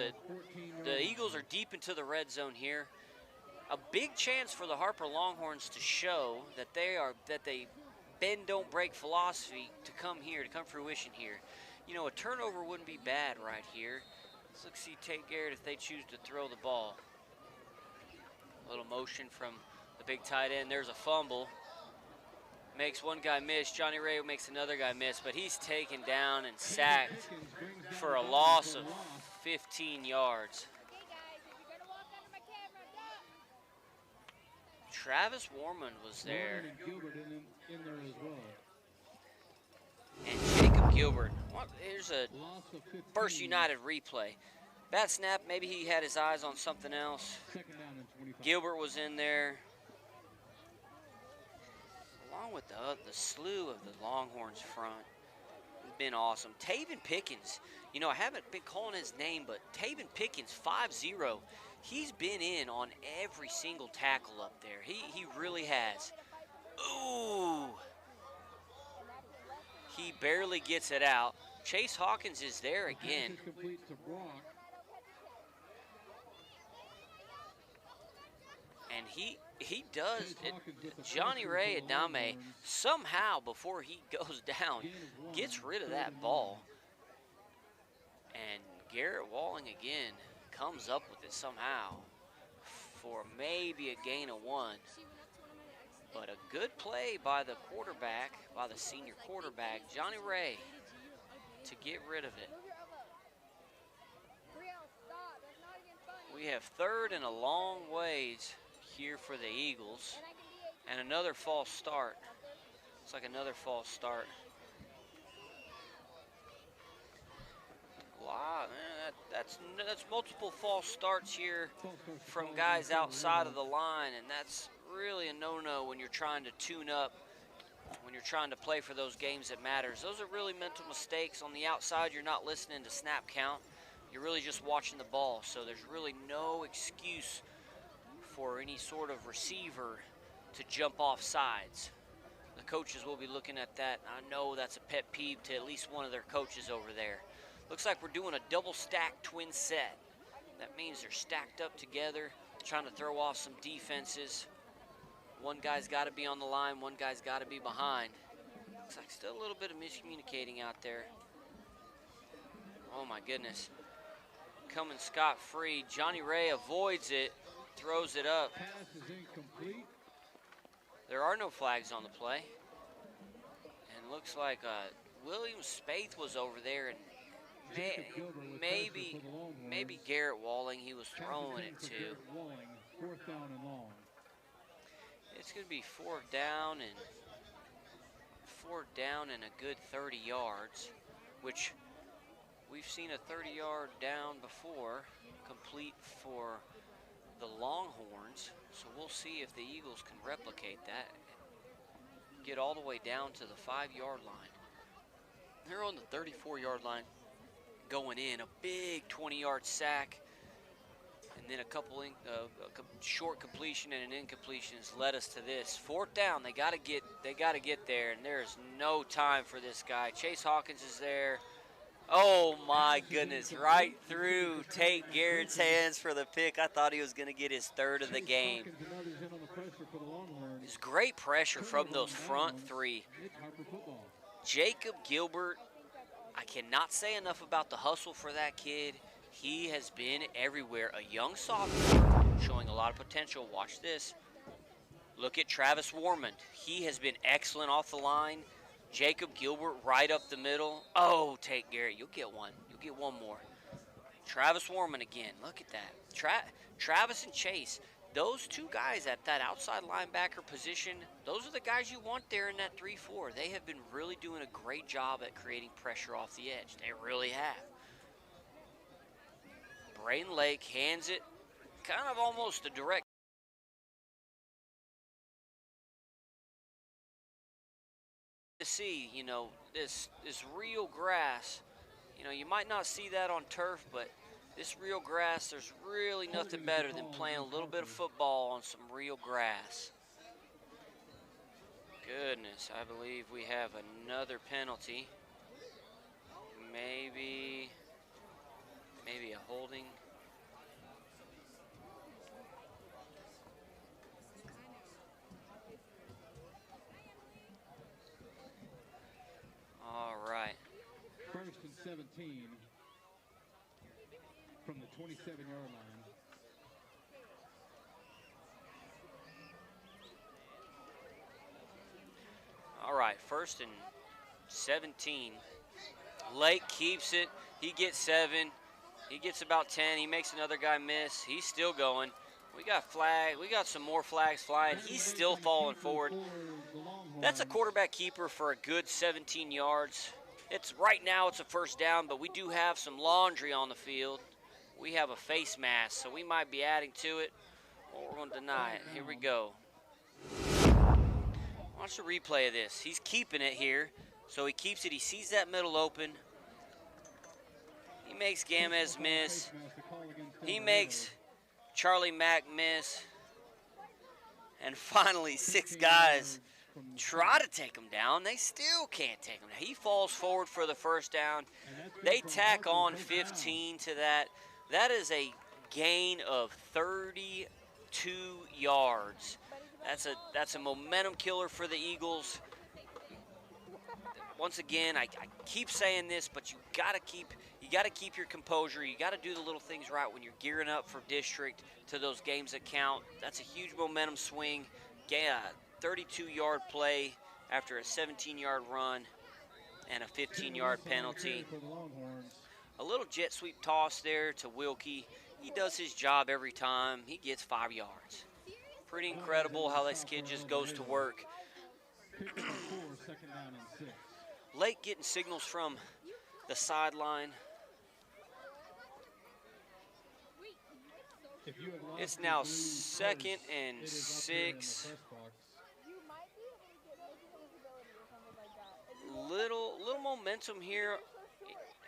The Eagles are deep into the red zone here. A big chance for the Harper Longhorns to show that they bend don't break philosophy to come fruition here. You know, a turnover wouldn't be bad right here. Let's see Tate Garrett if they choose to throw the ball. A little motion from the big tight end. There's a fumble. Makes one guy miss. Johnny Ray makes another guy miss, but he's taken down and sacked for a loss of 15 yards. Travis Warman was there. And Jacob Gilbert. Here's a First United replay. Bad snap, maybe he had his eyes on something else. Gilbert was in there. Along with the slew of the Longhorns front. It's been awesome. Taven Pickens, you know, I haven't been calling his name, but Taven Pickens, 5-0. He's been in on every single tackle up there. He really has. Ooh. He barely gets it out. Chase Hawkins is there again. And he does it. Johnny Ray Adame somehow, before he goes down, gets rid of that ball. And Garrett Walling again comes up with it somehow for maybe a gain of 1. But a good play by the quarterback, by the senior quarterback, Johnny Ray, to get rid of it. We have 3rd and a long ways here for the Eagles. And another false start. Looks like another false start. Wow, man, that's multiple false starts here from guys outside of the line, and that's really a no-no when you're trying to tune up, when you're trying to play for those games that matters. Those are really mental mistakes. On the outside, you're not listening to snap count. You're really just watching the ball, so there's really no excuse for any sort of receiver to jump off sides. The coaches will be looking at that. I know that's a pet peeve to at least one of their coaches over there. Looks like we're doing a double stack twin set. That means they're stacked up together, trying to throw off some defenses. One guy's got to be on the line, one guy's got to be behind. Looks like still a little bit of miscommunicating out there. Oh my goodness. Coming scot-free. Johnny Ray avoids it, throws it up. Pass is incomplete. There are no flags on the play. And looks like William Spaeth was over there, and maybe Garrett Walling he was throwing it to. 4th down and long. It's going to be 4th down and a good 30 yards, which we've seen a 30-yard down before, complete for the Longhorns, so we'll see if the Eagles can replicate that. Get all the way down to the 5-yard line. They're on the 34-yard line going in. A big 20-yard sack, and then a couple short completion and an incompletion has led us to this. 4th down. They got to get there, and there's no time for this guy. Chase Hawkins is there. Oh my goodness, right through Tate Garrett's hands for the pick. I thought he was going to get his 3rd of the game. It's great pressure from those front 3. Jacob Gilbert, I cannot say enough about the hustle for that kid. He has been everywhere. A young sophomore showing a lot of potential. Watch this. Look at Travis Warman. He has been excellent off the line. Jacob Gilbert right up the middle. Oh, Tate Garrett, you'll get one. You'll get one more. Travis Warman again. Look at that. Travis and Chase, those 2 guys at that outside linebacker position, those are the guys you want there in that 3-4. They have been really doing a great job at creating pressure off the edge. They really have. Braden Lake hands it kind of almost a direct to see, you know, this real grass. You know, you might not see that on turf, but this real grass, there's really nothing better than playing a little bit of football on some real grass. Goodness, I believe we have another penalty. Maybe a holding. All right. 1st and 17 from the 27-yard line. All right, 1st and 17. Lake keeps it. He gets 7. He gets about 10. He makes another guy miss. He's still going. We got flag. We got some more flags flying. He's still falling forward. That's a quarterback keeper for a good 17 yards. Right now it's a 1st down, but we do have some laundry on the field. We have a face mask, so we might be adding to it, or we're going to deny it. Here we go. Watch the replay of this. He's keeping it here, so he keeps it. He sees that middle open. He makes Gamez miss. He makes Charlie Mack miss. And finally, 6 guys try to take him down. They still can't take him down. He falls forward for the 1st down. They tack on 15 to that. That is a gain of 32 yards. That's a momentum killer for the Eagles. Once again, I keep saying this, but you gotta keep your composure. You gotta do the little things right when you're gearing up for district to those games that count. That's a huge momentum swing. 32-yard play after a 17-yard run and a 15-yard penalty. A little jet sweep toss there to Wilkie. He does his job every time. He gets 5 yards. Pretty incredible how this kid just goes to work. Lake getting signals from the sideline. It's now 2nd and 6. Little momentum here.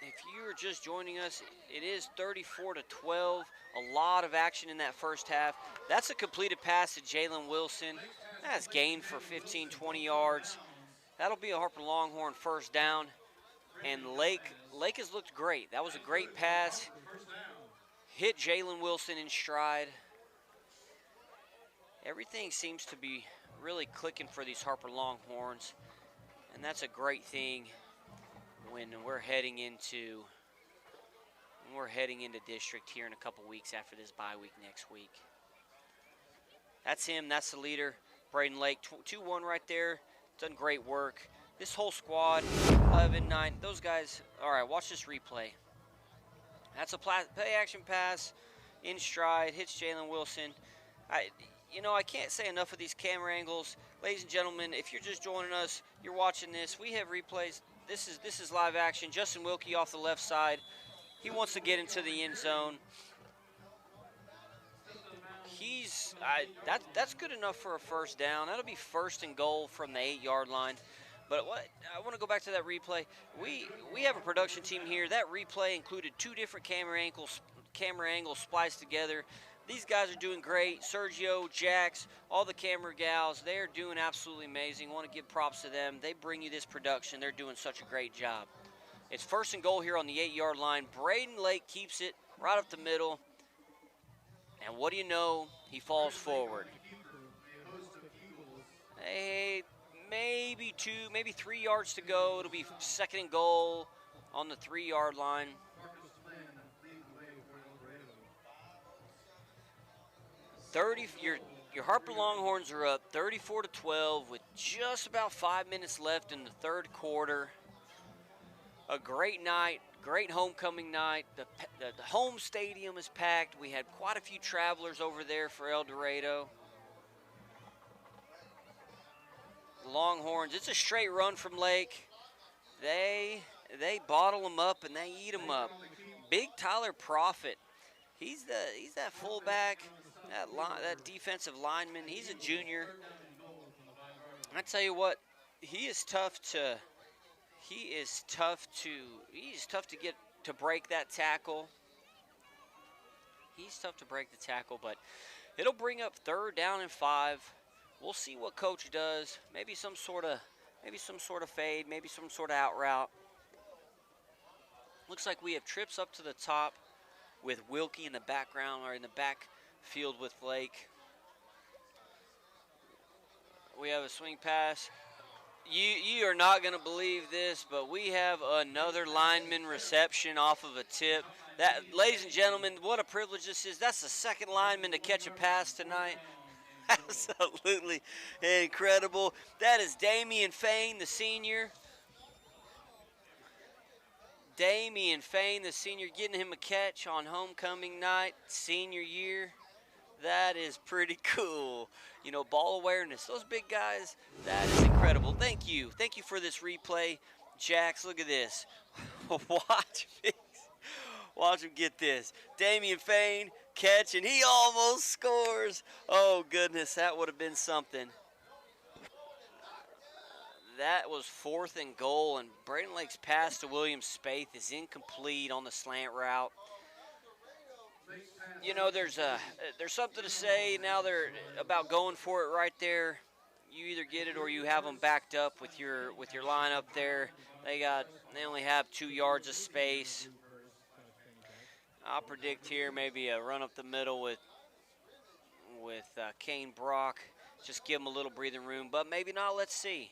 If you are just joining us, it is 34-12. A lot of action in that 1st half. That's a completed pass to Jalen Wilson. That's gained for 15, 20 yards. That'll be a Harper Longhorn 1st down. And Lake has looked great. That was a great pass. Hit Jalen Wilson in stride. Everything seems to be really clicking for these Harper Longhorns. And that's a great thing when we're heading into district here in a couple weeks after this bye week next week. That's him. That's the leader, Braden Lake. 2-1 right there. Done great work. This whole squad, 11-9. Those guys. All right, watch this replay. That's a play action pass in stride. Hits Jalen Wilson. I can't say enough of these camera angles. Ladies and gentlemen, if you're just joining us, you're watching this. We have replays. This is live action. Justin Wilkie off the left side. He wants to get into the end zone. that's good enough for a first down. That'll be 1st and goal from the 8-yard line. But I want to go back to that replay. We have a production team here. That replay included 2 different camera angles spliced together. These guys are doing great. Sergio, Jax, all the camera gals, they're doing absolutely amazing. I want to give props to them. They bring you this production. They're doing such a great job. It's 1st and goal here on the 8-yard line. Braden Lake keeps it right up the middle. And what do you know? He falls forward. Hey, maybe 3 yards to go. It'll be 2nd and goal on the 3-yard line. Your Harper Longhorns are up 34-12 with just about 5 minutes left in the 3rd quarter. A great night, great homecoming night. The home stadium is packed. We had quite a few travelers over there for Eldorado. The Longhorns, it's a straight run from Lake. They bottle them up and they eat them up. Big Tyler Profit, he's that fullback, that defensive lineman. He's a junior. I tell you what, he's tough to get to break that tackle. He's tough to break the tackle, but it'll bring up 3rd down and 5. We'll see what coach does. Maybe some sort of fade, maybe some sort of out route. Looks like we have trips up to the top with Wilkie in the background or in the backfield with Lake. We have a swing pass. You are not going to believe this, but we have another lineman reception off of a tip. That, ladies and gentlemen, what a privilege this is. That's the 2nd lineman to catch a pass tonight. Absolutely incredible. That is Damian Fain, the senior. Damian Fain, the senior, getting him a catch on homecoming night, senior year. That is pretty cool. You know, ball awareness. Those big guys, that is incredible. Thank you. Thank you for this replay. Jax, look at this. Watch him get this. Damian Fain, catch, and he almost scores. Oh, goodness, that would have been something. That was 4th and goal, and Braden Lake's pass to William Spaeth is incomplete on the slant route. You know, there's something to say now about going for it right there. You either get it or you have them backed up with your line up there. They only have 2 yards of space. I'll predict here maybe a run up the middle with Kane Brock. Just give him a little breathing room, but maybe not. Let's see.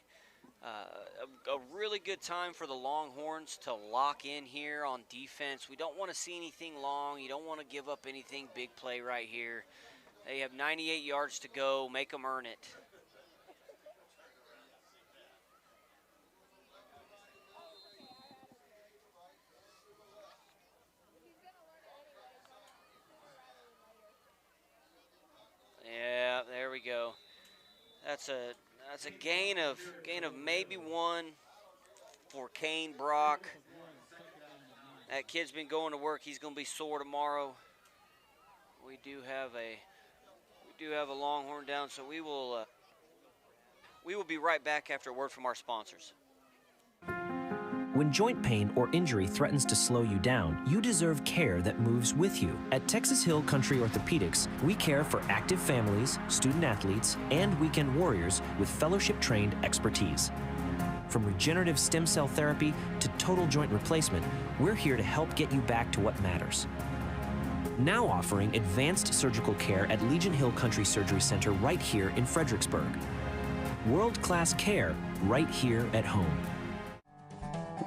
A really good time for the Longhorns to lock in here on defense. We don't want to see anything long. You don't want to give up anything big play right here. They have 98 yards to go. Make them earn it. Yeah, there we go. That's a gain of maybe 1 for Kane Brock. That kid's been going to work. He's going to be sore tomorrow. We do have a Longhorn down, so we will be right back after a word from our sponsors. When joint pain or injury threatens to slow you down, you deserve care that moves with you. At Texas Hill Country Orthopedics, we care for active families, student athletes, and weekend warriors with fellowship-trained expertise. From regenerative stem cell therapy to total joint replacement, we're here to help get you back to what matters. Now offering advanced surgical care at Legion Hill Country Surgery Center right here in Fredericksburg. World-class care right here at home.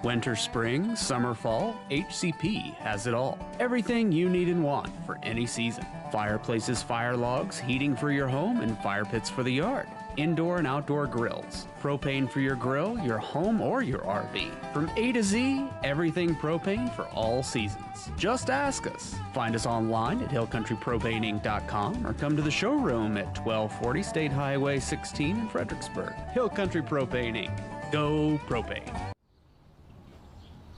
Winter, spring, summer, fall, HCP has it all. Everything you need and want for any season. Fireplaces, fire logs, heating for your home, and fire pits for the yard. Indoor and outdoor grills. Propane for your grill, your home, or your RV. From A to Z, everything propane for all seasons. Just ask us. Find us online at hillcountrypropaneinc.com or come to the showroom at 1240 State Highway 16 in Fredericksburg. Hill Country Propane Inc. Go propane.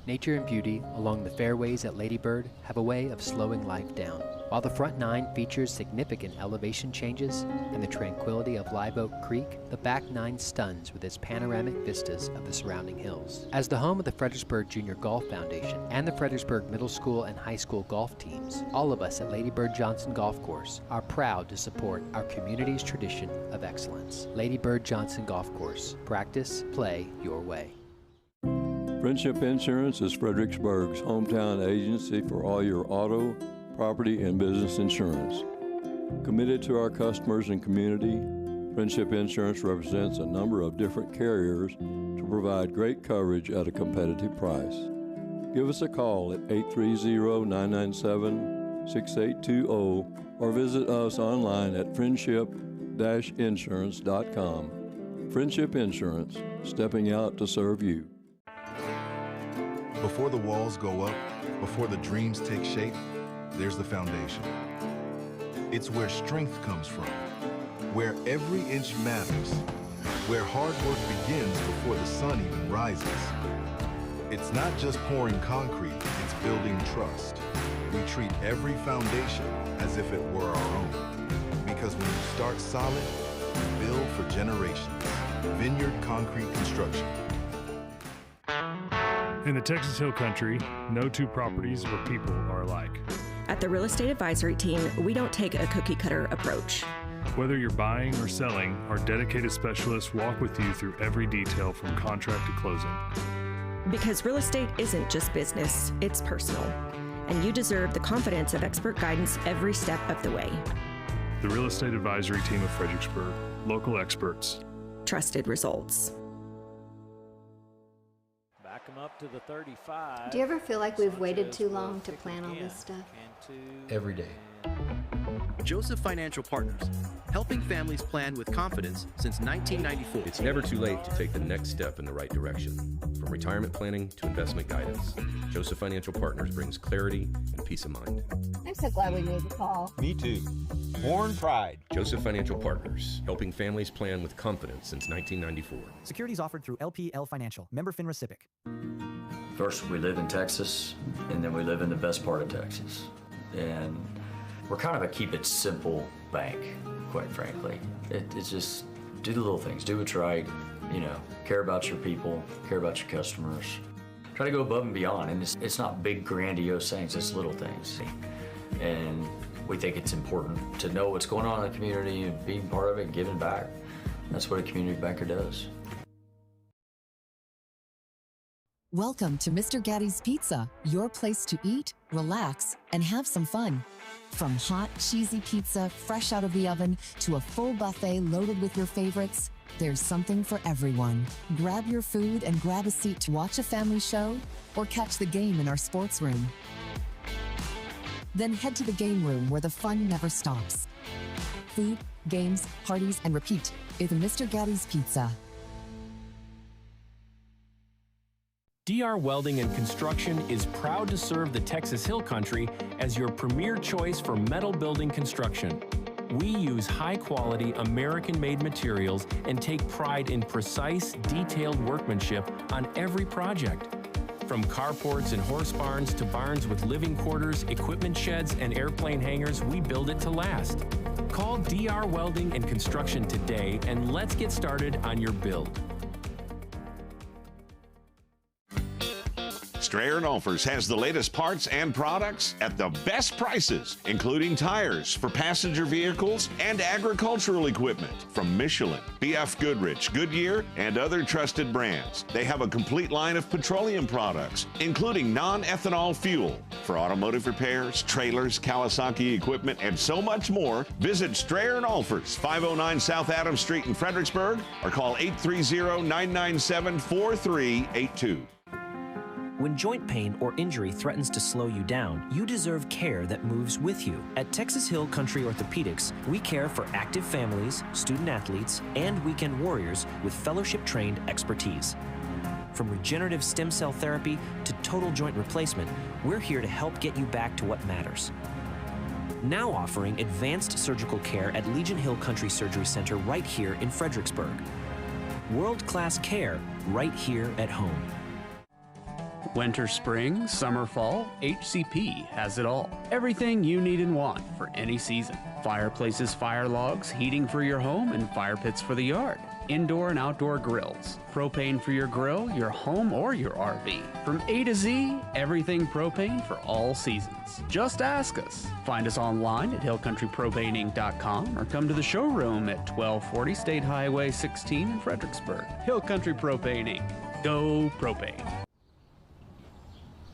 Nature and beauty along the fairways at Lady Bird have a way of slowing life down. While the front nine features significant elevation changes and the tranquility of Live Oak Creek, the back nine stuns with its panoramic vistas of the surrounding hills. As the home of the Fredericksburg Junior Golf Foundation and the Fredericksburg Middle School and High School golf teams, all of us at Lady Bird Johnson Golf Course are proud to support our community's tradition of excellence. Lady Bird Johnson Golf Course. Practice, play your way. Friendship Insurance is Fredericksburg's hometown agency for all your auto, property, and business insurance. Committed to our customers and community, Friendship Insurance represents a number of different carriers to provide great coverage at a competitive price. Give us a call at 830-997-6820 or visit us online at friendship-insurance.com. Friendship Insurance, stepping out to serve you. Before the walls go up, before the dreams take shape, there's the foundation. It's where strength comes from, where every inch matters, where hard work begins before the sun even rises. It's not just pouring concrete, it's building trust. We treat every foundation as if it were our own. Because when you start solid, you build for generations. Vineyard Concrete Construction. In the Texas Hill Country, no two properties or people are alike. At the Real Estate Advisory Team, we don't take a cookie-cutter approach. Whether you're buying or selling, our dedicated specialists walk with you through every detail from contract to closing. Because real estate isn't just business, it's personal. And you deserve the confidence of expert guidance every step of the way. The Real Estate Advisory Team of Fredericksburg. Local experts. Trusted results. Back them up to the 35. Do you ever feel like we've waited too long to plan all this stuff? Every day. Joseph Financial Partners, helping families plan with confidence since 1994. It's never too late to take the next step in the right direction. From retirement planning to investment guidance, Joseph Financial Partners brings clarity and peace of mind. I'm so glad we made the call. Me too. Born pride. Joseph Financial Partners, helping families plan with confidence since 1994. Securities offered through LPL Financial. Member FINRA SIPC. First, we live in Texas, and then we live in the best part of Texas. And we're kind of a keep it simple bank, quite frankly. It's just do the little things, do what's right, care about your people, care about your customers. Try to go above and beyond, and it's not big grandiose things, it's little things. And we think it's important to know what's going on in the community and being part of it and giving back. That's what a community banker does. Welcome to Mr. Gatti's Pizza, your place to eat, relax, and have some fun. From hot, cheesy pizza fresh out of the oven to a full buffet loaded with your favorites, there's something for everyone. Grab your food and grab a seat to watch a family show or catch the game in our sports room. Then head to the game room where the fun never stops. Food, games, parties, and repeat is Mr. Gatti's Pizza. DR Welding and Construction is proud to serve the Texas Hill Country as your premier choice for metal building construction. We use high-quality, American-made materials and take pride in precise, detailed workmanship on every project. From carports and horse barns to barns with living quarters, equipment sheds, and airplane hangars, we build it to last. Call DR Welding and Construction today and let's get started on your build. Strayer & Olfers has the latest parts and products at the best prices, including tires for passenger vehicles and agricultural equipment from Michelin, BF Goodrich, Goodyear, and other trusted brands. They have a complete line of petroleum products, including non-ethanol fuel for automotive repairs, trailers, Kawasaki equipment, and so much more. Visit Strayer & Olfers, 509 South Adams Street in Fredericksburg, or call 830-997-4382. When joint pain or injury threatens to slow you down, you deserve care that moves with you. At Texas Hill Country Orthopedics, we care for active families, student athletes, and weekend warriors with fellowship-trained expertise. From regenerative stem cell therapy to total joint replacement, we're here to help get you back to what matters. Now offering advanced surgical care at Legion Hill Country Surgery Center right here in Fredericksburg. World-class care right here at home. Winter, spring, summer, fall, HCP has it all. Everything you need and want for any season. Fireplaces, fire logs, heating for your home, and fire pits for the yard. Indoor and outdoor grills. Propane for your grill, your home, or your RV. From A to Z, everything propane for all seasons. Just ask us. Find us online at hillcountrypropaneinc.com or come to the showroom at 1240 State Highway 16 in Fredericksburg. Hill Country Propane Inc. Go propane.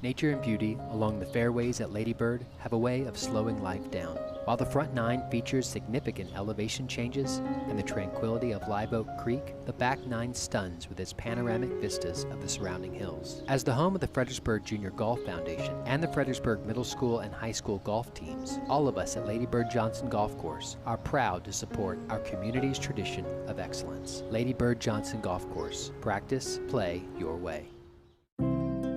Nature and beauty along the fairways at Lady Bird have a way of slowing life down. While the front nine features significant elevation changes and the tranquility of Live Oak Creek, the back nine stuns with its panoramic vistas of the surrounding hills. As the home of the Fredericksburg Junior Golf Foundation and the Fredericksburg Middle School and High School golf teams, all of us at Lady Bird Johnson Golf Course are proud to support our community's tradition of excellence. Lady Bird Johnson Golf Course. Practice, play your way.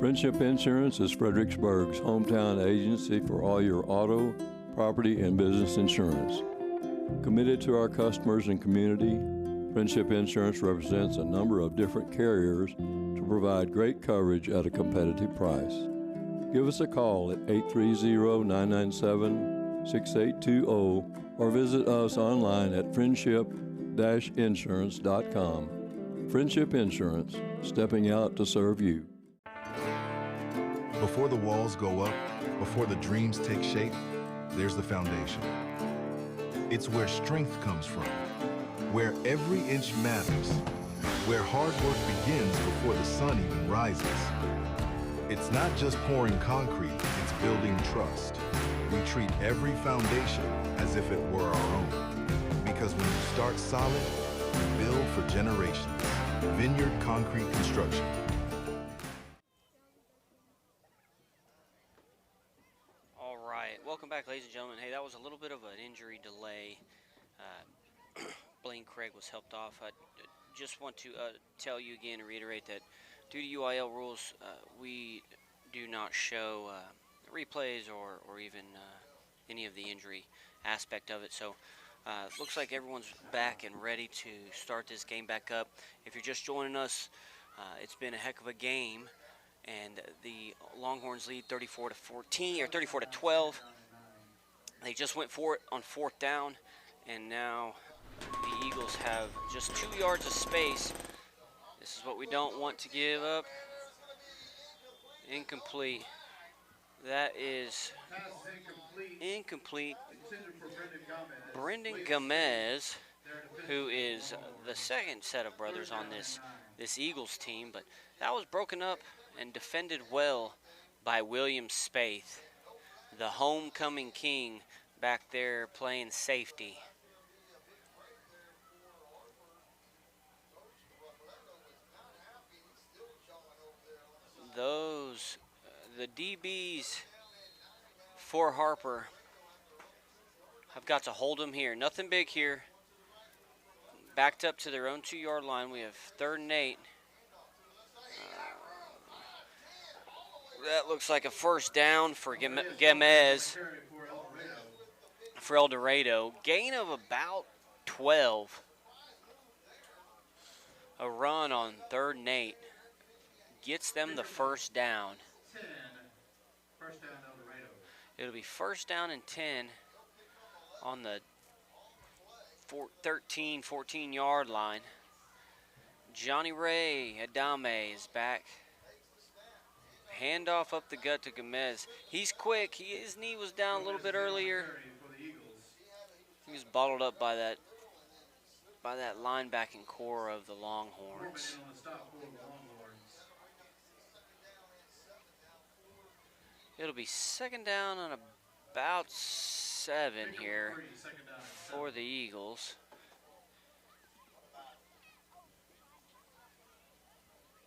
Friendship Insurance is Fredericksburg's hometown agency for all your auto, property, and business insurance. Committed to our customers and community, Friendship Insurance represents a number of different carriers to provide great coverage at a competitive price. Give us a call at 830-997-6820 or visit us online at friendship-insurance.com. Friendship Insurance, stepping out to serve you. Before the walls go up, before the dreams take shape, there's the foundation. It's where strength comes from, where every inch matters, where hard work begins before the sun even rises. It's not just pouring concrete, it's building trust. We treat every foundation as if it were our own. Because when you start solid, you build for generations. Vineyard Concrete Construction. Welcome back, ladies and gentlemen. Hey, that was a little bit of an injury delay. Blaine Craig was helped off. I just want to tell you again and reiterate that due to UIL rules, we do not show replays or even any of the injury aspect of it. So it looks like everyone's back and ready to start this game back up. If you're just joining us, it's been a heck of a game, and the Longhorns lead 34-14 or 34-12. They just went for it on fourth down, and now the Eagles have just 2 yards of space. This is what we don't want to give up. Incomplete. That is incomplete. Brendan Gomez, who is the second set of brothers on this Eagles team, but that was broken up and defended well by William Spaeth, the homecoming king back there playing safety. The DBs for Harper have got to hold them here. Nothing big here. Backed up to their own 2-yard line. We have 3rd and 8. That looks like a first down for Gemez. For Eldorado. Gain of about 12. A run on 3rd and 8 gets them the first down. It'll be first down and 10 on the 13, 14-yard line. Johnny Ray Adame is back. Handoff up the gut to Gomez. He's quick. His knee was down a little bit earlier. He was bottled up by that linebacking core of the Longhorns. It'll be second down on about 7 here for the Eagles.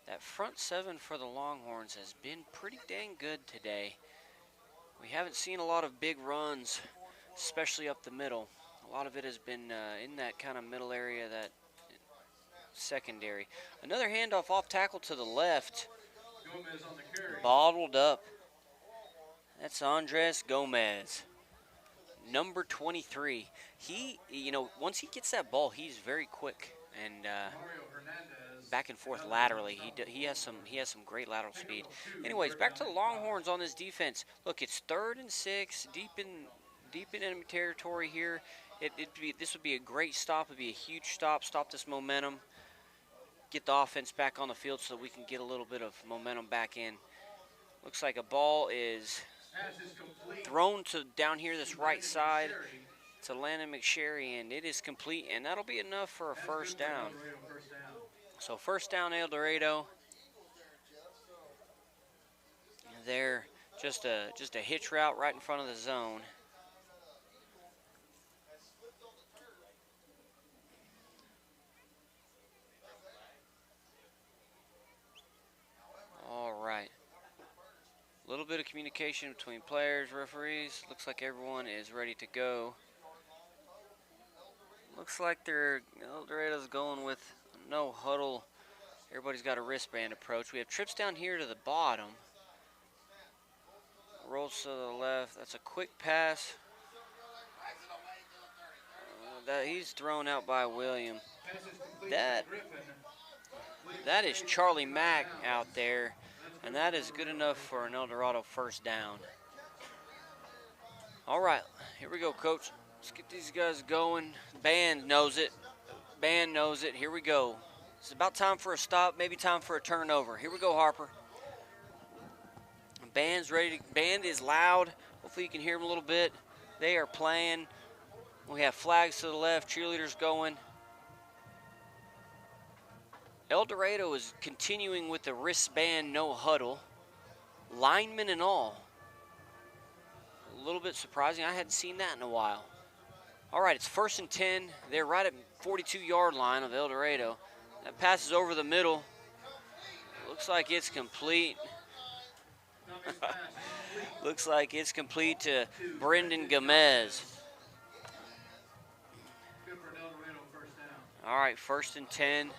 That front 7 for the Longhorns has been pretty dang good today. We haven't seen a lot of big runs, especially up the middle. A lot of it has been in that kind of middle area, that secondary. Another handoff off tackle to the left. Bottled up. That's Andres Gomez, number 23. He, once he gets that ball, he's very quick. And back and forth laterally. He has some great lateral speed. Anyways, back to the Longhorns on this defense. Look, it's 3rd and 6, deep in enemy territory here. This would be a great stop. It'd be a huge stop. Stop this momentum. Get the offense back on the field so we can get a little bit of momentum back in. Looks like a ball is thrown to down here this right side to Landon McSherry, and it is complete, and that'll be enough for a first down. So first down, Eldorado. There, just a hitch route right in front of the zone. All right. A little bit of communication between players, referees. Looks like everyone is ready to go. Looks like Eldorado's going with no huddle. Everybody's got a wristband approach. We have trips down here to the bottom. Rolls to the left. That's a quick pass. He's thrown out by William. That is Charlie Mack out there, and that is good enough for an Eldorado first down. All right, here we go, Coach. Let's get these guys going. Band knows it. Band knows it. Here we go. It's about time for a stop, maybe time for a turnover. Here we go, Harper. Band's ready. Band is loud. Hopefully you can hear them a little bit. They are playing. We have flags to the left, cheerleaders going. Eldorado is continuing with the wristband no huddle. Linemen and all. A little bit surprising. I hadn't seen that in a while. All right, it's 1st and 10. They're right at 42-yard line of Eldorado. That passes over the middle. Looks like it's complete. Looks like it's complete to Brendan Gomez. All right, 1st and 10.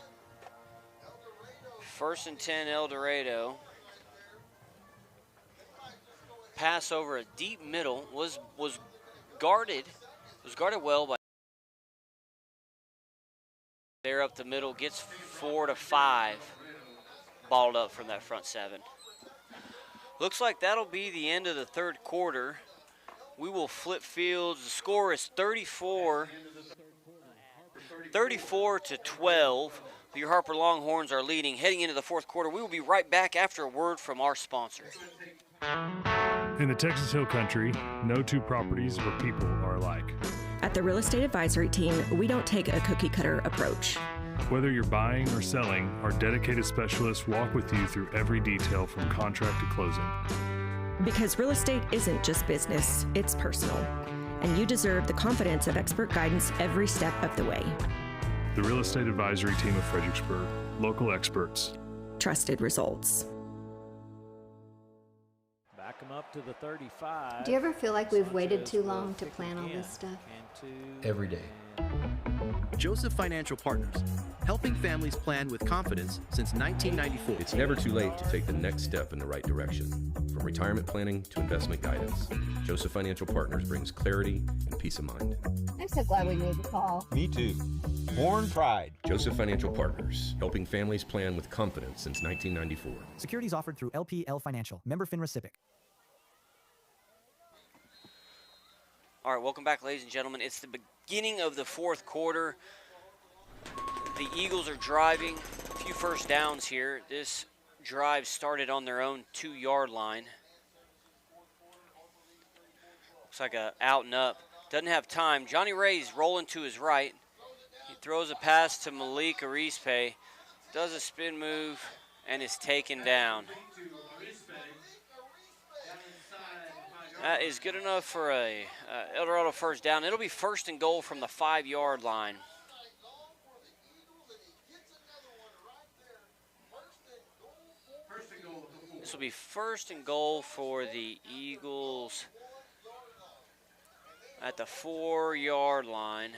1st and 10, Eldorado. Pass over a deep middle was guarded. Was guarded well by there up the middle. Gets 4 to 5. Balled up from that front 7. Looks like that'll be the end of the 3rd quarter. We will flip fields. The score is 34 to 12. Your Harper Longhorns are leading heading into the 4th quarter. We will be right back after a word from our sponsors. In the Texas Hill Country, no two properties or people are alike. At the Real Estate Advisory Team, we don't take a cookie-cutter approach. Whether you're buying or selling, our dedicated specialists walk with you through every detail from contract to closing. Because real estate isn't just business, it's personal. And you deserve the confidence of expert guidance every step of the way. The Real Estate Advisory Team of Fredericksburg. Local experts. Trusted results. Back them up to the 35. Do you ever feel like we've waited too long to plan all this stuff? Every day. Joseph Financial Partners, helping families plan with confidence since 1994. It's never too late to take the next step in the right direction. From retirement planning to investment guidance, Joseph Financial Partners brings clarity and peace of mind. I'm so glad we made the call. Me too. Born pride. Joseph Financial Partners, helping families plan with confidence since 1994. Securities offered through LPL Financial, member FINRA SIPC. All right, welcome back, ladies and gentlemen. It's the beginning of the 4th quarter. The Eagles are driving. A few first downs here. This drive started on their own 2-yard line. Looks like a out and up. Doesn't have time. Johnny Ray's rolling to his right. He throws a pass to Malik Arispe. Does a spin move and is taken down. That is good enough for a Eldorado first down. It'll be 1st and goal from the 5-yard line. This will be 1st and goal for the Eagles at the 4-yard line.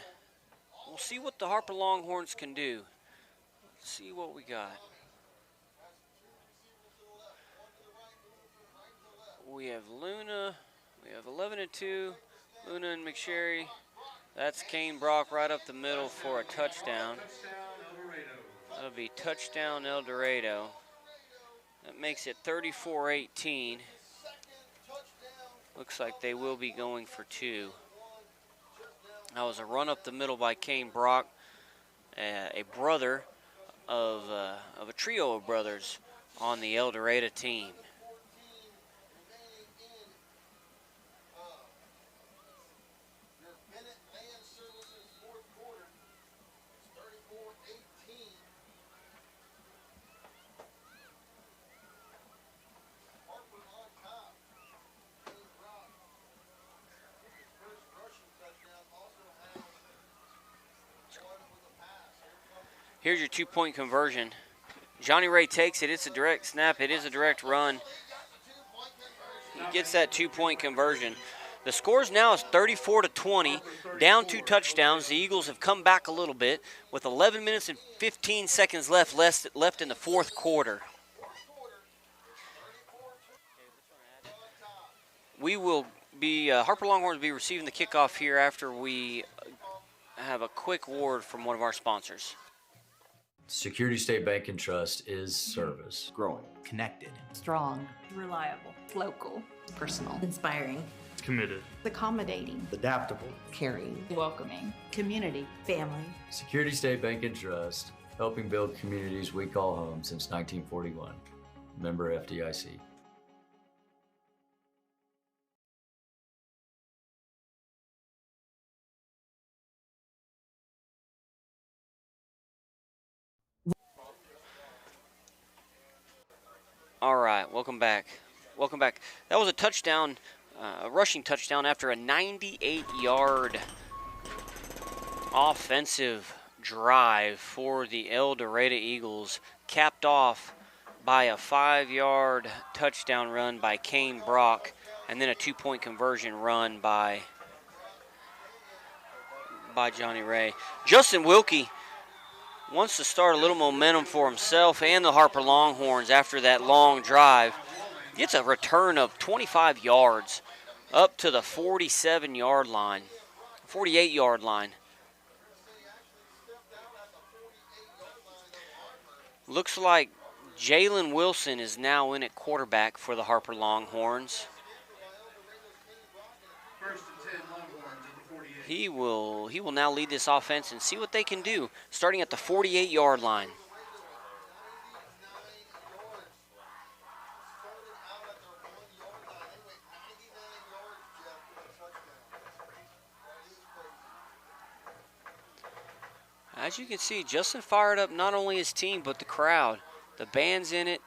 We'll see what the Harper Longhorns can do. Let's see what we got. We have Luna. We have 11 and 2. Luna and McSherry. That's Kane Brock right up the middle for a touchdown. That'll be touchdown Eldorado. That makes it 34-18. Looks like they will be going for 2. That was a run up the middle by Kane Brock, a brother of a trio of brothers on the Eldorado team. Here's your 2-point conversion. Johnny Ray takes it. It's a direct snap. It is a direct run. He gets that 2-point conversion. The scores now is 34-20, down 2 touchdowns. The Eagles have come back a little bit with 11 minutes and 15 seconds left in the 4th quarter. We will be, Harper Longhorns will be receiving the kickoff here after we have a quick word from one of our sponsors. Security State Bank and Trust is service. Growing. Connected. Strong. Reliable. Local. Personal. Inspiring. Committed. Accommodating. Adaptable. Caring. Welcoming. Community. Family. Security State Bank and Trust, helping build communities we call home since 1941. Member FDIC. All right, welcome back. Welcome back. That was a touchdown, a rushing touchdown after a 98-yard offensive drive for the Eldorado Eagles, capped off by a 5-yard touchdown run by Kane Brock, and then a 2-point conversion run by Johnny Ray. Justin Wilkie wants to start a little momentum for himself and the Harper Longhorns after that long drive. Gets a return of 25 yards up to the 47-yard line, 48-yard line. Looks like Jalen Wilson is now in at quarterback for the Harper Longhorns. He will now lead this offense and see what they can do, starting at the 48-yard line. As you can see, Justin fired up not only his team, but the crowd. The band's in it,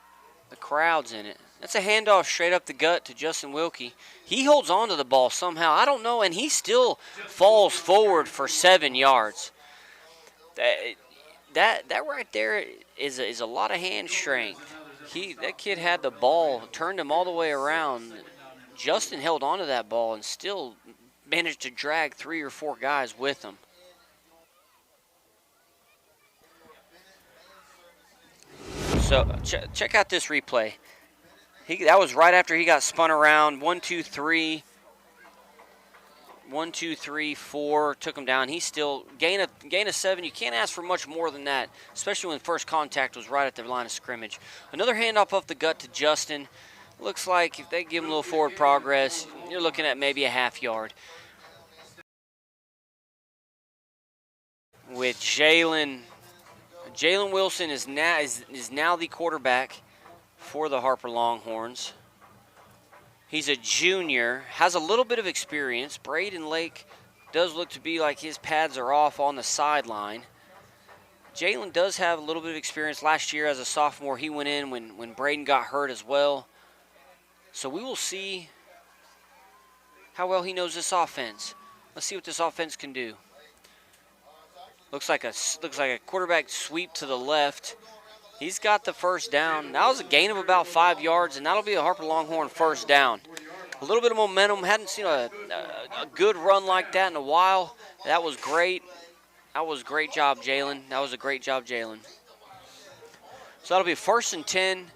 the crowd's in it. That's a handoff straight up the gut to Justin Wilkie. He holds on to the ball somehow. I don't know, and he still falls forward for 7 yards. That right there is a lot of hand strength. That kid had the ball, turned him all the way around. Justin held on to that ball and still managed to drag 3 or 4 guys with him. So check out this replay. That was right after he got spun around. 1, 2, 3. 1, 2, 3, 4. Took him down. He's still gain of 7. You can't ask for much more than that, especially when first contact was right at the line of scrimmage. Another handoff off the gut to Justin. Looks like if they give him a little forward progress, you're looking at maybe a half yard. With Jalen Wilson is now the quarterback for the Harper Longhorns. He's a junior, has a little bit of experience. Braden Lake does look to be like his pads are off on the sideline. Jalen does have a little bit of experience. Last year as a sophomore, he went in when Braden got hurt as well. So we will see how well he knows this offense. Let's see what this offense can do. Looks like a quarterback sweep to the left. He's got the first down. That was a gain of about 5 yards, and that'll be a Harper Longhorn first down. A little bit of momentum. Hadn't seen a good run like that in a while. That was great. That was a great job, Jalen. That was a great job, Jalen. So that'll be 1st and 10.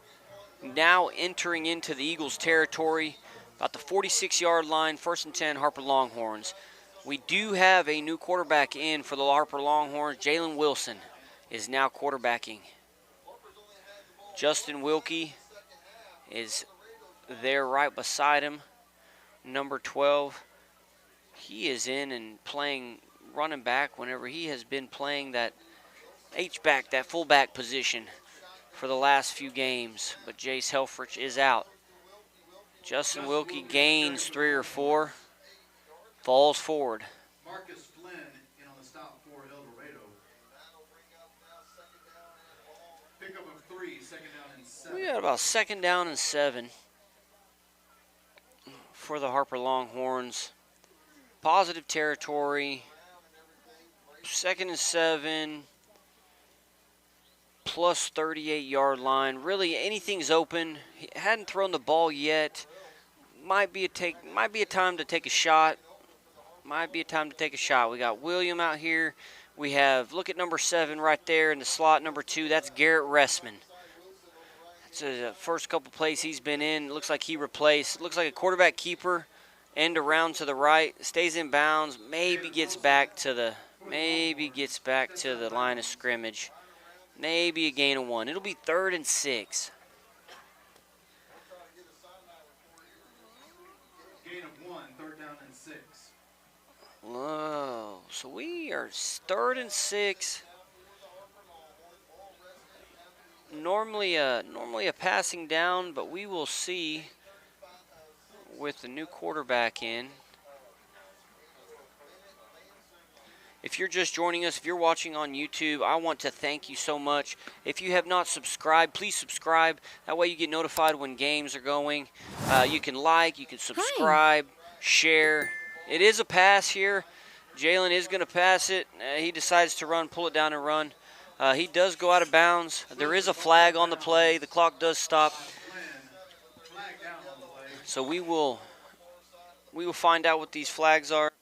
Now entering into the Eagles' territory. About the 46-yard line, 1st and 10, Harper Longhorns. We do have a new quarterback in for the Harper Longhorns, Jalen Wilson. is now quarterbacking. Justin Wilkie is there right beside him, number 12. He is in and playing running back whenever he has been playing that H-back, that fullback position for the last few games. But Jace Helfrich is out. Justin Wilkie gains 3 or 4, falls forward. Marcus Flynn in on the stop for Eldorado. Pickup of 3, second down and 7. We got about second down and 7 for the Harper Longhorns. Positive territory. Second and 7. Plus 38-yard line. Really, anything's open. He hadn't thrown the ball yet. Might be a time to take a shot. We got William out here. We have, look at number 7 right there in the slot, number 2. That's Garrett Ressman. That's the first couple plays he's been in. Looks like he replaced. Looks like a quarterback keeper. End around to the right. Stays in bounds. Maybe gets back to the line of scrimmage. Maybe a gain of 1. It'll be 3rd and 6. Gain of 1, 3rd down and 6. Whoa. So we are 3rd and 6. Normally a passing down, but we will see with the new quarterback in. If you're just joining us, if you're watching on YouTube, I want to thank you so much. If you have not subscribed, please subscribe. That way you get notified when games are going. You can like, you can subscribe, share. It is a pass here. Jalen is going to pass it. He decides to run, pull it down and run. He does go out of bounds. There is a flag on the play. The clock does stop. So we will find out what these flags are.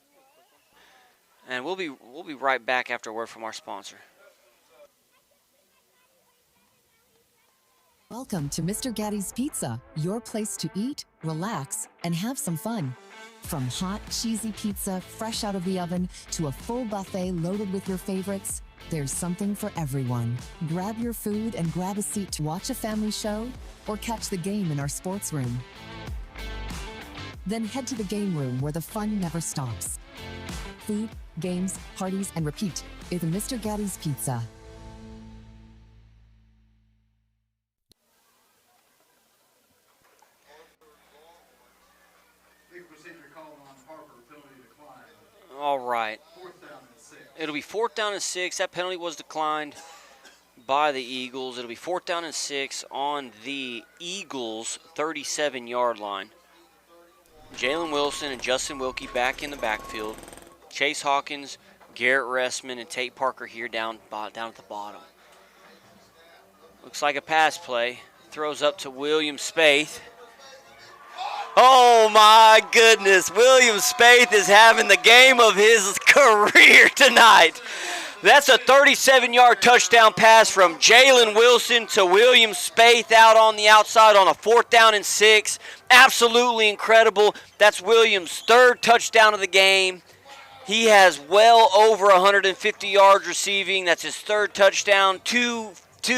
And we'll be right back after a word from our sponsor. Welcome to Mr. Gatti's Pizza, your place to eat, relax, and have some fun. From hot, cheesy pizza fresh out of the oven to a full buffet loaded with your favorites, there's something for everyone. Grab your food and grab a seat to watch a family show or catch the game in our sports room. Then head to the game room where the fun never stops. Food, games, parties, and repeat is Mr. Gatti's Pizza. All right. It'll be 4th down and 6. That penalty was declined by the Eagles. It'll be 4th down and 6 on the Eagles' 37-yard line. Jalen Wilson and Justin Wilkie back in the backfield. Chase Hawkins, Garrett Ressman, and Tate Parker here down at the bottom. Looks like a pass play. Throws up to William Spaeth. Oh, my goodness. William Spaeth is having the game of his career tonight. That's a 37-yard touchdown pass from Jalen Wilson to William Spaeth out on the outside on a 4th down and 6. Absolutely incredible. That's Williams' 3rd touchdown of the game. He has well over 150 yards receiving. That's his 3rd touchdown, two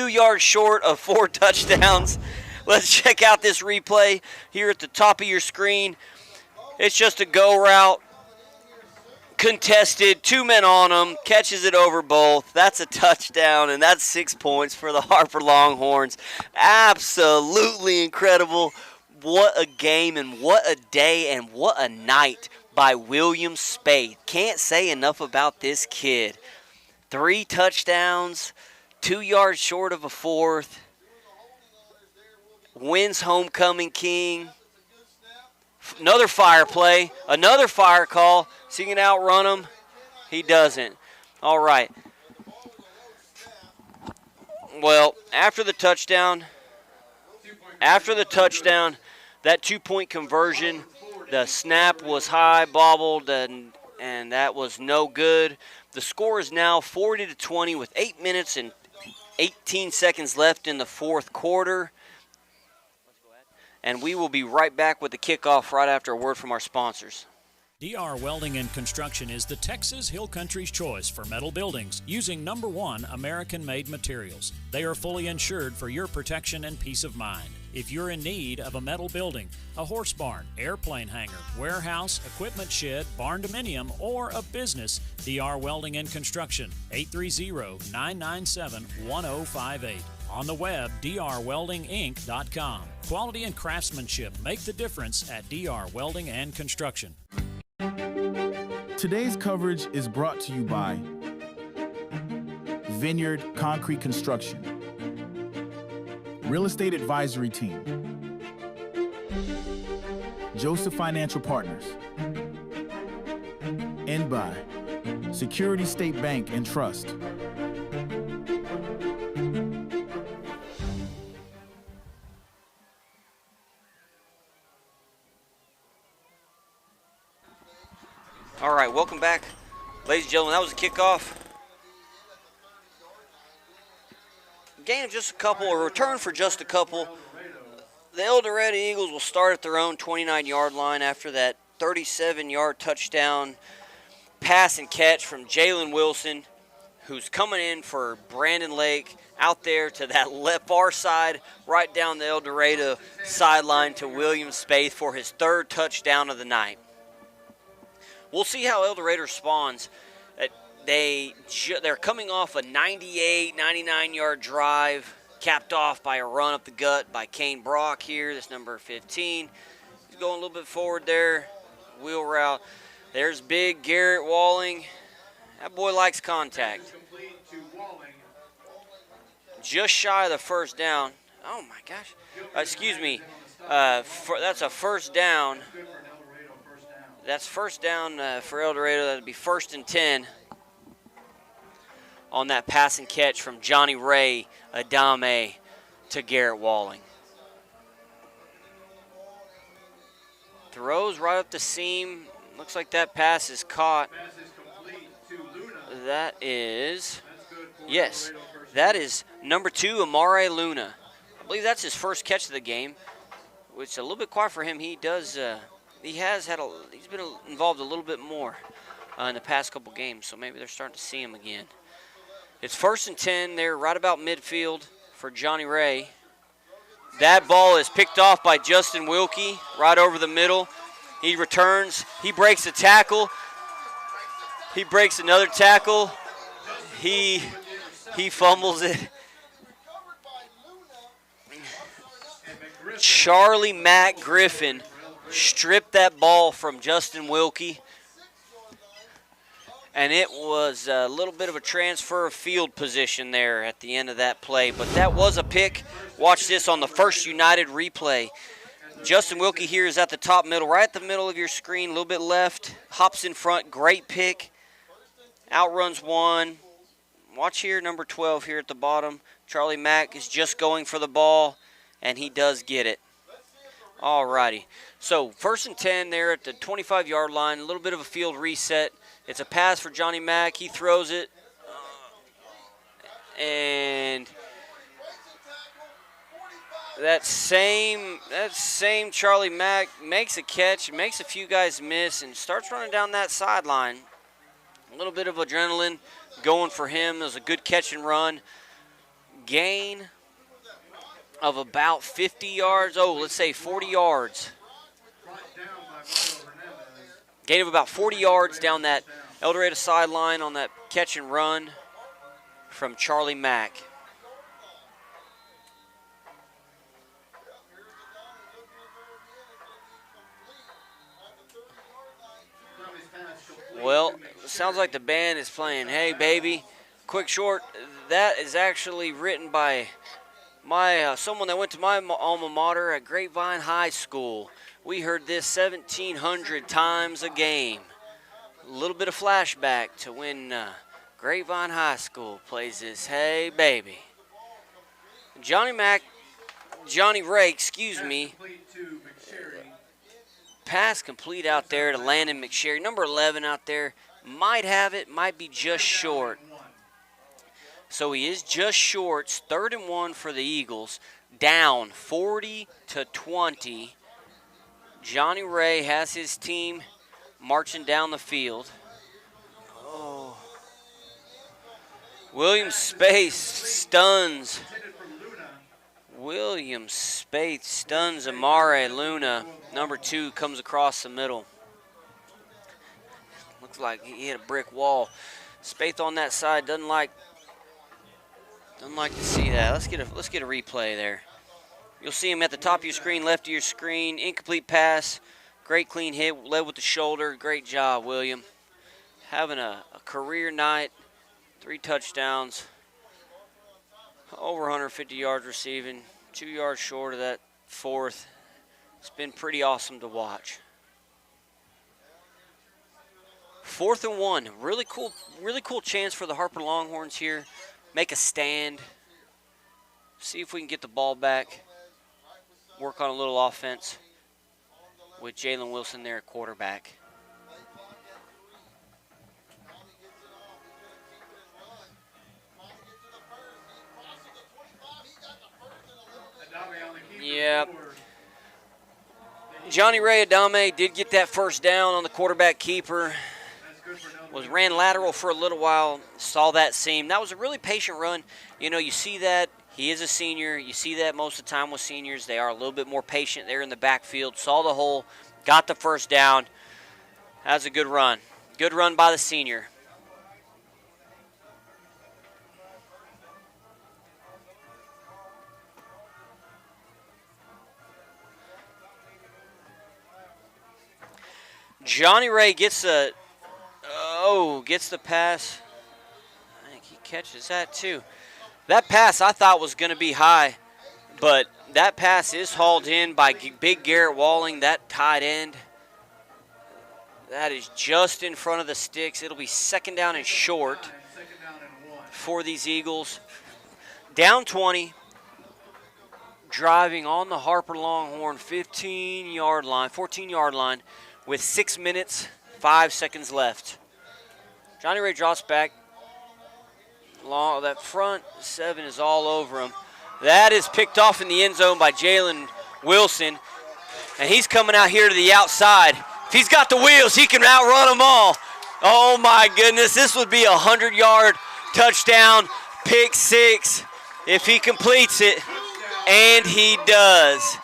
yards short of 4 touchdowns. Let's check out this replay here at the top of your screen. It's just a go route. Contested, 2 men on him, catches it over both. That's a touchdown, and that's 6 points for the Harper Longhorns. Absolutely incredible. What a game, and what a day, and what a night by William Spaeth. Can't say enough about this kid. 3 touchdowns, 2 yards short of a 4th. Wins homecoming king. Another fire play, another fire call. Is he going to outrun him? He doesn't. All right. Well, after the touchdown, that 2-point conversion, the snap was high, bobbled, and that was no good. The score is now 40-20 with 8 minutes and 18 seconds left in the 4th quarter. And we will be right back with the kickoff right after a word from our sponsors. DR Welding and Construction is the Texas Hill Country's choice for metal buildings using #1 American-made materials. They are fully insured for your protection and peace of mind. If you're in need of a metal building, a horse barn, airplane hangar, warehouse, equipment shed, barn dominium, or a business, DR Welding and Construction, 830-997-1058. On the web, drweldinginc.com. Quality and craftsmanship make the difference at DR Welding and Construction. Today's coverage is brought to you by Vineyard Concrete Construction, Real Estate Advisory Team, Joseph Financial Partners, and by Security State Bank and Trust. All right, welcome back, ladies and gentlemen. That was a kickoff. Gain of just a couple, or return for just a couple. The Eldorado Eagles will start at their own 29-yard line after that 37-yard touchdown pass and catch from Jalen Wilson, who's coming in for Brandon Lake out there to that far side, right down the Eldorado sideline to William Spaeth for his third touchdown of the night. We'll see how Eldorado responds. They're coming off a 98, 99-yard drive, capped off by a run up the gut by Kane Brock here. This number 15. He's going a little bit forward there. Wheel route. There's big Garrett Walling. That boy likes contact. Just shy of the first down. Oh, my gosh. Excuse me. That's a first down. That's first down for Eldorado. That would be 1st and 10 on that pass and catch from Johnny Ray Adame to Garrett Walling. Throws right up the seam. Looks like that pass is caught. That is, yes, that is number 2, Amare Luna. I believe that's his first catch of the game, which is a little bit quiet for him. He's been involved a little bit more in the past couple games, so maybe they're starting to see him again. It's 1st and 10. They're right about midfield for Johnny Ray. That ball is picked off by Justin Wilkie right over the middle. He returns. He breaks a tackle. He breaks another tackle. He fumbles it. Charlie Mack Griffin stripped that ball from Justin Wilkie, and it was a little bit of a transfer of field position there at the end of that play, but that was a pick. Watch this on the First United replay. Justin Wilkie here is at the top middle, right at the middle of your screen, a little bit left, hops in front, great pick, outruns one. Watch here, number 12 here at the bottom. Charlie Mack is just going for the ball, and he does get it. All righty. So 1st and 10 there at the 25-yard line, a little bit of a field reset. It's a pass for Johnny Mack. He throws it, and that same Charlie Mack makes a catch, makes a few guys miss, and starts running down that sideline. A little bit of adrenaline going for him. It was a good catch and run. Gain of about 50 yards. Oh, let's say 40 yards. Gain of about 40 yards down that Eldorado sideline on that catch and run from Charlie Mack. Well, sounds like the band is playing Hey Baby. Quick short, that is actually written by someone that went to my alma mater at Grapevine High School. We heard this 1,700 times a game. A little bit of flashback to when Grapevine High School plays this Hey Baby. Johnny Ray, pass complete out there to Landon McSherry. Number 11 out there might have it, might be just short. So he is just short. It's 3rd and 1 for the Eagles. Down 40-20. Johnny Ray has his team marching down the field. Oh. William Spaeth stuns. William Spaeth stuns Amare Luna. Number 2 comes across the middle. Looks like he hit a brick wall. Spaeth on that side doesn't like to see that. Let's get a replay there. You'll see him at the top of your screen, left of your screen. Incomplete pass. Great clean hit. Led with the shoulder. Great job, William. Having a career night. 3 touchdowns. Over 150 yards receiving. 2 yards short of that 4th. It's been pretty awesome to watch. 4th and 1. Really cool chance for the Harper Longhorns here. Make a stand. See if we can get the ball back. Work on a little offense with Jalen Wilson there at quarterback. Yeah. Johnny Ray Adame did get that first down on the quarterback keeper. Ran lateral for a little while, saw that seam. That was a really patient run. You know, you see that. He is a senior. You see that most of the time with seniors. They are a little bit more patient there in the backfield. Saw the hole, got the first down. That was a good run. Good run by the senior. Johnny Ray gets the pass. I think he catches that too. That pass I thought was going to be high, but that pass is hauled in by big Garrett Walling, that tight end. That is just in front of the sticks. It'll be 2nd down and short for these Eagles. Down 20, driving on the Harper Longhorn 14-yard line with 6 minutes, 5 seconds left. Johnny Ray drops back. That front 7 is all over him. That is picked off in the end zone by Jalen Wilson. And he's coming out here to the outside. If he's got the wheels, he can outrun them all. Oh, my goodness. This would be a 100-yard touchdown, pick 6, if he completes it. And he does.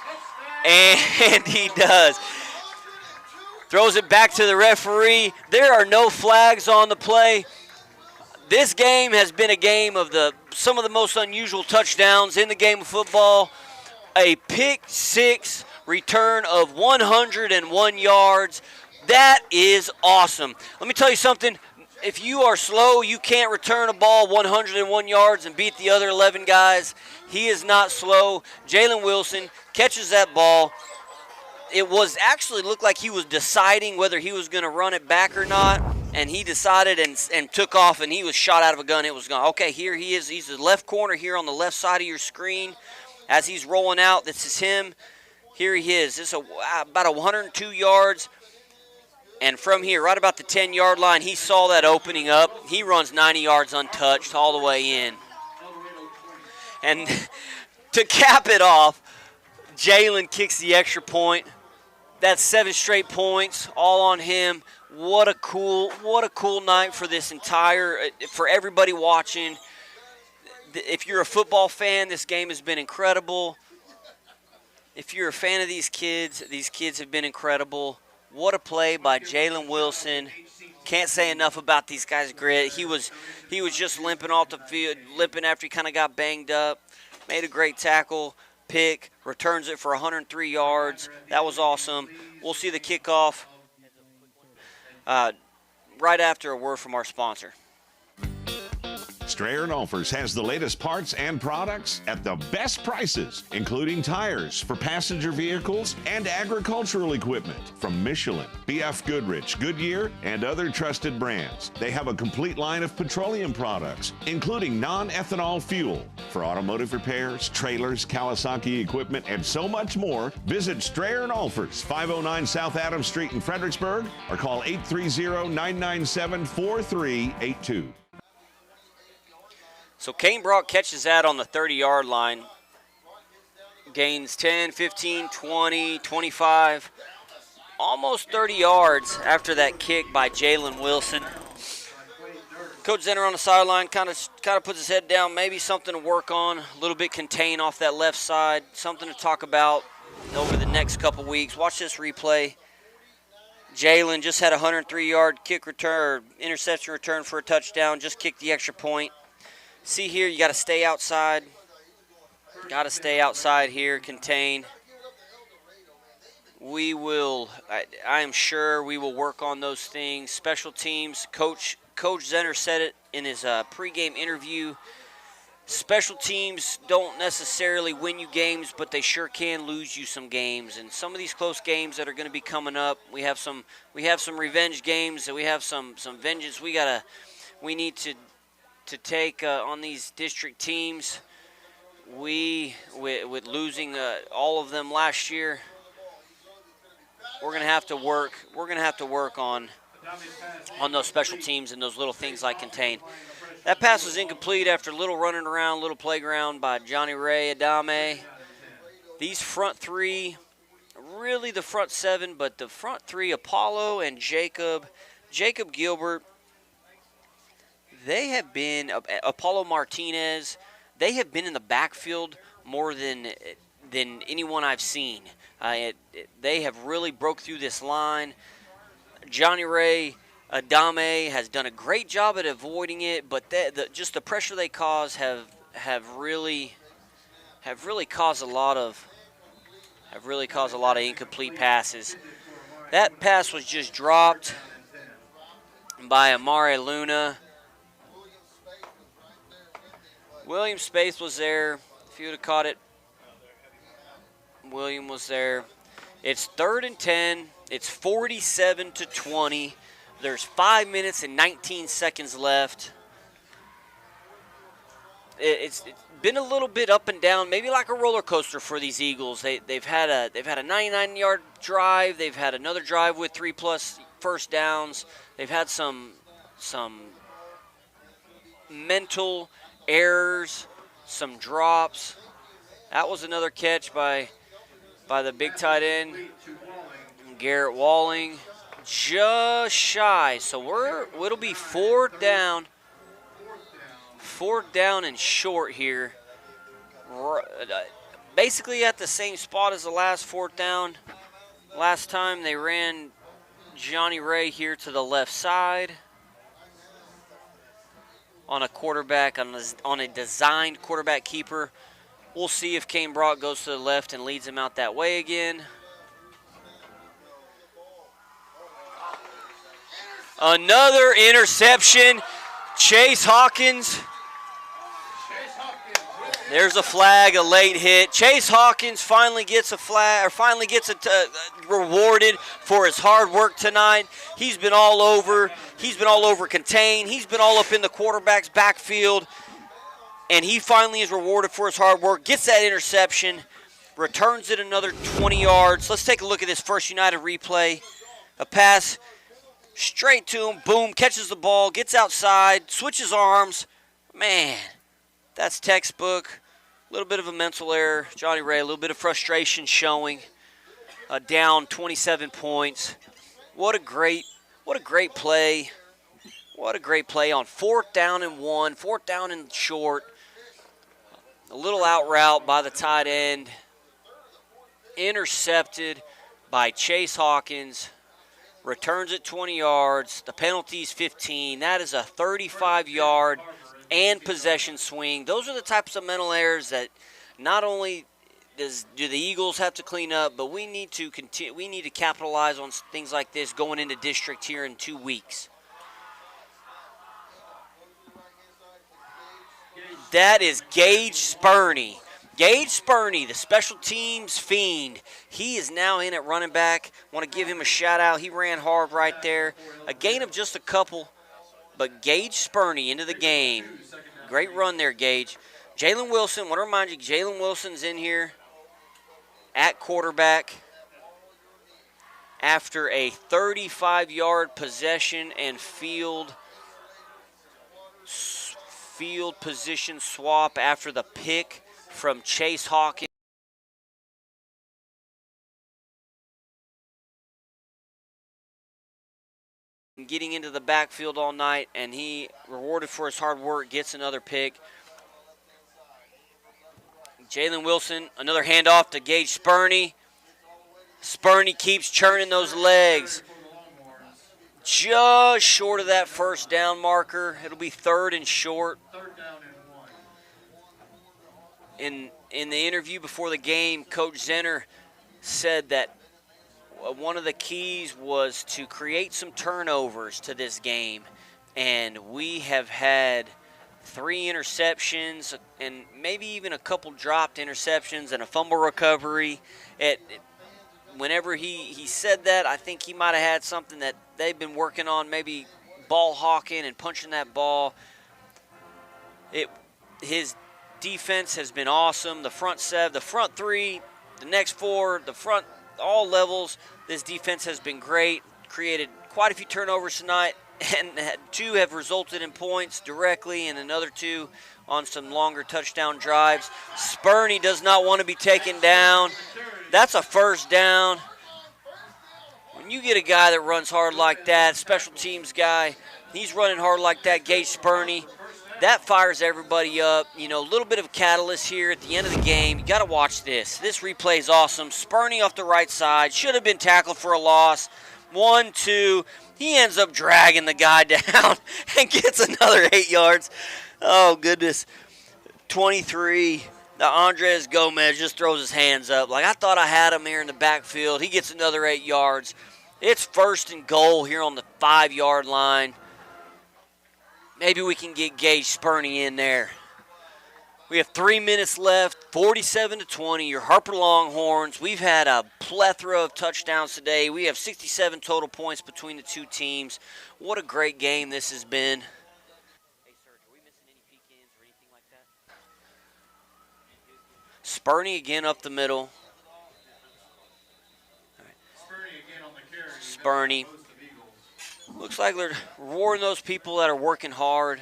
And he does. Throws it back to the referee. There are no flags on the play. This game has been a game of some of the most unusual touchdowns in the game of football. A pick 6 return of 101 yards. That is awesome. Let me tell you something. If you are slow, you can't return a ball 101 yards and beat the other 11 guys. He is not slow. Jalen Wilson catches that ball. It was actually looked like he was deciding whether he was going to run it back or not, and he decided and took off, and he was shot out of a gun. It was gone. Okay, here he is. He's the left corner here on the left side of your screen. As he's rolling out, this is him. Here he is. This is about 102 yards. And from here, right about the 10-yard line, he saw that opening up. He runs 90 yards untouched all the way in. And to cap it off, Jalen kicks the extra point. That's 7 straight points, all on him. What a cool night for for everybody watching. If you're a football fan, this game has been incredible. If you're a fan of these kids have been incredible. What a play by Jalen Wilson. Can't say enough about these guys' grit. He was just limping off the field, limping after he kind of got banged up. Made a great tackle. Pick, returns it for 103 yards. That was awesome. We'll see the kickoff right after a word from our sponsor. Strayer & Olfers has the latest parts and products at the best prices, including tires for passenger vehicles and agricultural equipment from Michelin, BF Goodrich, Goodyear, and other trusted brands. They have a complete line of petroleum products, including non-ethanol fuel for automotive repairs, trailers, Kawasaki equipment, and so much more. Visit Strayer & Olfers, 509 South Adams Street in Fredericksburg, or call 830-997-4382. So Kane Brock catches that on the 30-yard line. Gains 10, 15, 20, 25. almost 30 yards after that kick by Jalen Wilson. Coach Zenner on the sideline kind of puts his head down, maybe something to work on, a little bit contained off that left side, something to talk about over the next couple weeks. Watch this replay. Jalen just had a 103-yard kick return, or interception return for a touchdown, just kicked the extra point. See here, you got to stay outside. Got to stay outside here, contain. We will, I am sure we will work on those things. Special teams, Coach Zenner said it in his pregame interview. Special teams don't necessarily win you games, but they sure can lose you some games. And some of these close games that are going to be coming up, we have some revenge games, and we have some vengeance. We need to take on these district teams. With losing all of them last year, we're going to have to work. We're going to have to work on those special teams and those little things like contain. That pass was incomplete after a little running around, little playground by Johnny Ray Adame. These front three, really the front seven, but the front three, Apollo and Jacob Gilbert, they have been, Apollo Martinez, they have been in the backfield more than anyone I've seen. They have really broke through this line. Johnny Ray Adame has done a great job at avoiding it, but just the pressure they cause have really caused a lot of incomplete passes. That pass was just dropped by Amari Luna. William Spaeth was there. If you would have caught it, William was there. It's 3rd and 10. It's 47-20. There's 5 minutes and 19 seconds left. It's been a little bit up and down, maybe like a roller coaster for these Eagles. They've had a 99-yard drive. They've had another drive with 3+ first downs. They've had some mental errors, some drops. That was another catch by the big tight end, Garrett Walling, just shy. So it'll be 4th down. 4th down and short here. Basically at the same spot as the last 4th down. Last time they ran Johnny Ray here to the left side on a quarterback, on a designed quarterback keeper. We'll see if Kane Brock goes to the left and leads him out that way again. Another interception. Chase Hawkins. There's a flag, a late hit. Chase Hawkins finally gets a flag, or finally gets rewarded for his hard work tonight. He's been all over. He's been all over contain. He's been all up in the quarterback's backfield. And he finally is rewarded for his hard work. Gets that interception. Returns it another 20 yards. Let's take a look at this First United replay. A pass straight to him. Boom. Catches the ball. Gets outside. Switches arms. Man, that's textbook. A little bit of a mental error. Johnny Ray, a little bit of frustration showing. Down 27 points. What a great play. What a great play on 4th down and 1. 4th down and short. A little out route by the tight end. Intercepted by Chase Hawkins. Returns it 20 yards. The penalty's 15. That is a 35-yard and possession swing. Those are the types of mental errors that not only do the Eagles have to clean up, but we need to continue. We need to capitalize on things like this going into district here in 2 weeks. That is Gage Spurney. Gage Spurney, the special teams fiend. He is now in at running back. Want to give him a shout out. He ran hard right there. A gain of just a couple. But Gage Spurney into the game. Great run there, Gage. Jalen Wilson, want to remind you, Jalen Wilson's in here at quarterback after a 35-yard possession and field position swap after the pick from Chase Hawkins. getting into the backfield all night, and he, rewarded for his hard work, gets another pick. Jalen Wilson, another handoff to Gage Spurney. Spurney keeps churning those legs. Just short of that first down marker. It'll be 3rd and short. In the interview before the game, Coach Zenner said that one of the keys was to create some turnovers to this game. And we have had 3 interceptions and maybe even a couple dropped interceptions and a fumble recovery. Whenever he said that, I think he might have had something that they've been working on, maybe ball hawking and punching that ball. His defense has been awesome. The front 7, the front 3, the next 4, the front, all levels. This defense has been great. Created quite a few turnovers tonight, and 2 have resulted in points directly, and another 2 on some longer touchdown drives. Spurney does not want to be taken down. That's a first down. When you get a guy that runs hard like that, special teams guy, he's running hard like that, Gage Spurney, that fires everybody up. You know, a little bit of a catalyst here at the end of the game. You got to watch this. This replay is awesome. Spurney off the right side. Should have been tackled for a loss. 1, 2. He ends up dragging the guy down and gets another 8 yards. Oh, goodness. 23. Andres Gomez just throws his hands up. Like, I thought I had him here in the backfield. He gets another 8 yards. It's 1st and goal here on the 5-yard line. Maybe we can get Gage Spurney in there. We have 3 minutes left, 47-20. Your Harper Longhorns. We've had a plethora of touchdowns today. We have 67 total points between the 2 teams. What a great game this has been. Hey, Serge, are we missing any peek-ins or anything like that? Spurney again up the middle. All right. Spurney again on the carry. Spurney. Looks like they're rewarding those people that are working hard.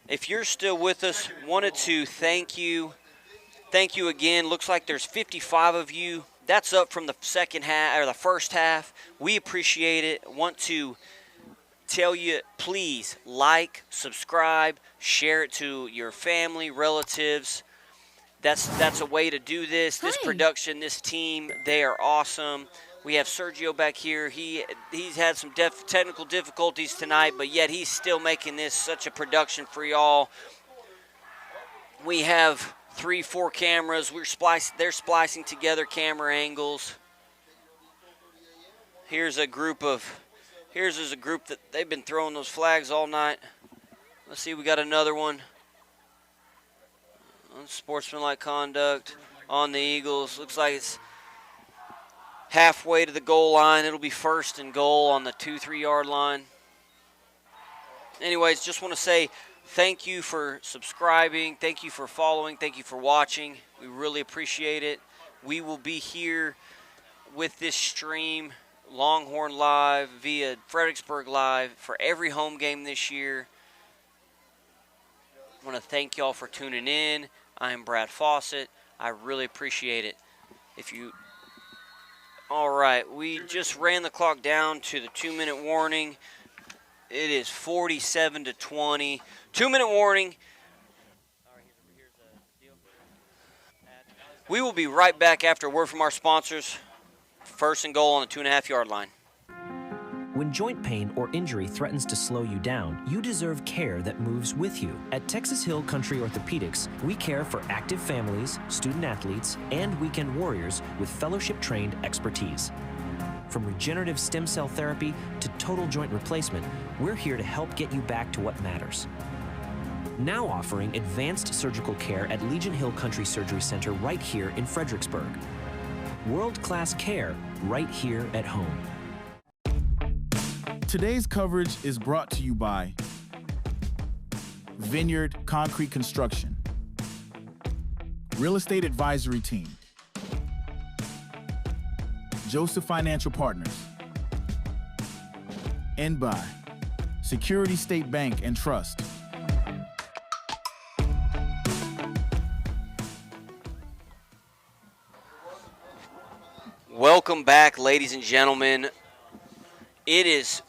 If you're still with us, wanted to thank you. Thank you again. Looks like there's 55 of you. That's up from the second half or the first half. We appreciate it. Want to tell you, please like, subscribe, share it to your family, relatives. That's a way to do this. This production, this team, they are awesome. We have Sergio back here. He's had some technical difficulties tonight, but yet he's still making this such a production for y'all. We have 3, 4 cameras. They're splicing together camera angles. Here's a group that they've been throwing those flags all night. Let's see, we got another one. Unsportsmanlike conduct on the Eagles. Looks like it's halfway to the goal line. It'll be 1st and goal on the 2-3 yard line. Anyways, just want to say thank you for subscribing. Thank you for following. Thank you for watching. We really appreciate it. We will be here with this stream, Longhorn.Live, via Fredericksburg.Live, for every home game this year. I want to thank y'all for tuning in. I am Brad Fawcett. I really appreciate it. All right, we just ran the clock down to the 2-minute warning. It is 47-20. 2-minute warning. We will be right back after a word from our sponsors. 1st and goal on the 2.5 yard line. When joint pain or injury threatens to slow you down, you deserve care that moves with you. At Texas Hill Country Orthopedics, we care for active families, student athletes, and weekend warriors with fellowship-trained expertise. From regenerative stem cell therapy to total joint replacement, we're here to help get you back to what matters. Now offering advanced surgical care at Legion Hill Country Surgery Center right here in Fredericksburg. World-class care right here at home. Today's coverage is brought to you by Vineyard Concrete Construction, Real Estate Advisory Team, Joseph Financial Partners, and by Security State Bank and Trust. Welcome back, ladies and gentlemen. It is,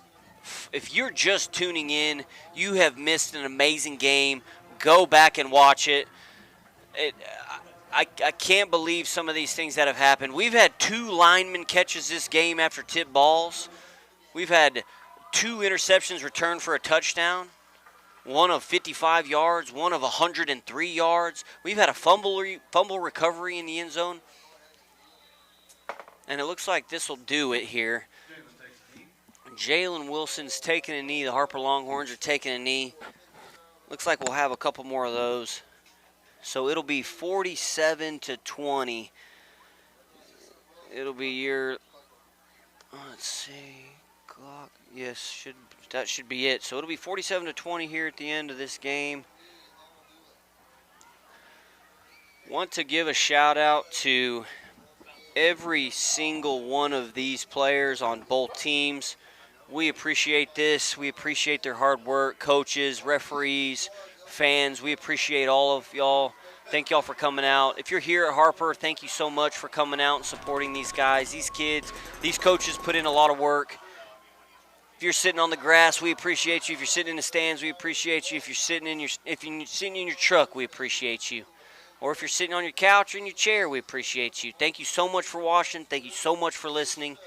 if you're just tuning in, you have missed an amazing game. Go back and watch it. I can't believe some of these things that have happened. We've had 2 linemen catches this game after tip balls. We've had 2 interceptions returned for a touchdown. One of 55 yards, one of 103 yards. We've had a fumble recovery in the end zone. And it looks like this will do it here. Jalen Wilson's taking a knee. The Harper Longhorns are taking a knee. Looks like we'll have a couple more of those. So it'll be 47-20. It'll be your, let's see, clock. Yes, that should be it. So it'll be 47-20 here at the end of this game. Want to give a shout out to every single one of these players on both teams. We appreciate this. We appreciate their hard work. Coaches, referees, fans, we appreciate all of y'all. Thank y'all for coming out. If you're here at Harper, thank you so much for coming out and supporting these guys, these kids. These coaches put in a lot of work. If you're sitting on the grass, we appreciate you. If you're sitting in the stands, we appreciate you. If you're sitting in your truck, we appreciate you. Or if you're sitting on your couch or in your chair, we appreciate you. Thank you so much for watching. Thank you so much for listening.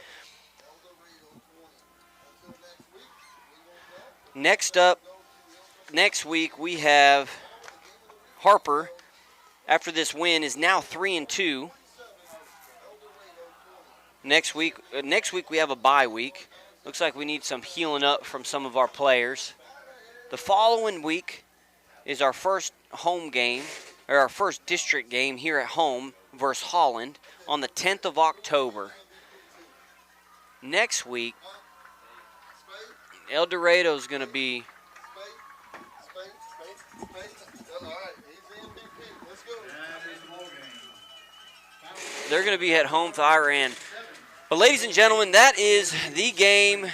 Next up, next week we have Harper. After this win, is now 3-2. Next week we have a bye week. Looks like we need some healing up from some of our players. The following week is our first home game, or our first district game here at home versus Holland on the 10th of October. Next week, Eldorado is going to be they're going to be at home to Iran. But ladies and gentlemen, that is the game.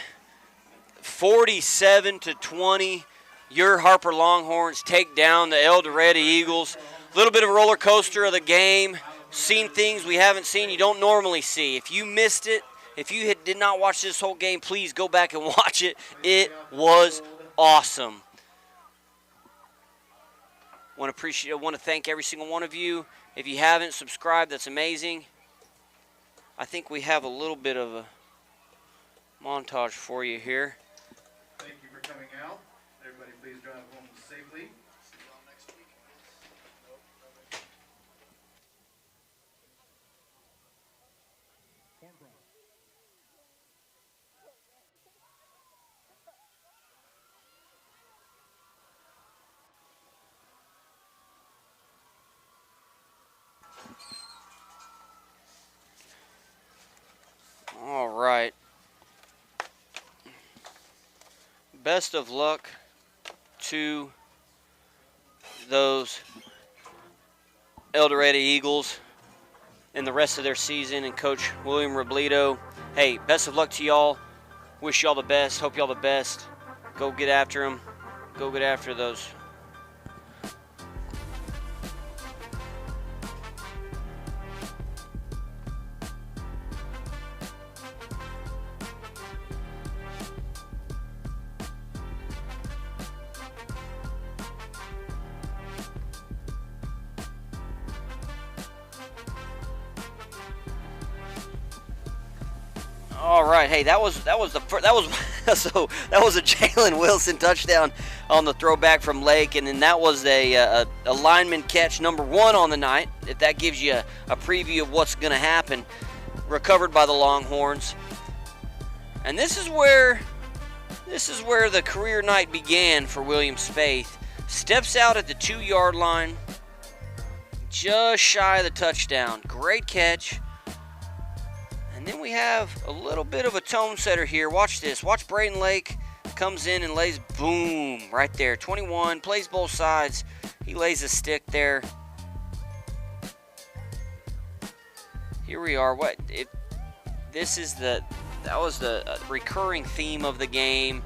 47-20. Your Harper Longhorns take down the Eldorado Eagles. A little bit of a roller coaster of the game. Seen things we haven't seen, you don't normally see. If you missed it, if you did not watch this whole game, please go back and watch it. It was awesome. I want to thank every single one of you. If you haven't subscribed, that's amazing. I think we have a little bit of a montage for you here. Thank you for coming out. Everybody please drive home safely. See y'all next week. All right. Best of luck to those Eldorado Eagles in the rest of their season, and Coach William Robledo. Hey, best of luck to y'all. Wish y'all the best. Hope y'all the best. Go get after them. Go get after those. All right, hey, that was a Jalen Wilson touchdown on the throwback from Lake, and then that was a lineman catch number 1 on the night. If that gives you a preview of what's going to happen, recovered by the Longhorns. And this is where the career night began for William Spaeth. Steps out at the 2-yard line, just shy of the touchdown. Great catch. And then we have a little bit of a tone setter here. Watch this. Watch Braden Lake comes in and lays boom right there. 21, plays both sides. He lays a stick there. Here we are. That was the recurring theme of the game.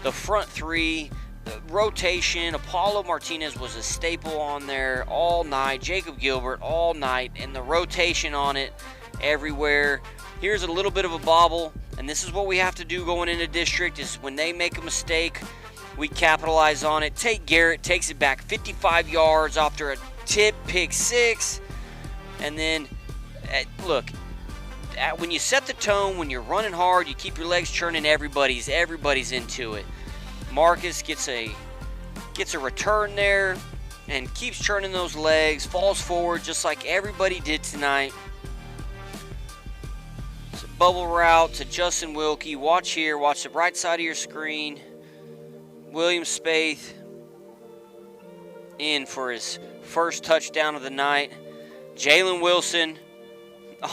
The front three, the rotation. Apollo Martinez was a staple on there all night. Jacob Gilbert all night, and the rotation on it everywhere. Here's a little bit of a bobble, and And this is what we have to do going into district, is when they make a mistake, we capitalize on it. Tate Garrett takes it back 55 yards after a tip pick 6. And then, look, when you set the tone, when you're running hard, you keep your legs churning, everybody's into it. Marcus gets a return there and keeps churning those legs, falls forward just like everybody did tonight. It's a bubble route to Justin Wilkie. Watch here, watch the right side of your screen. William Spaeth in for his first touchdown of the night. Jalen Wilson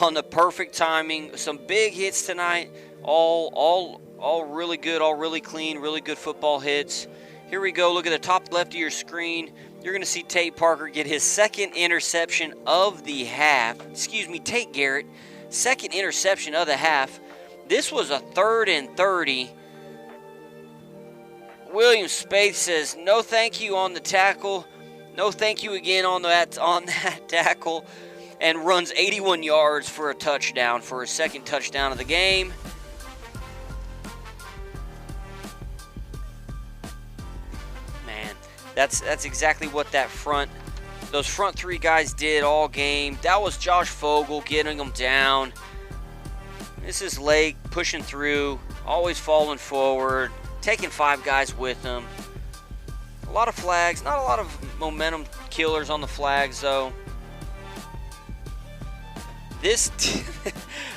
on the perfect timing. Some big hits tonight. All really good, all really clean, really good football hits. Here we go. Look at the top left of your screen. You're going to see Tate Parker get his second interception of the half. Tate Garrett, second interception of the half. This was a 3rd and 30. William Spaeth says, no thank you on the tackle. No thank you again on that tackle. And runs 81 yards for a touchdown, for his second touchdown of the game. Man, that's exactly what those front 3 guys did all game. That was Josh Fogel getting them down. This is Lake pushing through, always falling forward, taking 5 guys with him. A lot of flags, not a lot of momentum killers on the flags though.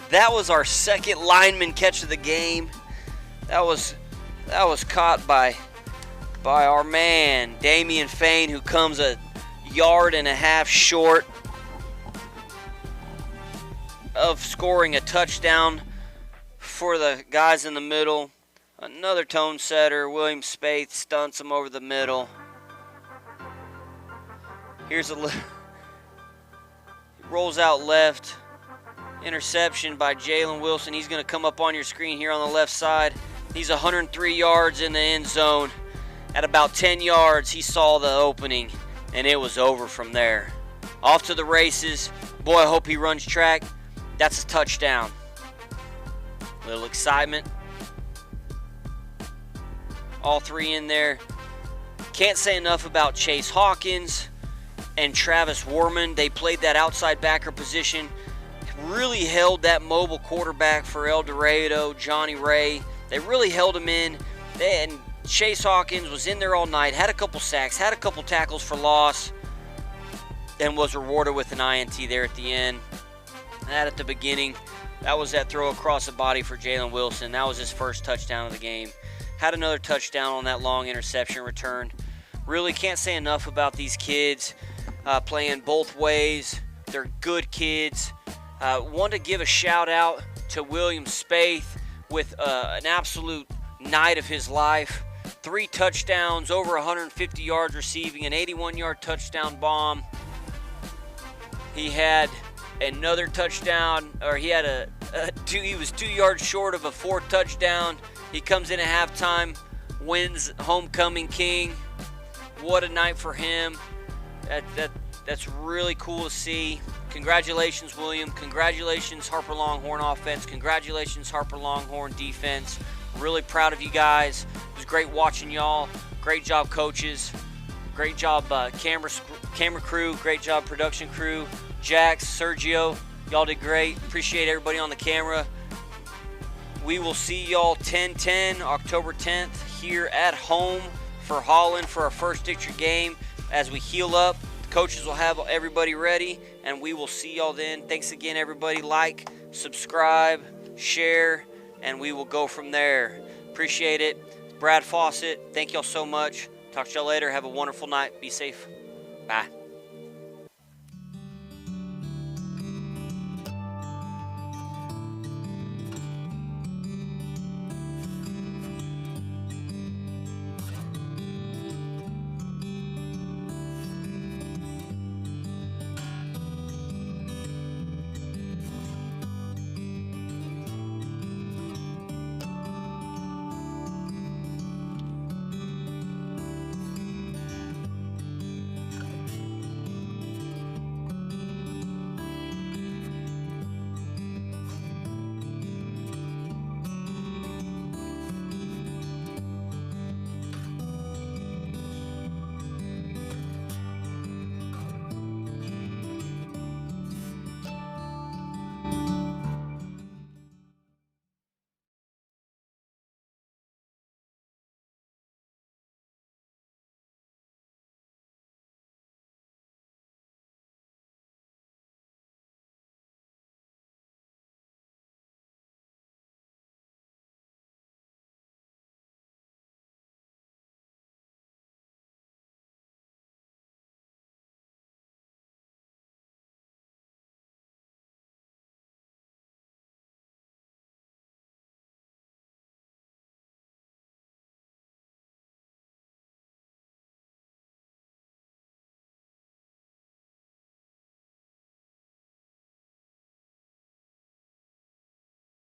That was our second lineman catch of the game. That was caught by our man Damian Fain, who comes a yard and a half short of scoring a touchdown for the guys in the middle. Another tone setter. William Spaeth stunts him over the middle. Here's rolls out left. Interception by Jalen Wilson. He's going to come up on your screen here on the left side. He's 103 yards in the end zone. At about 10 yards, he saw the opening, and it was over from there. Off to the races. Boy, I hope he runs track. That's a touchdown. A little excitement. All 3 in there. Can't say enough about Chase Hawkins and Travis Warman. They played that outside backer position. Really held that mobile quarterback for Eldorado, Johnny Ray. They really held him in. And Chase Hawkins was in there all night, had a couple sacks, had a couple tackles for loss, and was rewarded with an INT there at the end. That at the beginning, that was that throw across the body for Jalen Wilson. That was his first touchdown of the game. Had another touchdown on that long interception return. Really can't say enough about these kids playing both ways. They're good kids. Want to give a shout out to William Spaeth with an absolute night of his life. 3 touchdowns, over 150 yards receiving, an 81-yard touchdown bomb. He had another touchdown, or he had he was 2 yards short of a 4th touchdown. He comes in at halftime, wins homecoming king. What a night for him. That's really cool to see. Congratulations, William. Congratulations, Harper Longhorn offense. Congratulations, Harper Longhorn defense. Really proud of you guys. It was great watching y'all. Great job, coaches. Great job, camera crew. Great job, production crew. Jax, Sergio, y'all did great. Appreciate everybody on the camera. We will see y'all 10-10, October 10th, here at home for Holland for our first district game. As we heal up, the coaches will have everybody ready, and we will see y'all then. Thanks again, everybody. Like, subscribe, share, and we will go from there. Appreciate it. Brad Fawcett, thank y'all so much. Talk to y'all later. Have a wonderful night. Be safe. Bye.